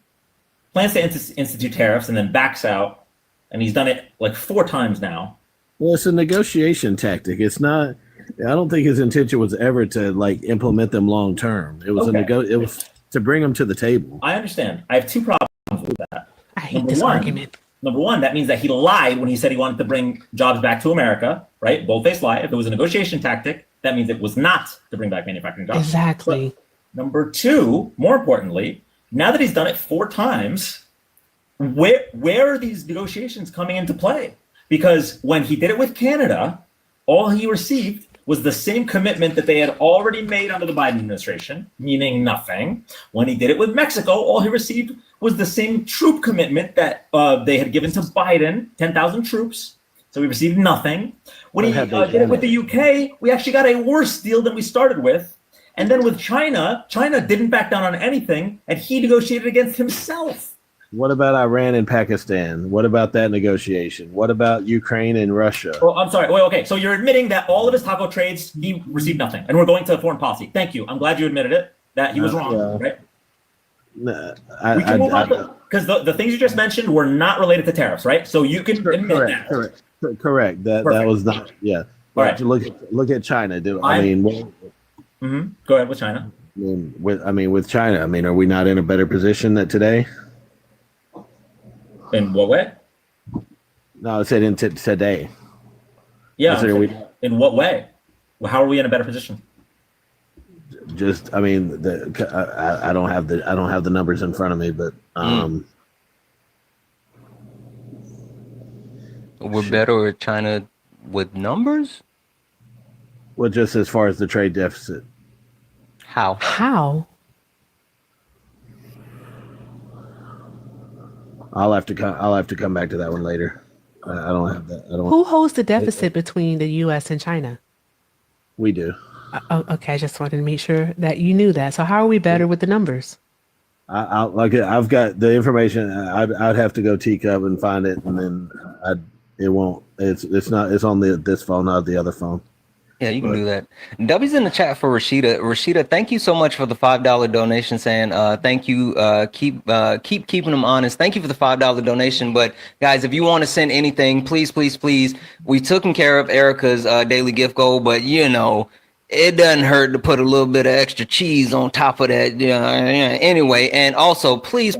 plans to institute tariffs and then backs out, and he's done it like 4 times now. Well, it's a negotiation tactic. It's not. I don't think his intention was ever to like implement them long term. It was it was to bring them to the table. I understand. I have 2 problems with that. I hate this argument. Number one, that means that he lied when he said he wanted to bring jobs back to America, right? Bold-faced lie. If it was a negotiation tactic, that means it was not to bring back manufacturing jobs. Exactly. But number 2, more importantly, now that he's done it 4 times, where are these negotiations coming into play? Because when he did it with Canada, all he received was the same commitment that they had already made under the Biden administration, meaning nothing. When he did it with Mexico, all he received was the same troop commitment that they had given to Biden, 10,000 troops. So we received nothing. When he did it with the UK, we actually got a worse deal than we started with. And then with China, China didn't back down on anything, and he negotiated against himself. What about Iran and Pakistan? What about that negotiation? What about Ukraine and Russia? Oh, I'm sorry. Wait, okay. So you're admitting that all of his taco trades, he received nothing. And we're going to foreign policy. Thank you. I'm glad you admitted it, that he was wrong, right? No, we can move on because the things you just mentioned were not related to tariffs, right? So you can admit that. Correct. That was not, yeah. All right. Look at China. Go ahead with China. With China, are we not in a better position today? In what way? No, I said today. Yeah. In what way? Well, how are we in a better position? Just, I don't have the numbers in front of me, but we're better with China with numbers. Well, just as far as the trade deficit. How? I'll have to come back to that one later. I don't have that. Who holds the deficit between the U.S. and China? We do. Okay, I just wanted to make sure that you knew that. So how are we better with the numbers? I've got the information. I'd have to go teacup and find it, and then it won't. It's on this phone, not the other phone. Yeah, you can do that. W's in the chat for Rashida. Rashida, thank you so much for the $5 donation. Saying thank you. Keep keeping them honest. Thank you for the $5 donation. But guys, if you want to send anything, please. We've taken care of Erica's daily gift goal, but it doesn't hurt to put a little bit of extra cheese on top of that. Anyway, and also please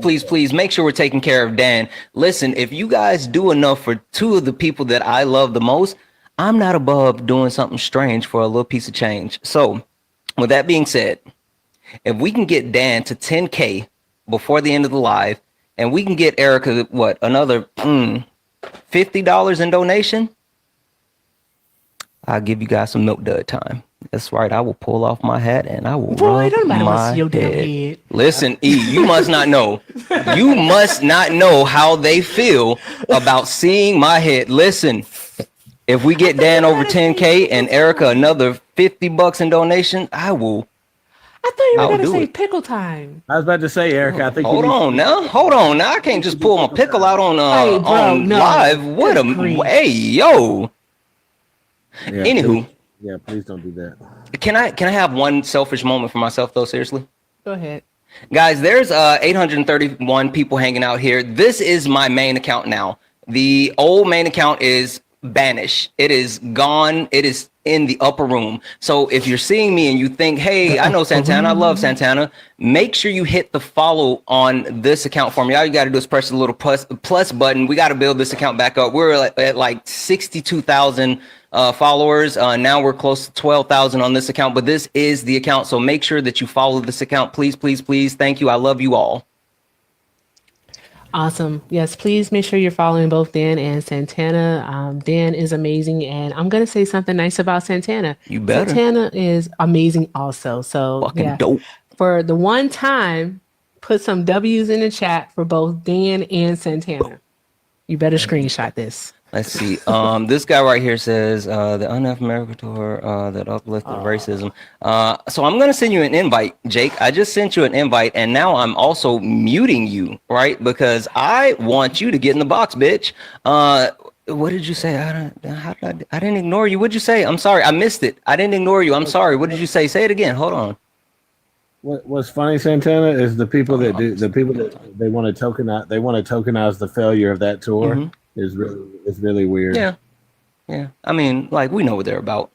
make sure we're taking care of Dan. Listen, if you guys do enough for 2 of the people that I love the most, I'm not above doing something strange for a little piece of change. So with that being said, if we can get Dan to 10K before the end of the live, and we can get Erica, another $50 in donation, I'll give you guys some milk dud time. That's right. I will pull off my hat and I will rub my head. Listen, E, you must not know. You must not know how they feel about seeing my head. Listen. If we get Dan over 10K and Erica another $50 in donation, I will. I thought you were going to say pickle time. I was about to say, Erica, I think. Hold on now. I can't just pull my pickle out on live. What a hey yo. Yeah, Anywho. Please don't do that. Can I have one selfish moment for myself though? Seriously. Go ahead. Guys, there's 831 people hanging out here. This is my main account now. The old main account is banished. It is gone. It is in the upper room. So if you're seeing me and you think, hey, I know Santana, I love Santana, make sure you hit the follow on this account for me. All you got to do is press the little plus button. We got to build this account back up. We're at like 62,000 followers. Now we're close to 12,000 on this account, but this is the account. So make sure that you follow this account. Please. Thank you. I love you all. Awesome. Yes, please make sure you're following both Dan and Santana. Dan is amazing, and I'm going to say something nice about Santana. You better. Santana is amazing also. So fucking dope. For the one time, put some W's in the chat for both Dan and Santana. You better screenshot this. Let's see. This guy right here says the Enough America tour that uplifted racism. So I'm gonna send you an invite, Jake. I just sent you an invite, and now I'm also muting you, right? Because I want you to get in the box, bitch. What did you say? I didn't ignore you. What'd you say? I'm sorry, I missed it. I didn't ignore you. I'm sorry. What did you say? Say it again. Hold on. What's funny, Santana, is the people that they want to tokenize the failure of that tour is really weird. Yeah. I mean, like, we know what they're about.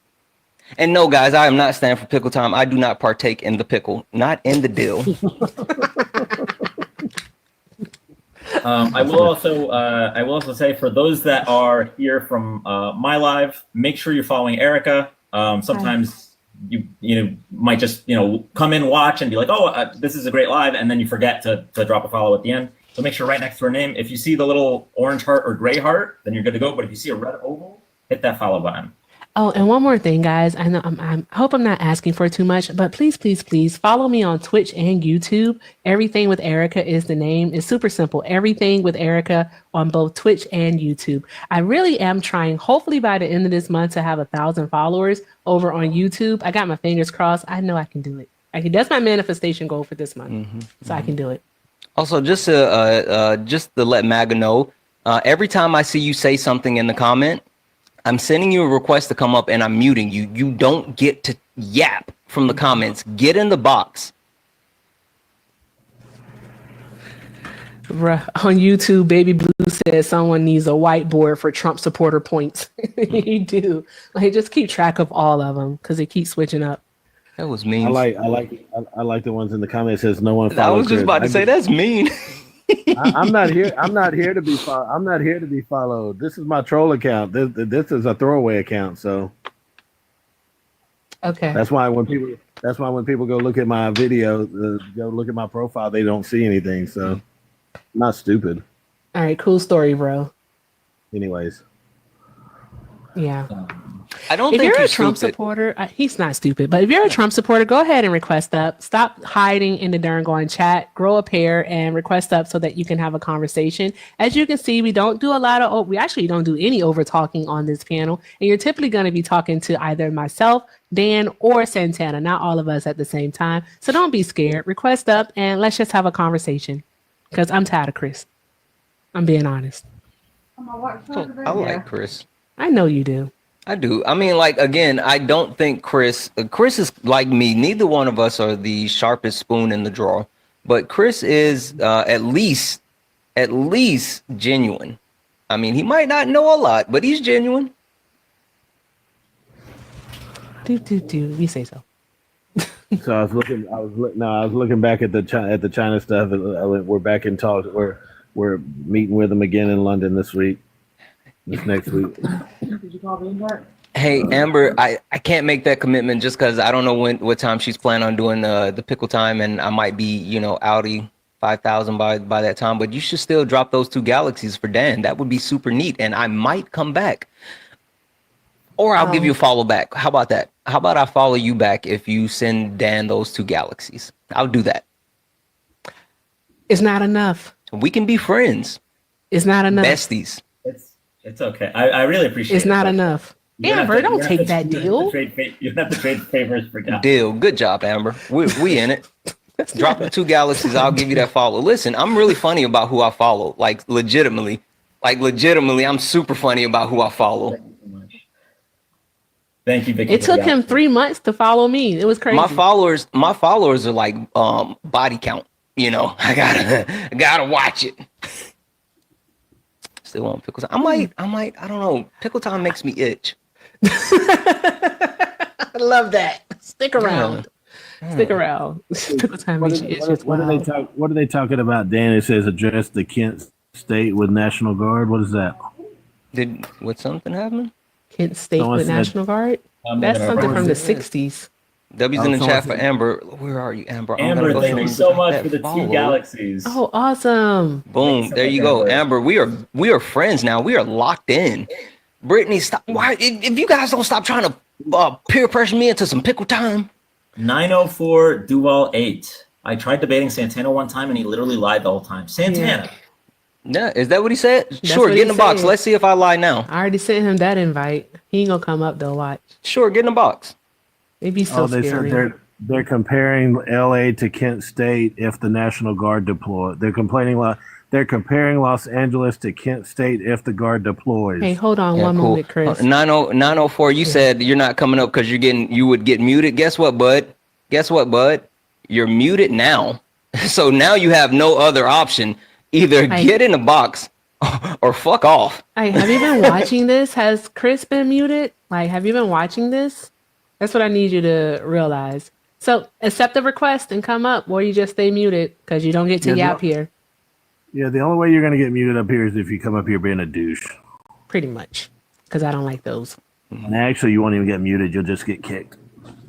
And no, guys, I am not standing for pickle time. I do not partake in the pickle, not in the deal. I will also say, for those that are here from my live, make sure you're following Erica. Sometimes you might just come in, watch, and be like, oh, this is a great live, and then you forget to drop a follow at the end. So make sure right next to her name, if you see the little orange heart or gray heart, then you're good to go. But if you see a red oval, hit that follow button. Oh, and one more thing, guys. I know I hope I'm not asking for too much, but please, please, please follow me on Twitch and YouTube. Everything with Erica is the name. It's super simple. Everything with Erica on both Twitch and YouTube. I really am trying, hopefully by the end of this month, to have 1,000 followers over on YouTube. I got my fingers crossed. I know I can do it. That's my manifestation goal for this month. So I can do it. Also, just to let MAGA know, every time I see you say something in the comment, I'm sending you a request to come up and I'm muting you. You don't get to yap from the comments. Get in the box. On YouTube, Baby Blue says someone needs a whiteboard for Trump supporter points. You do. Like, just keep track of all of them because they keep switching up. That was mean. I like the ones in the comments says no one follows. I was just about to say that's mean. I'm not here to be followed. This is my troll account. This is a throwaway account. So okay. That's why when people go look at my video, go look at my profile, they don't see anything. So I'm not stupid. All right, cool story, bro. Anyways. Yeah. I don't if think you're a Trump supporter, he's not stupid, but if you're a Trump supporter, go ahead and request up. Stop hiding in the darn going chat, grow a pair and request up so that you can have a conversation. As you can see, we don't do a lot of, we actually don't do any over talking on this panel. And you're typically going to be talking to either myself, Dan, or Santana, not all of us at the same time. So don't be scared. Request up and let's just have a conversation because I'm tired of Chris. I'm being honest. I like Chris. I know you do. I do. I mean, like, again, I don't think Chris is like me. Neither one of us are the sharpest spoon in the drawer, but Chris is at least genuine. I mean, he might not know a lot, but he's genuine. You say so. So I was looking back at the China stuff. We're back in talks. We're meeting with them again in London this next week. Did you call me back? Hey, Amber, I can't make that commitment just because I don't know what time she's planning on doing the pickle time, and I might be, Audi 5,000 by that time. But you should still drop those 2 galaxies for Dan. That would be super neat, and I might come back, or I'll give you a follow back. How about that? How about I follow you back if you send Dan those 2 galaxies? I'll do that. It's not enough. We can be friends. It's not enough. Besties. It's okay. I really appreciate it. It's not enough. Amber, don't take that deal. You have to trade favors for God. Deal. Good job, Amber. We in it. Drop the 2 galaxies. I'll give you that follow. Listen, I'm really funny about who I follow. Like legitimately, I'm super funny about who I follow. Thank you so much. Thank you, Vicky. It took him 3 months to follow me. It was crazy. My followers are like body count. I gotta watch it. Still want pickle time. I don't know. Pickle time makes me itch. I love that. Stick around. Stick around. Pickle time makes you itch as well. What are they talking about, Dan? It says address the Kent State with National Guard. What is that? Would something happen? Kent State with National Guard? That's something from the 60s. W's in the chat for Amber. Where are you, Amber? Amber, thank you so much for the 2 galaxies. Oh, awesome. Boom. There you go. Amber, we are friends now. We are locked in. Brittany, stop. Why? If you guys don't stop trying to peer pressure me into some pickle time. 904 Duval 8. I tried debating Santana one time and he literally lied the whole time. Santana. Yeah, is that what he said? Sure, get in the box. Let's see if I lie now. I already sent him that invite. He ain't gonna come up though. Watch. Sure, get in the box. Maybe so they scary. said they're comparing LA to Kent State if the National Guard deployed. They're comparing Los Angeles to Kent State if the Guard deploys. Hey, hold on one moment, Chris. 904, you said you're not coming up because you would get muted. Guess what, bud? you're muted now. So now you have no other option. Either get in the box or fuck off. Have you been watching this? Has Chris been muted? Like, have you been watching this? That's what I need you to realize. So accept the request and come up, or you just stay muted because you don't get to yap here. Yeah, the only way you're going to get muted up here is if you come up here being a douche. Pretty much, because I don't like those. And actually, you won't even get muted. You'll just get kicked.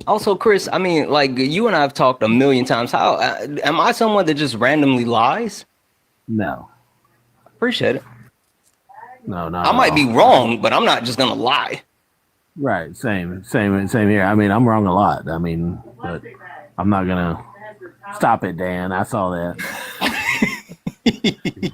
Also, Chris, I mean, like you and I have talked a million times. How am I someone that just randomly lies? No. Appreciate it. No, no. I might be wrong, but I'm not just gonna lie. Right. Same here. I mean, I'm wrong a lot. I mean, but I'm not gonna stop it, Dan. I saw that.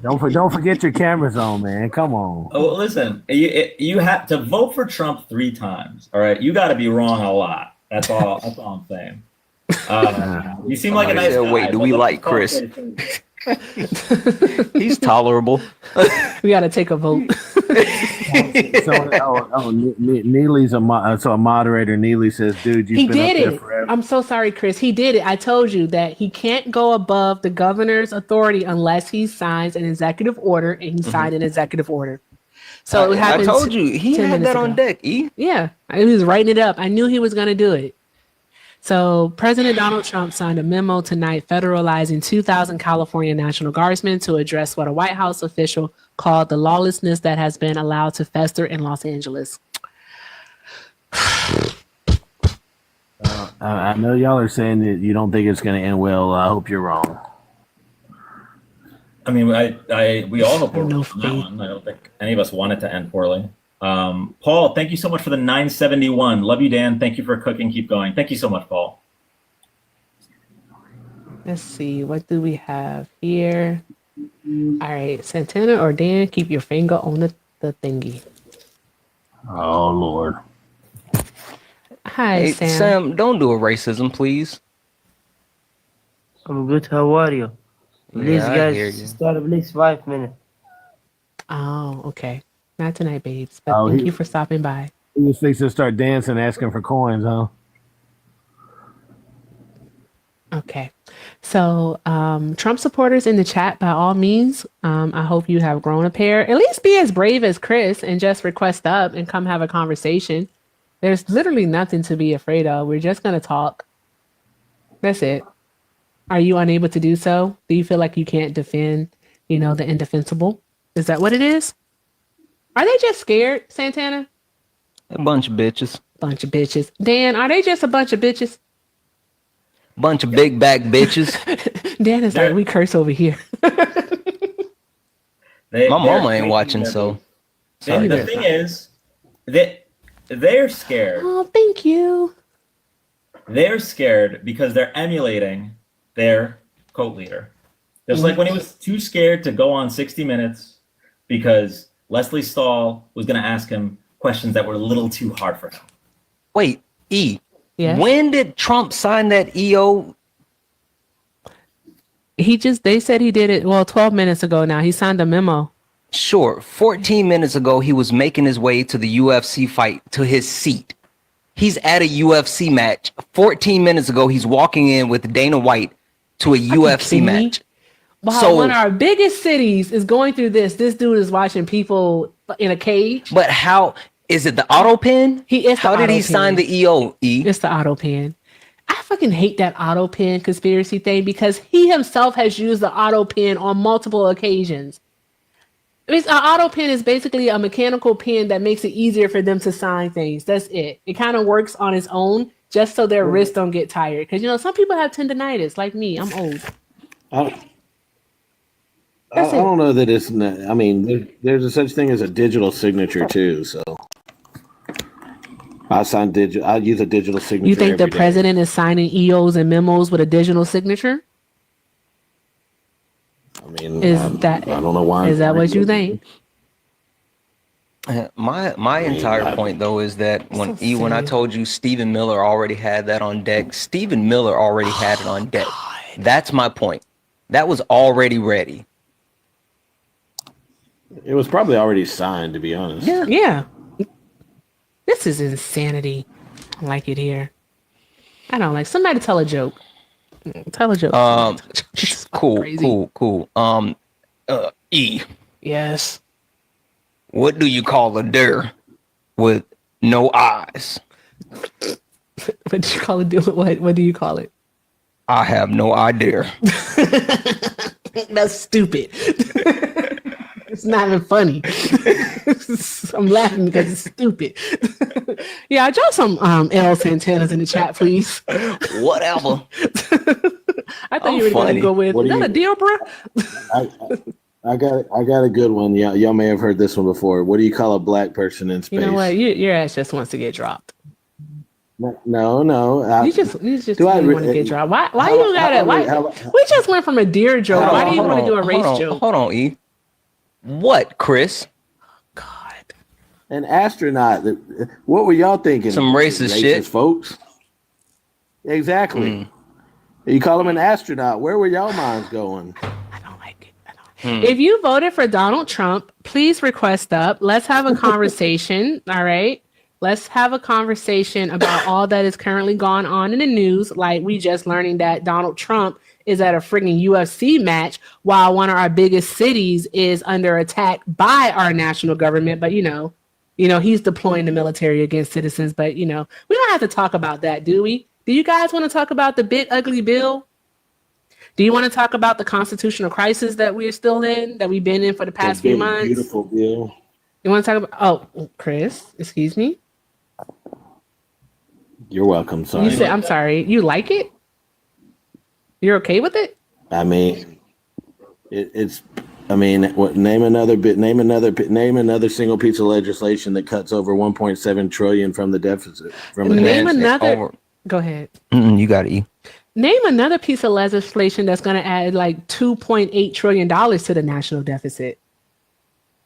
Don't forget your cameras on, man. Come on. Oh, listen, you have to vote for Trump 3 times. All right, you got to be wrong a lot. That's all. That's all I'm saying. You seem like a nice guy. Wait, do we like Chris? He's tolerable. We got to take a vote. Neely's a moderator. Neely says, "Dude, you've been up there forever." I'm so sorry, Chris. He did it. I told you that he can't go above the governor's authority unless he signs an executive order, and he signed an executive order. So it happened. I told you he had that on deck. Yeah, he was writing it up. I knew he was going to do it. So President Donald Trump signed a memo tonight federalizing 2,000 California National Guardsmen to address what a White House official called the lawlessness that has been allowed to fester in Los Angeles. I know y'all are saying that you don't think it's going to end well. I hope you're wrong. I mean, we all hope we're wrong on that one. I don't think any of us want it to end poorly. Paul, thank you so much for the 971. Love you, Dan. Thank you for cooking. Keep going. Thank you so much, Paul. Let's see. What do we have here? All right. Santana or Dan, keep your finger on the thingy. Oh, Lord. Hi, Hey, Sam. Sam, don't do a racism, please. I'm good. How are you? Please, I hear you. guys, start please 5 minutes. Oh, okay. Not tonight, babes. But thank you for stopping by. He was fixing to start dancing, asking for coins, huh? Okay. So, Trump supporters in the chat, by all means, I hope you have grown a pair. At least be as brave as Chris and just request up and come have a conversation. There's literally nothing to be afraid of. We're just going to talk. That's it. Are you unable to do so? Do you feel like you can't defend, the indefensible? Is that what it is? Are they just scared, Santana? A bunch of bitches. Bunch of bitches. Dan, are they just a bunch of bitches? Bunch of big back bitches. Dan is like, we curse over here. My mama ain't watching, so. Sorry. The thing is that they're scared. Oh, thank you. They're scared because they're emulating their cult leader. Just like when he was too scared to go on 60 Minutes because Leslie Stahl was going to ask him questions that were a little too hard for him. Wait, E. Yes? When did Trump sign that EO? They said he did it, 12 minutes ago now. He signed a memo. Sure. 14 minutes ago, he was making his way to the UFC fight to his seat. He's at a UFC match. 14 minutes ago, he's walking in with Dana White to a UFC match. Wow, So- one of our biggest cities is going through this. This dude is watching people in a cage. But how is it the auto pen? How did he sign the EO? It's the auto pen. I fucking hate that auto pen conspiracy thing because he himself has used the auto pen on multiple occasions. An auto pen is basically a mechanical pen that makes it easier for them to sign things. That's it. It kind of works on its own just so their wrists don't get tired. Because, some people have tendonitis like me. I'm old. I don't know that it's not, I mean, there's a such thing as a digital signature too. So I use a digital signature. You think the every day. president is signing EOs and memos with a digital signature? I mean, I don't know why. Is that what you think? My entire point though is that when I told you Stephen Miller already had that on deck, Stephen Miller already had it on deck. That's my point. That was already ready. It was probably already signed, to be honest. Yeah. This is insanity. I like it here. I don't like. Somebody tell a joke. Tell a joke. Cool. E. Yes. What do you call a deer with no eyes? What do you call it? What do you call it? I have no idea. That's stupid. It's not even funny. I'm laughing because it's stupid. Yeah, drop some L Santanas in the chat, please. Whatever. I thought you were going to go with, is that a deal, bro? I got a good one. Y'all may have heard this one before. What do you call a black person in space? You know what? Your ass just wants to get dropped. No. You just really want to get dropped. Why you gotta? We just went from a deer joke. Why do you want to do a race joke? Hold on, E. What, Chris? God. An astronaut. What were y'all thinking? Some racist shit, folks. Exactly. You call him an astronaut. Where were y'all minds going? I don't like it. If you voted for Donald Trump, please request up. Let's have a conversation. All right. Let's have a conversation about all that is currently going on in the news. Like we just learning that Donald Trump is at a frigging UFC match while one of our biggest cities is under attack by our national government. But, you know, he's deploying the military against citizens. But, we don't have to talk about that, do we? Do you guys want to talk about the big ugly bill? Do you want to talk about the constitutional crisis that we're still in, that we've been in for the past few months? Beautiful bill. You want to talk about, Chris, excuse me? You're welcome. Sorry. You said, I'm sorry. You like it? You're okay with it? I mean, name another single piece of legislation that cuts over 1.7 trillion from the deficit. Go ahead. You got it. Name another piece of legislation that's going to add like $2.8 trillion to the national deficit.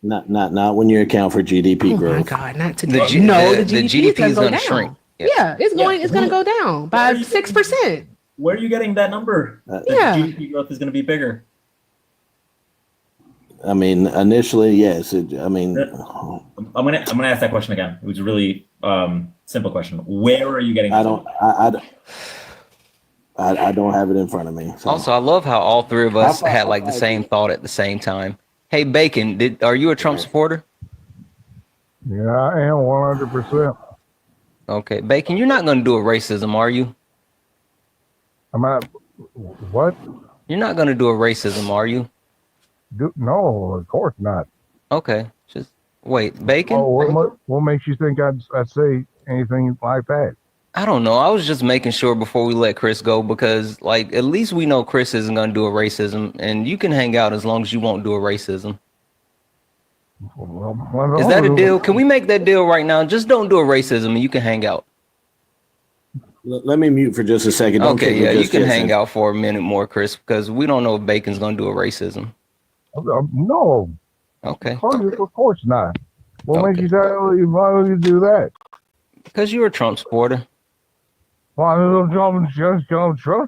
Not when you account for GDP growth. Oh my God, not today. The GDP is going to shrink. Yeah, it's going to go down by 6%. Where are you getting that number? GDP growth is going to be bigger. I mean, initially, yes. I'm gonna ask that question again. It was a really simple question. Where are you getting? I don't have it in front of me. So. Also, I love how all three of us had like the same thought at the same time. Hey, Bacon, are you a Trump supporter? Yeah, I am 100%. Okay, Bacon, you're not going to do a racism, are you? I'm not. What? You're not going to do a racism, are you? No, of course not. Okay, just wait, Bacon. Oh, what makes you think I'd say anything like that? I don't know. I was just making sure before we let Chris go because, like, at least we know Chris isn't going to do a racism, and you can hang out as long as you won't do a racism. Well, is that a deal? Can we make that deal right now? Just don't do a racism, and you can hang out. Let me mute for just a second. Okay, yeah, you can hang out for a minute more, Chris, because we don't know if Bacon's going to do a racism. No. Okay. Of course not. What makes you say, why would you do that? Because you're a Trump supporter. Well, I'm Trump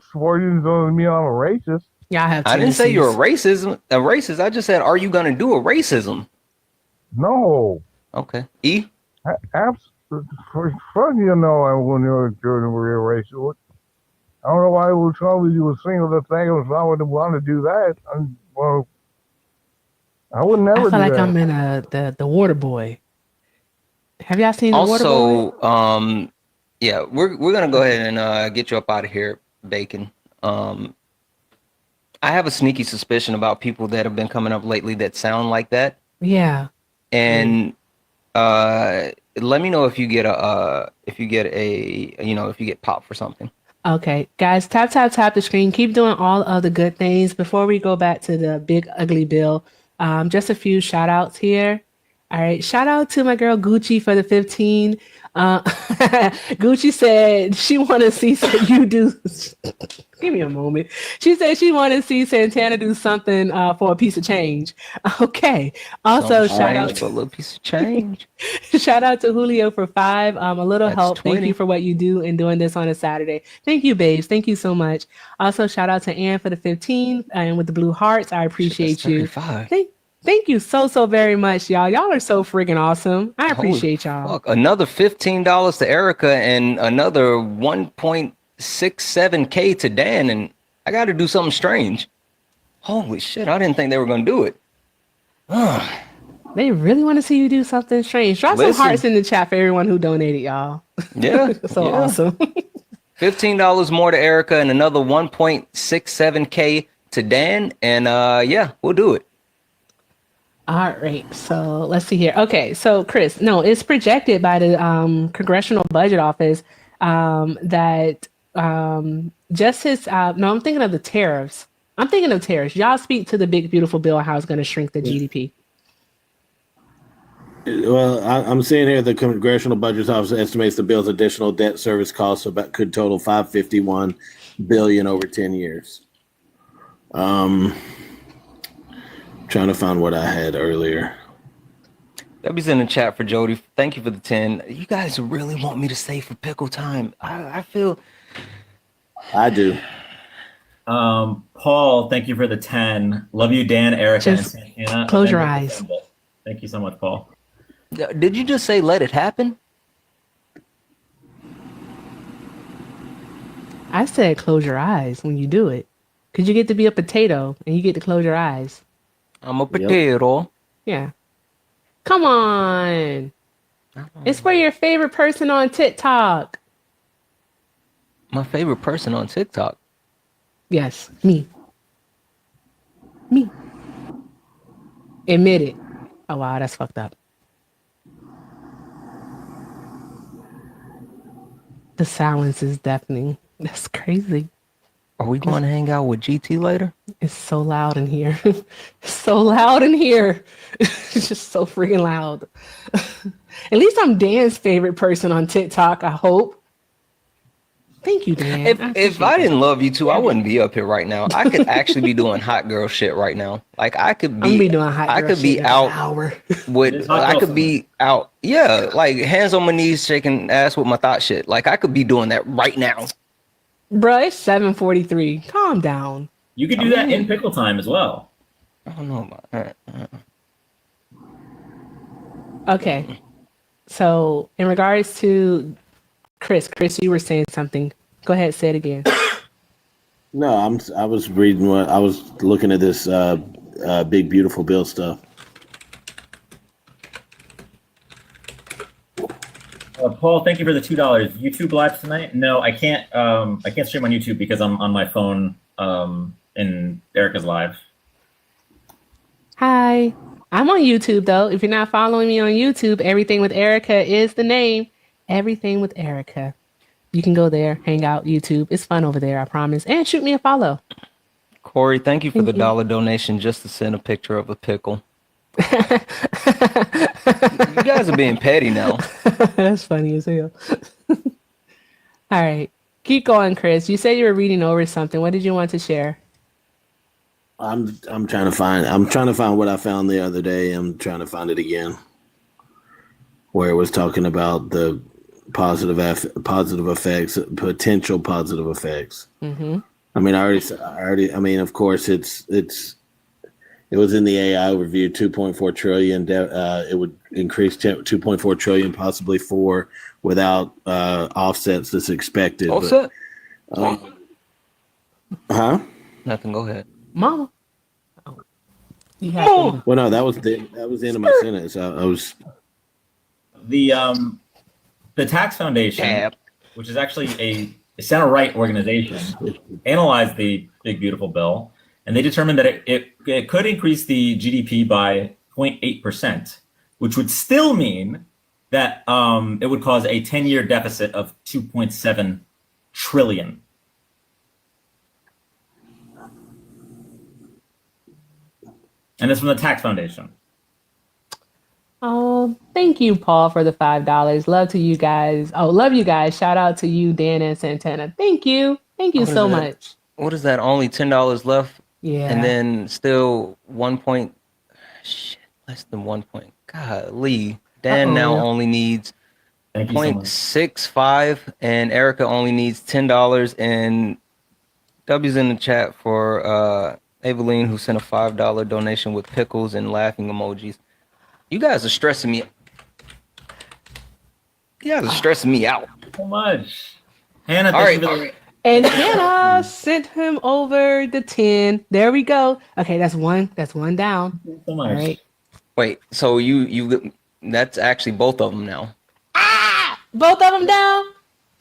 supporter. You don't mean I'm a racist. Yeah, I didn't say you're a racist. I just said, are you going to do a racism? No. Okay. E? Absolutely. You know, I wouldn't do a racist. I don't know why it would tell me you would single the thing if I would want to do that. Well, I would never do that. I feel like I'm in the Water Boy. Have y'all seen the Water Boy? Also, yeah, we're gonna go ahead and get you up out of here, Bacon. I have a sneaky suspicion about people that have been coming up lately that sound like that. Yeah. And let me know if you get if you get popped for something. Okay, guys, tap the screen. Keep doing all of the good things. Before we go back to the big ugly bill, just a few shout outs here. All right, shout out to my girl Gucci for the 15. Gucci said she want to see you do. Give me a moment. She said she want to see Santana do something for a piece of change. Okay. Also, shout out for a little piece of change. Shout out to Julio for 5. A little help. 20. Thank you for what you do in doing this on a Saturday. Thank you, babes. Thank you so much. Also, shout out to Ann for the 15 and with the blue hearts. I appreciate you. Thank you so very much, y'all. Y'all are so freaking awesome. I appreciate y'all. Fuck. Another $15 to Erica and another 1.67K to Dan. And I got to do something strange. Holy shit! I didn't think they were gonna do it. They really want to see you do something strange. Drop some hearts in the chat for everyone who donated, y'all. Yeah, so awesome. $15 more to Erica and another 1.67K to Dan, and yeah, we'll do it. All right, so let's see here. Okay, so Chris, no, it's projected by the Congressional Budget Office that just his. No, I'm thinking of the tariffs. I'm thinking of tariffs. Y'all speak to the big beautiful bill how it's going to shrink the GDP. Well, I'm seeing here the Congressional Budget Office estimates the bill's additional debt service costs could total $551 billion over 10 years. Trying to find what I had earlier. Debbie's in the chat for Jody. Thank you for the 10. You guys really want me to stay for pickle time? I feel. I do. Paul, thank you for the 10. Love you, Dan, Erica, and Santana. Close your eyes. Thank you so much, Paul. Did you just say let it happen? I said close your eyes when you do it. Because you get to be a potato and you get to close your eyes. I'm a potato. Yeah. Come on. It's for your favorite person on TikTok. My favorite person on TikTok? Yes, me. Me. Admit it. Oh, wow, that's fucked up. The silence is deafening. That's crazy. Are we going to hang out with GT later? It's so loud in here. It's so loud in here. It's just so freaking loud. At least I'm Dan's favorite person on TikTok, I hope. Thank you, Dan. If I didn't love you two, I wouldn't be up here right now. I could actually be doing hot girl shit right now. Like I could be doing hot girl I could be shit out with I could be out. Yeah, like hands on my knees shaking ass with my thought shit. Like I could be doing that right now. Bruh, it's 7:43. Calm down. You could do that in pickle time as well. I don't know about that. Okay. So in regards to Chris, you were saying something. Go ahead, say it again. No, I was reading I was looking at this big beautiful bill stuff. Paul, thank you for the $2. YouTube live tonight? No, I can't. I can't stream on YouTube because I'm on my phone in Erica's live. Hi. I'm on YouTube though. If you're not following me on YouTube, Everything with Erica is the name. Everything with Erica. You can go there, hang out, YouTube. It's fun over there, I promise. And shoot me a follow. Corey, thank you for the $1 donation just to send a picture of a pickle. You guys are being petty now. That's funny as hell. All right. Keep going, Chris. You said you were reading over something. What did you want to share? I'm trying to find what I found the other day. I'm trying to find it again. Where it was talking about the positive effects, potential positive effects. Mm-hmm. I mean, I mean, of course, it was in the AI overview, 2.4 trillion. It would increase 2.4 trillion, possibly 4 without offsets that's expected. Offset? Huh? Nothing. Go ahead, Mama. Well, no, that was the end of my sentence. I was. The Tax Foundation, which is actually a center-right organization, analyzed the Big Beautiful Bill, and they determined that it could increase the GDP by 0.8%, which would still mean that it would cause a 10-year deficit of 2.7 trillion. And it's from the Tax Foundation. Oh, thank you, Paul, for the $5. Love to you guys. Oh, love you guys. Shout out to you, Dan and Santana. Thank you. Thank you so much. What is that? Only $10 left? Yeah. And then still less than 1 point. Golly. Dan now only needs 0.65 and Erica only needs $10. And W's in the chat for Eveline, who sent a $5 donation with pickles and laughing emojis. You guys are stressing me. You guys are stressing me out. So much. Hannah, all right. And Hannah sent him over the 10. There we go. Okay, that's one. That's one down. So much. All right. Wait, so you that's actually both of them now. Both of them down.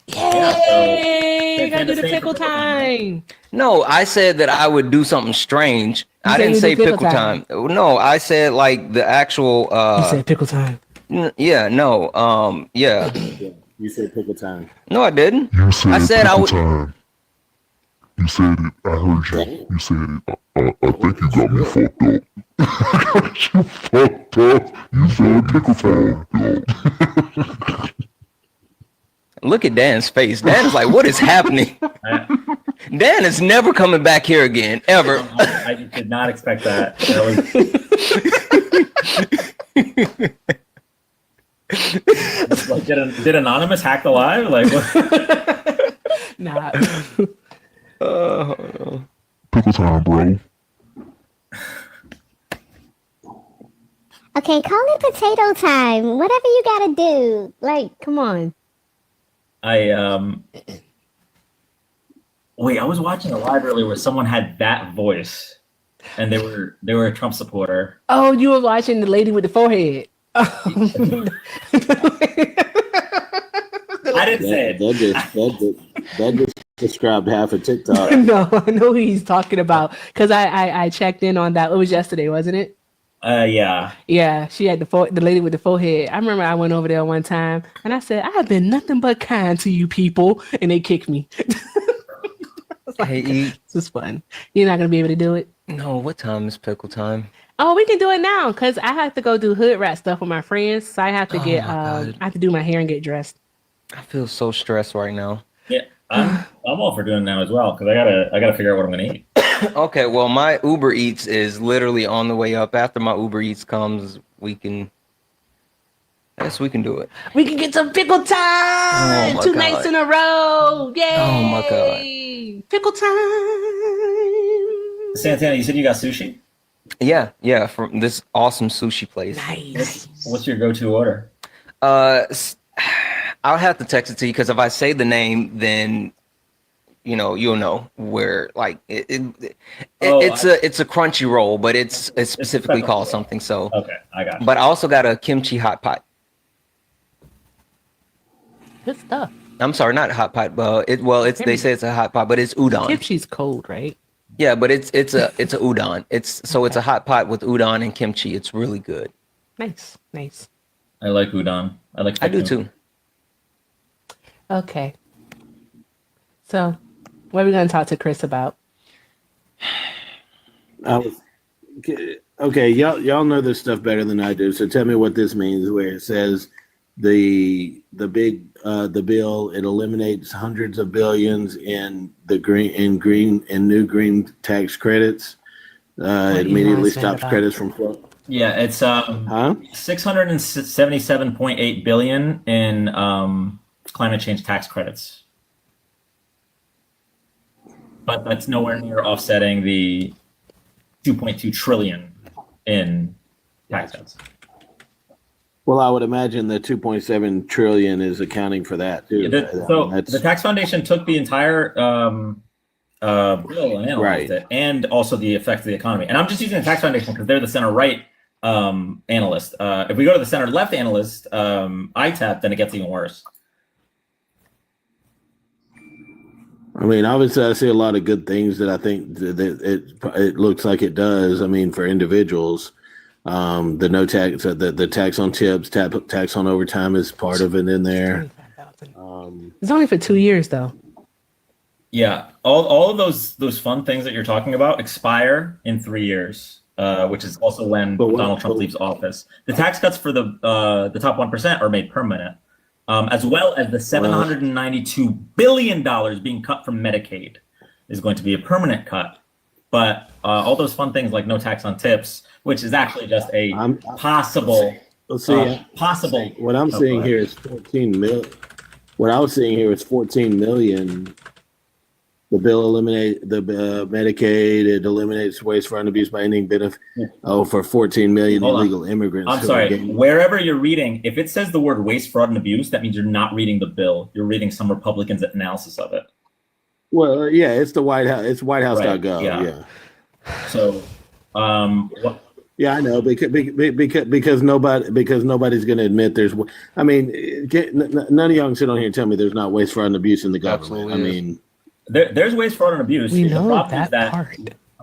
Yeah, Yay! so- Gotta do the pickle time. No, I said that I would do something strange. I said didn't you say do pickle time. No, I said like the actual You said pickle time. yeah, no. Yeah. You said pickle time. No, I didn't. You said I said I would time. You said it. I heard you. You said it. I think you got me fucked up. You fucked up. You said pickle time. Look at Dan's face. Dan's like, what is happening? Dan is never coming back here again, ever. I did not expect that. Like, did Anonymous hack the live? Like, what? Nah. Pickle time, bro. Okay, call it potato time. Whatever you gotta do. Like, Come on. Wait, I was watching a live earlier where someone had that voice, and they were a Trump supporter. Oh, you were watching the lady with the forehead. I didn't say it. That just described half of TikTok. No, I know who he's talking about because I checked in on that. It was yesterday, wasn't it? Yeah. Yeah, she had the lady with the forehead. I remember I went over there one time and I said, I have been nothing but kind to you people, and they kicked me. Hey, this is fun. You're not gonna be able to do it. No, what time is pickle time? Oh, we can do it now because I have to go do hood rat stuff with my friends, so I have to get I have to do my hair and get dressed. I feel so stressed right now. Yeah, I'm all for doing it now as well because I gotta figure out what I'm gonna eat. Okay, well, my Uber Eats is literally on the way up. After my Uber Eats comes, we can do it. We can get some pickle time. Oh, 2 God. nights in a row. Yay! Oh my God. Pickle time. Santana, you said you got sushi? Yeah, from this awesome sushi place. Nice. What's your go-to order? I'll have to text it to you because if I say the name, then you'll know where. Like it's a crunchy roll, but it's specifically called something. So okay, I got it. But I also got a kimchi hot pot. Good stuff. I'm sorry, not hot pot. They say it's a hot pot, but it's udon. Kimchi's cold, right? Yeah, but it's a udon. It's a hot pot with udon and kimchi. It's really good. Nice. I like udon. I do too. Okay. So, what are we going to talk to Chris about? Okay, y'all know this stuff better than I do. So tell me what this means. Where it says the bill, it eliminates hundreds of billions in new green tax credits. It immediately stops credits from flowing. Yeah, it's 677.8 billion in climate change tax credits, but that's nowhere near offsetting the 2.2 trillion in tax cuts. Well, I would imagine the 2.7 trillion is accounting for that too. Yeah, the Tax Foundation took the entire bill and analyzed it, and also the effect of the economy. And I'm just using the Tax Foundation because they're the center right analyst. If we go to the center left analyst, ITAP, then it gets even worse. I mean, obviously, I see a lot of good things that I think that it looks like it does. I mean, for individuals, the no tax, the tax on tips, tax on overtime is part of it in there. It's only for 2 years, though. Yeah, all of those fun things that you're talking about expire in 3 years, which is also when Donald Trump leaves office. The tax cuts for the top 1% are made permanent. As well as the $792 billion being cut from Medicaid is going to be a permanent cut. But all those fun things like no tax on tips, which is actually just a possible. Possible. What I'm seeing here is 14 million. What I was seeing here is 14 million. The bill eliminates the Medicaid. It eliminates waste, fraud, and abuse by ending benefit. For 14 million illegal immigrants. I'm sorry. Wherever you're reading, if it says the word waste, fraud, and abuse, that means you're not reading the bill. You're reading some Republicans' analysis of it. Well, yeah, it's the White House. It's whitehouse.gov. Right, Yeah. So, yeah, I know because nobody's going to admit there's. I mean, none of y'all can sit on here and tell me there's not waste, fraud, and abuse in the government. Absolutely I is. mean, there's waste, fraud, and abuse. We The know problem is that that part.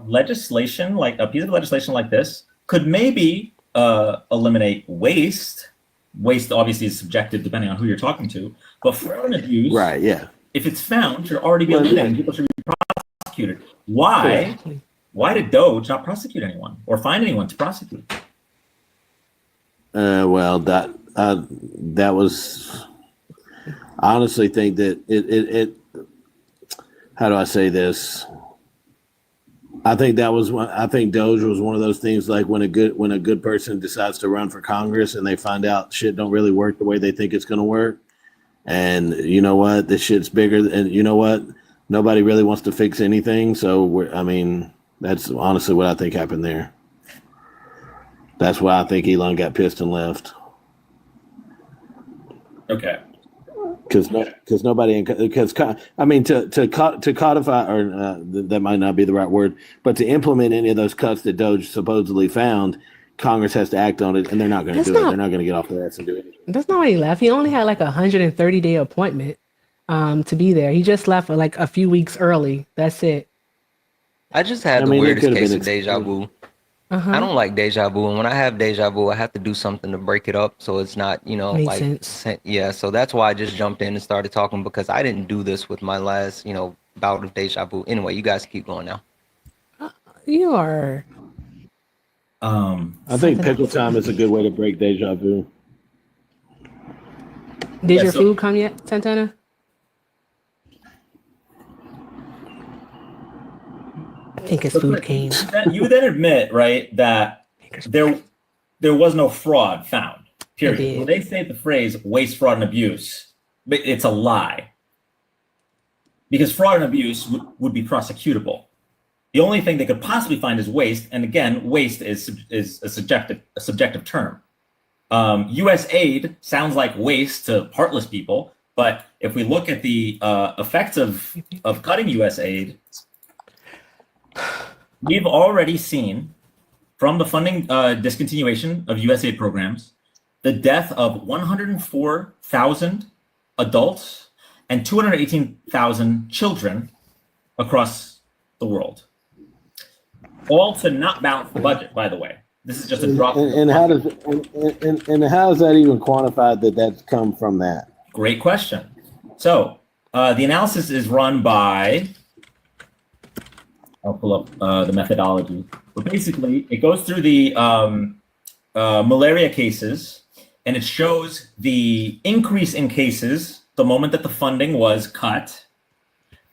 legislation, like a piece of legislation like this, could maybe eliminate waste. Waste obviously is subjective depending on who you're talking to, but fraud and abuse, right? Yeah. If it's found, should already be eliminated. And people should be prosecuted. Why? Yeah. Why did Doge not prosecute anyone or find anyone to prosecute? Well, that was. I honestly think that it. How do I say this? I think that was one. I think Doge was one of those things like when a good person decides to run for Congress and they find out shit don't really work the way they think it's going to work, and you know what, this shit's bigger, and you know what, nobody really wants to fix anything. So I mean, that's honestly what I think happened there. That's why I think Elon got pissed and left. Okay. Because nobody, I mean, to codify, or that might not be the right word, but to implement any of those cuts that Doge supposedly found, Congress has to act on it, and they're not going to do it. They're not going to get off their ass and do it. That's not why he left. He only had like 130-day appointment to be there. He just left like a few weeks early. That's it. I just had the weirdest case of deja vu. I don't like deja vu, and when I have deja vu, I have to do something to break it up, so it's not, Makes sense. Yeah. So that's why I just jumped in and started talking, because I didn't do this with my last, bout of deja vu. Anyway, you guys keep going now. You are. I think pickle time is a good way to break deja vu. Did your food come yet, Santana? I think his food came. You then admit, right, that there was no fraud found. Period. When they say the phrase waste, fraud, and abuse, it's a lie. Because fraud and abuse would be prosecutable. The only thing they could possibly find is waste, and again, waste is a subjective term. U.S. aid sounds like waste to heartless people, but if we look at the effects of cutting U.S. aid, we've already seen from the funding discontinuation of USAID programs, the death of 104,000 adults and 218,000 children across the world. All to not balance the budget, by the way. This is just a drop. And how does that even quantified that that's come from that? Great question. So the analysis is run by. I'll pull up the methodology. But basically, it goes through the malaria cases, and it shows the increase in cases the moment that the funding was cut.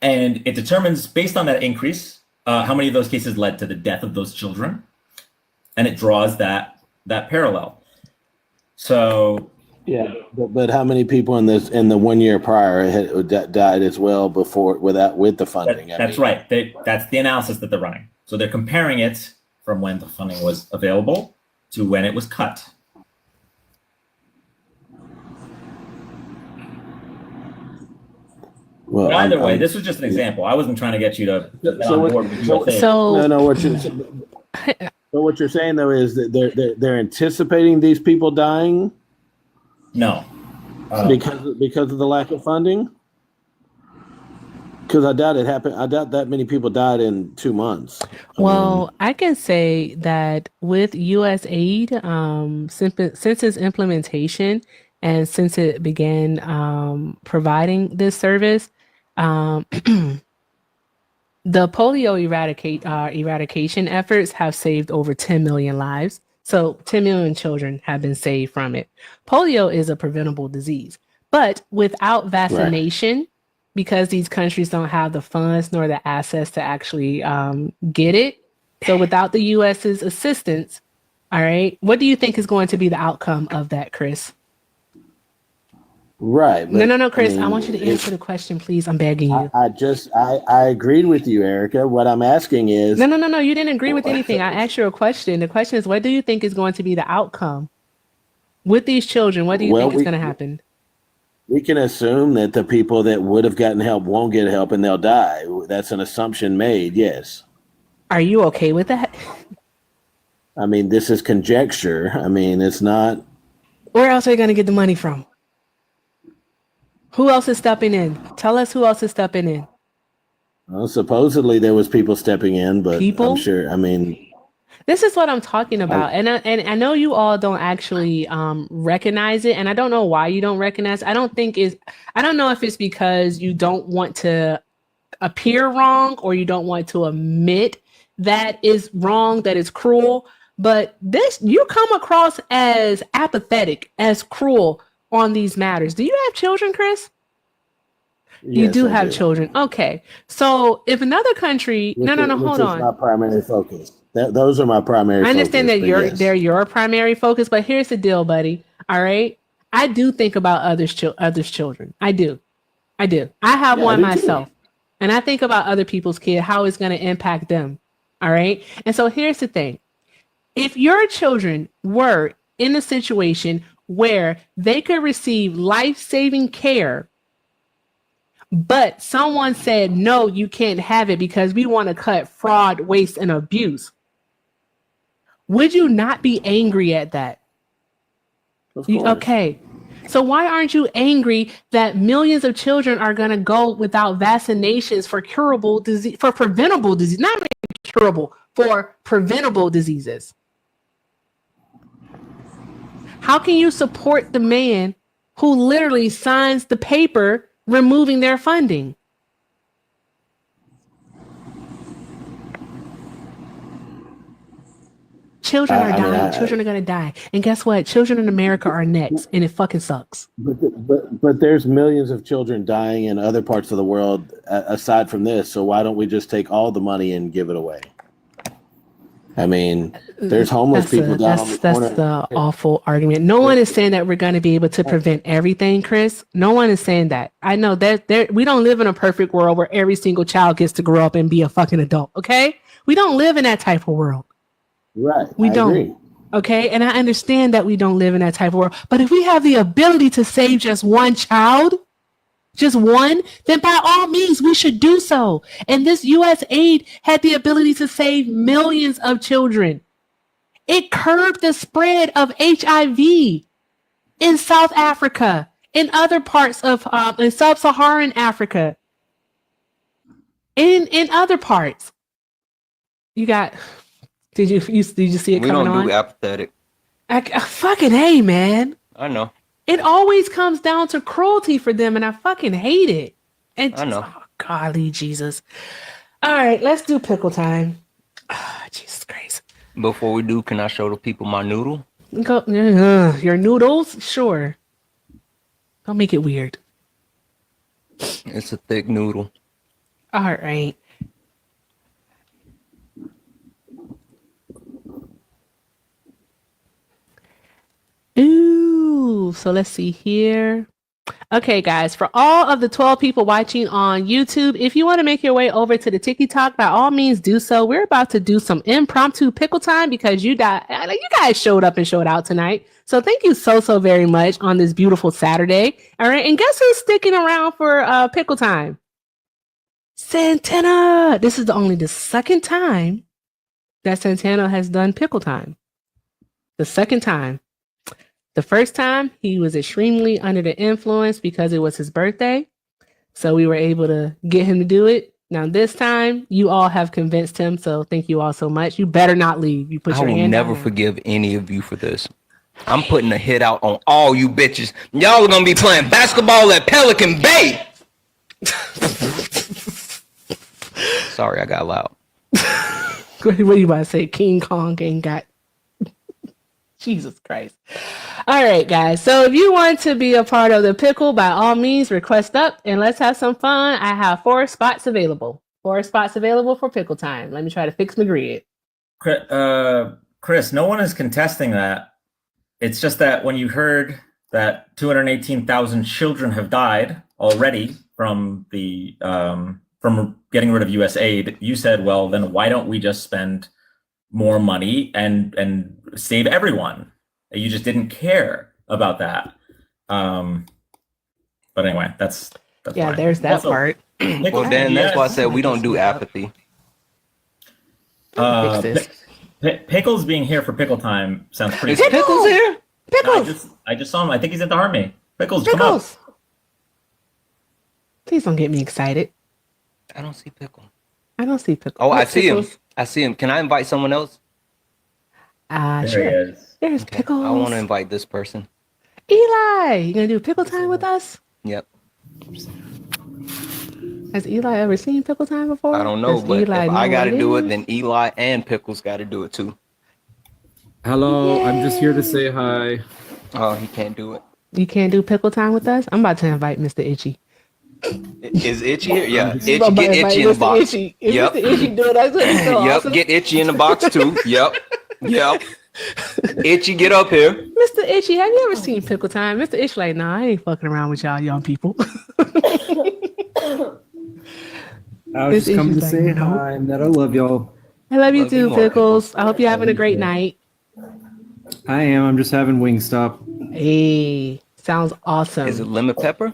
And it determines, based on that increase, how many of those cases led to the death of those children. And it draws that parallel. So... Yeah, but how many people in the 1 year prior had died as well before with the funding? That's right. That's the analysis that they're running. So they're comparing it from when the funding was available to when it was cut. Well, but either way, this was just an example. I wasn't trying to get you to get on board with USA. So what you're saying though is that they're anticipating these people dying. No, because of the lack of funding. Because I doubt it happened. I doubt that many people died in 2 months. I can say that with U.S. aid, since its implementation and since it began providing this service, the polio eradication efforts have saved over 10 million lives. So 10 million children have been saved from it. Polio is a preventable disease, but without vaccination, because these countries don't have the funds nor the access to actually get it. So without the U.S.'s assistance, all right, what do you think is going to be the outcome of that, Chris? Right. No, Chris, I want you to answer the question, please. I'm begging you. I agreed with you, Erica. What I'm asking is... No, you didn't agree with anything. I asked you a question. The question is, what do you think is going to be the outcome with these children? What do you think is going to happen? We can assume that the people that would have gotten help won't get help and they'll die. That's an assumption made, yes. Are you okay with that? I mean, this is conjecture. I mean, it's not. Where else are you going to get the money from? Who else is stepping in? Tell us who else is stepping in. Well, supposedly there was people stepping in, but People? I'm sure. I mean, This is what I'm talking about, and I know you all don't actually recognize it, and I don't know why you don't recognize. I don't know if it's because you don't want to appear wrong or you don't want to admit that is wrong, that is cruel. But this, you come across as apathetic, as cruel on these matters. Do you have children, Chris? You yes, do I have children. Okay, so if another country, Which hold is on. my primary focus. Those are my primary. I understand focus, that but they're yes. your primary focus, but here's the deal, buddy. All right, I do think about others' children. I do. I have Yeah, I one do too. myself, and I think about other people's kids, how it's going to impact them. All right, and so here's the thing: if your children were in a situation where they could receive life-saving care, but someone said no, you can't have it because we want to cut fraud, waste, and abuse. Would you not be angry at that? Of course. Okay. So why aren't you angry that millions of children are going to go without vaccinations for curable disease, for preventable disease, not even curable, for preventable diseases? How can you support the man who literally signs the paper removing their funding? Children are dying. Children are going to die. And guess what? Children in America are next, and it fucking sucks. But there's millions of children dying in other parts of the world aside from this. So why don't we just take all the money and give it away? I mean, there's homeless people down on the corner. That's the awful argument. No one is saying that we're going to be able to prevent everything, Chris. No one is saying that. I know that we don't live in a perfect world where every single child gets to grow up and be a fucking adult. Okay, we don't live in that type of world. Right. We don't. Agree. Okay. And I understand that we don't live in that type of world. But if we have the ability to save just one child, just one, then by all means, we should do so. And this U.S. aid had the ability to save millions of children. It curbed the spread of HIV in South Africa, in other parts of in sub-Saharan Africa, in other parts. You got... Did you see it coming on? We don't do apathetic. Fucking hey, man. I know. It always comes down to cruelty for them, and I fucking hate it. And I know. Oh, golly, Jesus. All right, let's do pickle time. Oh, Jesus Christ. Before we do, can I show the people my noodle? Go, your noodles? Sure. Don't make it weird. It's a thick noodle. All right. Ooh, so let's see here. Okay, guys, for all of the 12 people watching on YouTube, if you want to make your way over to the TikTok, by all means do so. We're about to do some impromptu pickle time because you guys showed up and showed out tonight. So thank you so very much on this beautiful Saturday. All right, and guess who's sticking around for pickle time? Santana. This is only the second time that Santana has done pickle time. The second time. The first time, he was extremely under the influence because it was his birthday. So we were able to get him to do it. Now this time, you all have convinced him. So thank you all so much. You better not leave. You put I your will hand never down. forgive any of you for this. I'm putting a hit out on all you bitches. Y'all are going to be playing basketball at Pelican Bay. Sorry, I got loud. What are you about to say? King Kong ain't got... Jesus Christ. All right, guys. So if you want to be a part of the pickle, by all means, request up and let's have some fun. I have 4 spots available. 4 spots available for pickle time. Let me try to fix my grid. Chris, no one is contesting that. It's just that when you heard that 218,000 children have died already from the from getting rid of U.S. aid, you said, well, then why don't we just spend more money and save everyone? You just didn't care about that. But anyway, that's Yeah, fine. there's that Also, part. pickles, Well, Dan, that's why I yes. said we don't do apathy. Fix this. Pickles being here for pickle time sounds pretty. Is Pickles here? Pickles. I just saw him. I think he's at the army. Pickles, come Pickles. Please don't get me excited. I don't see Pickle. I don't see Pickles. Oh, I Look, see him. Pickles. I see him. Can I invite someone else? There Sure. he is. There's Okay, Pickles. I want to invite this person. Eli, you gonna do pickle time with us? Yep. Has Eli ever seen pickle time before? I don't know, Does but Eli if know I got to what do it, is? then Eli and Pickles got to do it too. Hello, I'm just here to say hi. Oh, he can't do it. You can't do pickle time with us? I'm about to invite Mr. Itchy. Is Itchy here? Yeah, I'm Itchy, about to get invite Itchy in the Mr. box. Itchy. If Yep. Mr. Itchy do it, that's so Yep, awesome. get Itchy in the box too. Yep. Yep. Itchy, get up here. Mr. Itchy, have you ever seen pickle time? Mr. Itchy like, nah, I ain't fucking around with y'all young people. I was This just coming to issue's say like, no. hi and that I love y'all. I love you Love you too, more, Pickles. I hope you're having a great night. I am. I'm just having Wingstop. Hey, sounds awesome. Is it lemon pepper?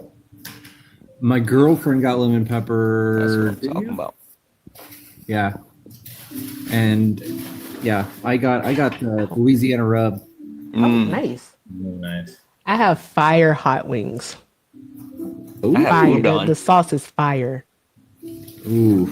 My girlfriend got lemon pepper. That's what I'm Did talking you? about. Yeah. And yeah, I got the Louisiana rub. Oh, nice. Nice. I have fire hot wings. Ooh, I have Fire. udon. The sauce is fire. Ooh,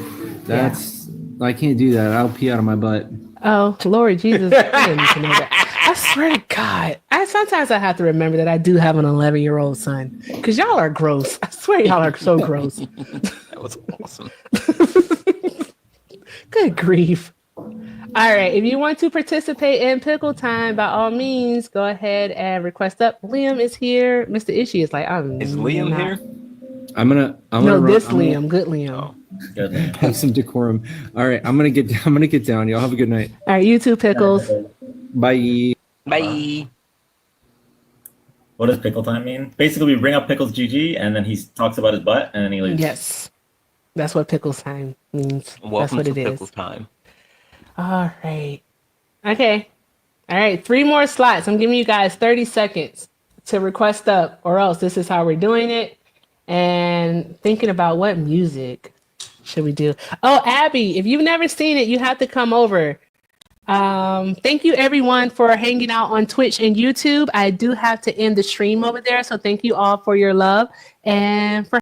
that's I can't do that. I'll pee out of my butt. Oh, Lord Jesus. I didn't need to know that. I swear to God. Sometimes I have to remember that I do have an 11-year-old son. Because y'all are gross. I swear y'all are so gross. That was awesome. Good grief. All right. If you want to participate in pickle time, by all means, go ahead and request up. Liam is here. Mr. Ishii is like, Is Liam not. here? I'm gonna This I'm gonna Liam. Good Liam. Good. have some decorum. All right, I'm gonna get down. Y'all have a good night. All right. You too, Pickles. Bye. Bye. What does pickle time mean? Basically, we bring up Pickles GG, and then he talks about his butt, and then he leaves. Yes. That's what pickles time means. That's Welcome what to it Pickle is. Time. All right. Okay. All right. 3 more slots. I'm giving you guys 30 seconds to request up, or else this is how we're doing it. And thinking about what music should we do. Oh, Abby, if you've never seen it, you have to come over. Thank you everyone for hanging out on Twitch and YouTube. I do have to end the stream over there. So thank you all for your love and for